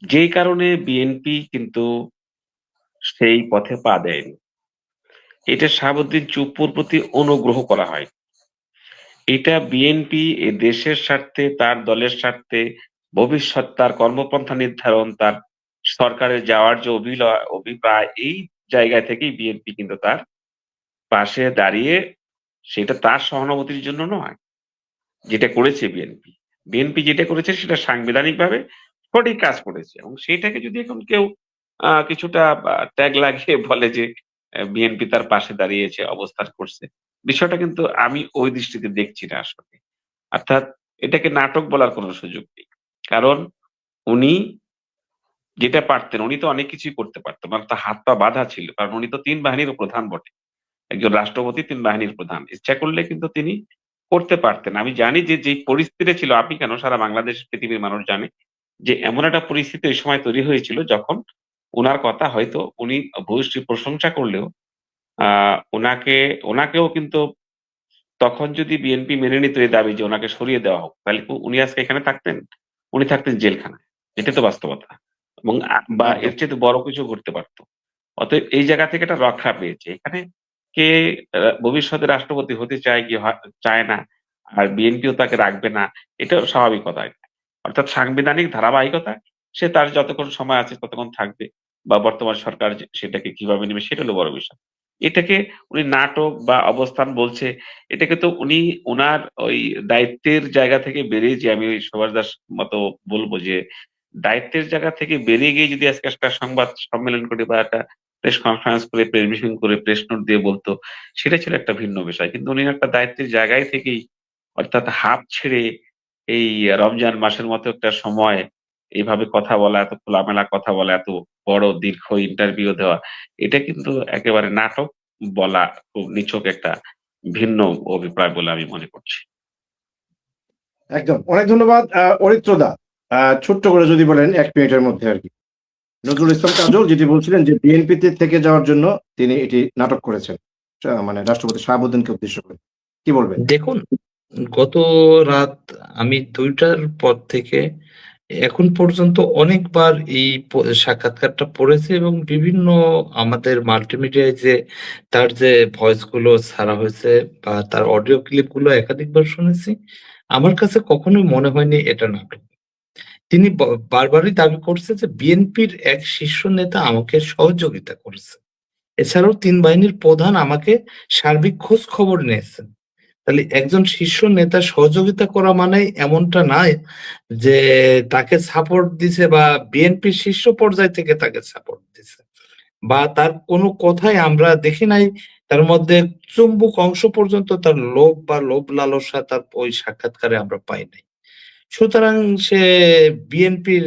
যেই কারণে বিএনপি কিন্তু সেই পথে পা দেয়নি। এটা শাহাবুদ্দিন চুপ্পুর প্রতি অনুগ্রহ করা হয়। এটা বিএনপি এ দেশের স্বার্থে, তার দলের স্বার্থে, ভবিষ্যৎ তার কর্মপন্থা নির্ধারণ, তার সরকারের যাওয়ার যে অভিপ্রায়, এই জায়গা থেকেই বিএনপি কিন্তু তার পাশে দাঁড়িয়ে, সেটা তার সহানুভূতির জন্য নয়। যেটা করেছে বিএনপি যেটা করেছে সেটা সাংবিধানিকভাবে সঠিক কাজ করেছে, এবং সেইটাকে যদি এখন কেউ কিছুটা ট্যাগ লাগিয়ে বলে যে বিএনপি তার পাশে দাঁড়িয়েছে, অবস্থান করছে, বিষয়টা কিন্তু আমি ওই দৃষ্টিতে দেখছি না আসলে। অর্থাৎ এটাকে নাটক বলার কোনো সুযোগ নেই। কারণ উনি যেটা পারতেন, উনি তো অনেক কিছুই করতে পারতেন, ওনার তো হাত পা বাঁধা ছিল, কারণ উনি তো 3 বাহিনীর প্রধান বটে। একজন রাষ্ট্রপতি, তিনি বাহিনীর প্রধান। ইচ্ছা করলে কিন্তু তিনি করতে পারতেন। আমি জানি যে যেই পরিস্থিতি ছিল, আপনি কেন, সারা বাংলাদেশ, পৃথিবীর মানুষ জানে যে এমন একটা পরিস্থিতি ওই সময় তৈরি হয়েছিল যখন উনার কথা হয়তো উনি ভূয়সী প্রশংসা করলেও ওনাকেও কিন্তু তখন যদি বিএনপি মেনে নিত এই দাবি যে ওনাকে সরিয়ে দেওয়া হোক, তাহলে উনি আজকে এখানে থাকতেন? উনি থাকতেন জেলখানায়। এটা তো বাস্তবতা। এবং বা একদম। এর চেয়ে বড় কিছু ঘটতে পারত। অতএব এই জায়গা থেকে একটা রক্ষা পেয়েছে। এখানে কে ভবিষ্যতে রাষ্ট্রপতি হতে চায় কি চায় না, আর বিএনপিও তাকে রাখবে না, এটাও স্বাভাবিক কথা। অর্থাৎ সাংবিধানিক ধারাবাহিকতা, সে তার যতক্ষণ সময় আছে ততক্ষণ থাকবে, বা বর্তমান সরকার সেটাকে কিভাবে নেবে সেটা হলো বড় বিষয়। এটাকে উনি নাটক বা অবস্থান বলছে, এটাকে তো উনি ওনার ওই দায়িত্বের জায়গা থেকে বেরিয়ে, যে আমি ওই সুভাষ দাস মতো বলবো যে দায়িত্বের জায়গা থেকে বেরিয়ে গিয়ে যদি আজকে একটা সংবাদ সম্মেলন করে বা একটা প্রেস কনফারেন্স করে, প্রেস ব্রিফিং করে, প্রেস নোট দিয়ে বলতো, সেটা ছিল একটা ভিন্ন বিষয়। কিন্তু উনি একটা দায়িত্বের জায়গায় থেকেই, অর্থাৎ হাফ ছেড়ে এই রমজান মাসের মতো একটা সময় এইভাবে কথা বলা, এত খোলামেলা কথা বলা, এত বড় দীর্ঘ ইন্টারভিউ দেওয়া, এটা কিন্তু একেবারে নাটক বলা খুব নিছক একটা ভিন্ন অভিপ্রায় বলে আমি মনে করছি। একদম। অনেক ধন্যবাদ অরিত্রদা। ছোট্ট করে যদি বলেন ১ মিনিটের মধ্যে আরকি। নজরুল ইসলাম কাজল যেটি বলছিলেন যে বিএনপিতে থেকে যাওয়ার জন্য তিনি এটি নাটক করেছেন। মানে রাষ্ট্রপতি শাহাবুদ্দিনকে উদ্দেশ্য করে। কি বলবেন? দেখুন, গত রাত আমি ২টার পর থেকে এখন পর্যন্ত অনেকবার এই সাক্ষাৎকারটা পড়েছি এবং বিভিন্ন আমাদের মাল্টিমিডিয়ায় যে তার যে ভয়েস গুলো ছাড়া হয়েছে বা তার অডিও ক্লিপ গুলো একাধিকবার শুনেছি। আমার কাছে কখনোই মনে হয়নি এটা নাটক। তিনি বারবারই দাবি করছে যে বিএনপির এক শীর্ষ নেতা আমাকে সহযোগিতা করেছে। এছাড়াও ৩ বাহিনীর প্রধান আমাকে সার্বিক খোঁজ খবর নিয়েছেন। তাহলে একজন শীর্ষ নেতা সহযোগিতা করা মানেই এমনটা নয় যে তাকে সাপোর্ট দিছে বা বিএনপির শীর্ষ পর্যায় থেকে তাকে সাপোর্ট দিছে। বা তার কোনো কথাই আমরা দেখি নাই তার মধ্যে চুম্বক অংশ পর্যন্ত তার লোভ বা লোভ লালসা তার ওই সাক্ষাৎকারে আমরা পাই নাই। সুতরাং সে বিএনপির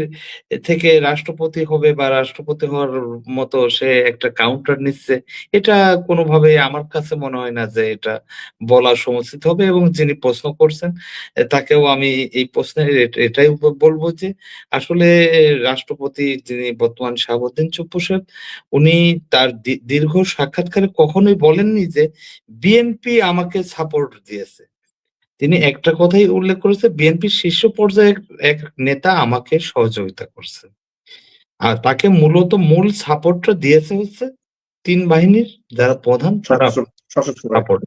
থেকে রাষ্ট্রপতি হবে বা রাষ্ট্রপতি হওয়ার মতো সে একটা কাউন্টার নিচ্ছে। এটা কোনোভাবেই আমার কাছে মনে হয় না যে এটা বলা সমুচিত হবে এবং যিনি প্রশ্ন করছেন তাকেও আমি এই প্রশ্নের এটাই বলব যে আসলে রাষ্ট্রপতি যিনি বর্তমান শাহাবুদ্দিন চুপ্পু সাহেব, উনি তার দীর্ঘ সাক্ষাৎকারে কখনোই বলেননি যে বিএনপি আমাকে সাপোর্ট দিয়েছে। তিনি একটা কথাই উল্লেখ করেছে, বিএনপির শীর্ষ পর্যায়ের এক নেতা আমাকে সহযোগিতা করছে। আর তাকে মূলত মূল সাপোর্টটা দিয়েছে হচ্ছে ৩ বাহিনীর যারা প্রধান তারা সশস্ত্র সশস্ত্র বাহিনী। সাপোর্ট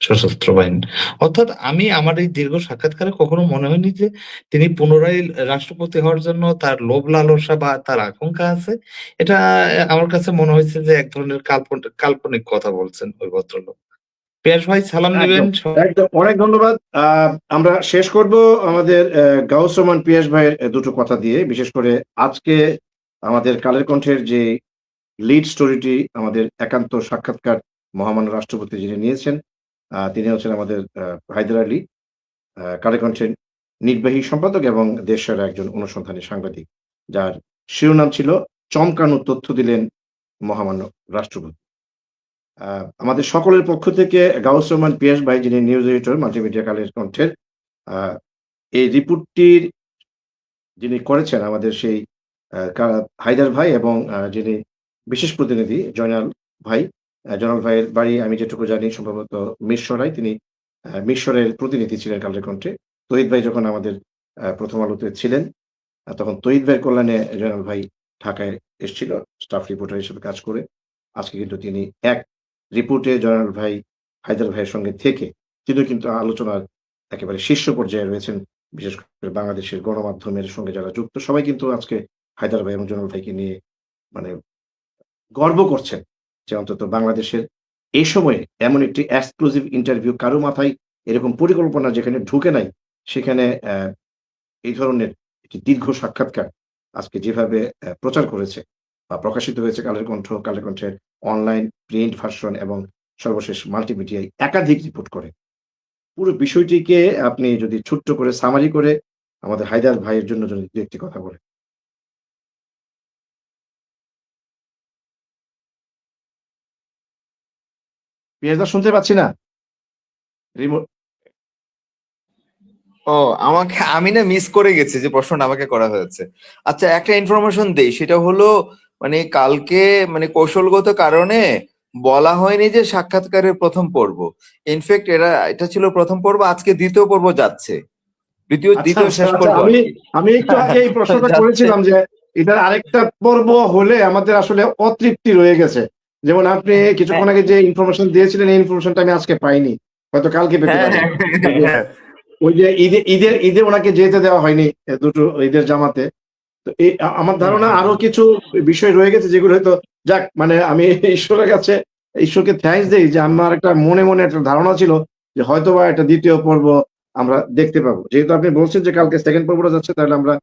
সশস্ত্র বাহিনী। অর্থাৎ আমি আমার এই দীর্ঘ সাক্ষাৎকারে কখনো মনে হয়নি যে তিনি পুনরায় রাষ্ট্রপতি হওয়ার জন্য তার লোভ লালসা বা তার আকাঙ্ক্ষা আছে। এটা আমার কাছে মনে হয়েছে যে এক ধরনের কাল্পনিক কথা বলছেন ওই ভদ্রলোক। পিয়াস ভাই সালাম নিবেন। একদম, একদম। অনেক ধন্যবাদ। আমরা শেষ করব আমাদের গাউস রহমান পিয়াস ভাইয়ের দুটো কথা দিয়ে। বিশেষ করে আজকে আমাদের কালের কণ্ঠের যে লিড স্টোরিটি, আমাদের একান্ত সাক্ষাৎকার মহামান্য রাষ্ট্রপতি যিনি নিয়েছেন, তিনি হচ্ছেন আমাদের হায়দার আলী, কালের কণ্ঠের নির্বাহী সম্পাদক এবং দেশের একজন অনুসন্ধানী সাংবাদিক। যার শিরোনাম ছিল চমকানো তথ্য দিলেন মহামান্য রাষ্ট্রপতি। আমাদের সকলের পক্ষ থেকে গাউস রহমান পিয়াস ভাই যিনি নিউজ এডিটর মাল্টিমিডিয়া কালের কণ্ঠের, আহ, এই রিপোর্টটির যিনি করেছেন আমাদের সেই হায়দার ভাই এবং যিনি বিশেষ প্রতিনিধি জয়নাল ভাই। জয়নাল ভাইয়ের বাড়ি আমি যেটুকু জানি সম্ভবত মিরসরাই। তিনি মিরসরের প্রতিনিধি ছিলেন কালের কণ্ঠে। তহিদ ভাই যখন আমাদের প্রথম আলোতে ছিলেন, তখন তহিদ ভাইয়ের কল্যাণে জয়নাল ভাই ঢাকায় এসেছিল স্টাফ রিপোর্টার হিসেবে কাজ করে। আজকে কিন্তু তিনি এক রিপোর্টে জয়নাল ভাই হায়দার ভাইয়ের সঙ্গে থেকে তিনি কিন্তু আলোচনার একেবারে শীর্ষ পর্যায়ে রয়েছেন। বিশেষ করে বাংলাদেশের গণমাধ্যমের সঙ্গে যারা যুক্ত সবাই কিন্তু আজকে হায়দার ভাই এবং জয়নাল ভাইকে নিয়ে মানে গর্ব করছেন যে অন্তত বাংলাদেশের এই সময়ে এমন একটি এক্সক্লুসিভ ইন্টারভিউ কারো মাথায় এরকম পরিকল্পনা যেখানে ঢুকে নাই, সেখানে এই ধরনের একটি দীর্ঘ সাক্ষাৎকার আজকে যেভাবে প্রচার করেছে বা প্রকাশিত হয়েছে কালের কণ্ঠ, কালের কণ্ঠের অনলাইন, প্রিন্ট ভার্সন এবং সর্বশেষ মাল্টিমিডিয়ায় একাধিক রিপোর্ট করে। পুরো বিষয়টিকে আপনি যদি ছোট্ট করে সামারি করে আমাদের হায়দার ভাইয়ের জন্য যদি ২-১ টি কথা বলেন। পিয়াজদা শুনতে পাচ্ছি না। রিমোট। ও, আমি না মিস করে গেছি যে প্রশ্নটা আমাকে করা হয়েছে। আচ্ছা, একটা ইনফরমেশন দেই, সেটা হলো মানে কালকে মানে কৌশলগত কারণে বলা হয়নি যে সাক্ষাৎকারের প্রথম পর্ব। ইনফ্যাক্ট এটা ছিল প্রথম পর্ব, আজকে দ্বিতীয় পর্ব যাচ্ছে, দ্বিতীয় আচ্ছা দ্বিতীয় আচ্ছা শেষ আচ্ছা, পর্ব আর আমি কি। আমি একটু আগে এই প্রশ্নটা যাচ্ছে। করেছিলাম যে এটার আরেকটা পর্ব হলে আমাদের আসলে অতৃপ্তি রয়ে গেছে। যেমন আপনি হ্যাঁ কিছুক্ষণ আগে যে ইনফরমেশন দিয়েছিলেন এই ইনফরমেশনটা আমি আজকে পাইনি, হয়তো কালকে পেতে হ্যাঁ পারি। হ্যাঁ ওই যে হ্যাঁ ওই যে ঈদে ওনাকে যেতে দেওয়া হয়নি, দুটো ঈদের জামাতে। তো এই আমার হুম, ধারণা হুম, আরো হুম। কিছু বিষয় রয়ে গেছে যেগুলো হয়তো, যাক মানে আমি ঈশ্বরের কাছে ঈশ্বরকে থ্যাঙ্কস দেই যে আমার একটা মনে মনে একটা ধারণা ছিল যে হয়তোবা একটা দ্বিতীয় পর্ব আমরা দেখতে পাবো। যেহেতু আপনি বলছেন যে কালকে সেকেন্ড পর্বটা যাচ্ছে, তাহলে আমরা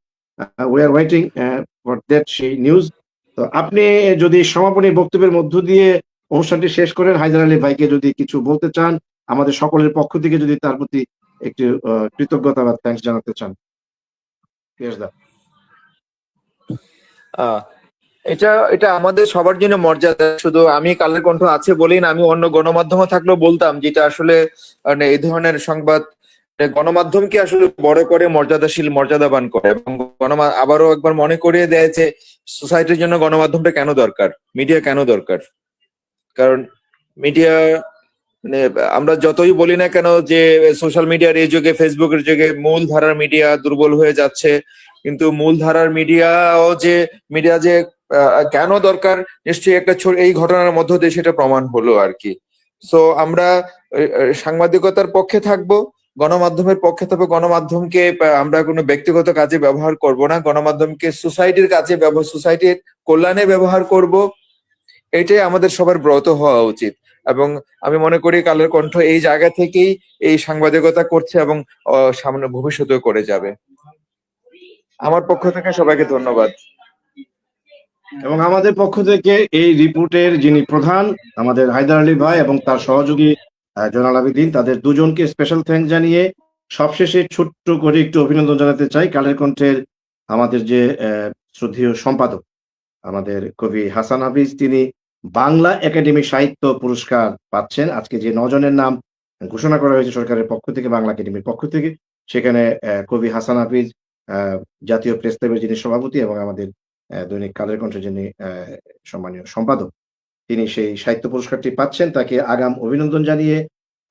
we are waiting for that সেই নিউজ। তো আপনি যদি সমাপনী বক্তব্যের মধ্য দিয়ে অনুষ্ঠানটি শেষ করেন, হায়দার আলী ভাইকে যদি কিছু বলতে চান, আমাদের সকলের পক্ষ থেকে যদি তার প্রতি একটু কৃতজ্ঞতা বা থ্যাঙ্কস জানাতে চান। ইয়েস দা। আহ, এটা এটা আমাদের সবার জন্য মর্যাদা। শুধু আমি কালের কণ্ঠ আছে বলেই না, আমি অন্য গণমাধ্যমে থাকলেও বলতাম, যেটা আসলে মানে এই ধরনের সংবাদ গণমাধ্যমকে আসলে বড় করে মর্যাদাশীল মর্যাদাবান করে, এবং আবারও একবার মনে করিয়ে দেয় যে সোসাইটির জন্য গণমাধ্যমটা কেন দরকার, মিডিয়া কেন দরকার। কারণ মিডিয়া মানে আমরা যতই বলি না কেন যে সোশ্যাল মিডিয়ার এই যুগে, ফেসবুকের যুগে মূল ধারার মিডিয়া দুর্বল হয়ে যাচ্ছে, কিন্তু মূল ধারার মিডিয়া যে কেন দরকার, নিশ্চয়ই একটা এই ঘটনার মধ্য দিয়ে সেটা প্রমাণ হলো আর কি। সো আমরা সাংবাদিকতার পক্ষে থাকবো, গণমাধ্যমের পক্ষে থাকবো। গণমাধ্যমকে আমরা কোনো ব্যক্তিগত কাজে ব্যবহার করব না, গণমাধ্যমকে সোসাইটির কাজে সোসাইটির কল্যাণে ব্যবহার করব। এটাই আমাদের সবার ব্রত হওয়া উচিত। এবং আমি মনে করি কালের কণ্ঠ এই জায়গা থেকেই এই সাংবাদিকতা করছে, এবং সামনে ভবিষ্যতেও করে যাবে। আমার পক্ষ থেকে সবাইকে ধন্যবাদ। এবং আমাদের পক্ষ থেকে এই রিপোর্টের যিনি প্রধান আমাদের হায়দার আলী ভাই এবং তার সহযোগী জয়নাল আবেদিন, তাদের দুজনকে স্পেশাল থ্যাঙ্কস জানিয়ে সবশেষে ছোট্ট করে একটু অভিনন্দন জানাতে চাই কালের কণ্ঠের আমাদের যে শ্রদ্ধেয় সম্পাদক আমাদের কবি হাসান হাফিজ, তিনি বাংলা একাডেমি সাহিত্য পুরস্কার পাচ্ছেন। আজকে যে 9 জনের নাম ঘোষণা করা হয়েছে সরকারের পক্ষ থেকে, বাংলা একাডেমির পক্ষ থেকে, সেখানে কবি হাসান হাফিজ, জাতীয় প্রেস ক্লাবের যিনি সভাপতি এবং আমাদের দৈনিক কালের কণ্ঠের যিনি সম্মানীয় সম্পাদক, তিনি সেই সাহিত্য পুরস্কারটি পাচ্ছেন। তাকে আগাম অভিনন্দন জানিয়ে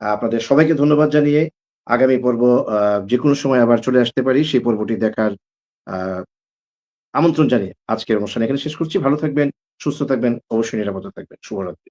আপনাদের সবাইকে ধন্যবাদ জানিয়ে আগামী পর্ব যেকোনো সময় আবার চলে আসতে পারি, সেই পর্বটি দেখার আহ আমন্ত্রণ জানিয়ে আজকের অনুষ্ঠান এখানে শেষ করছি। ভালো থাকবেন, সুস্থ থাকবেন, অবশ্যই নিরাপদে থাকবেন। শুভরাত্রি।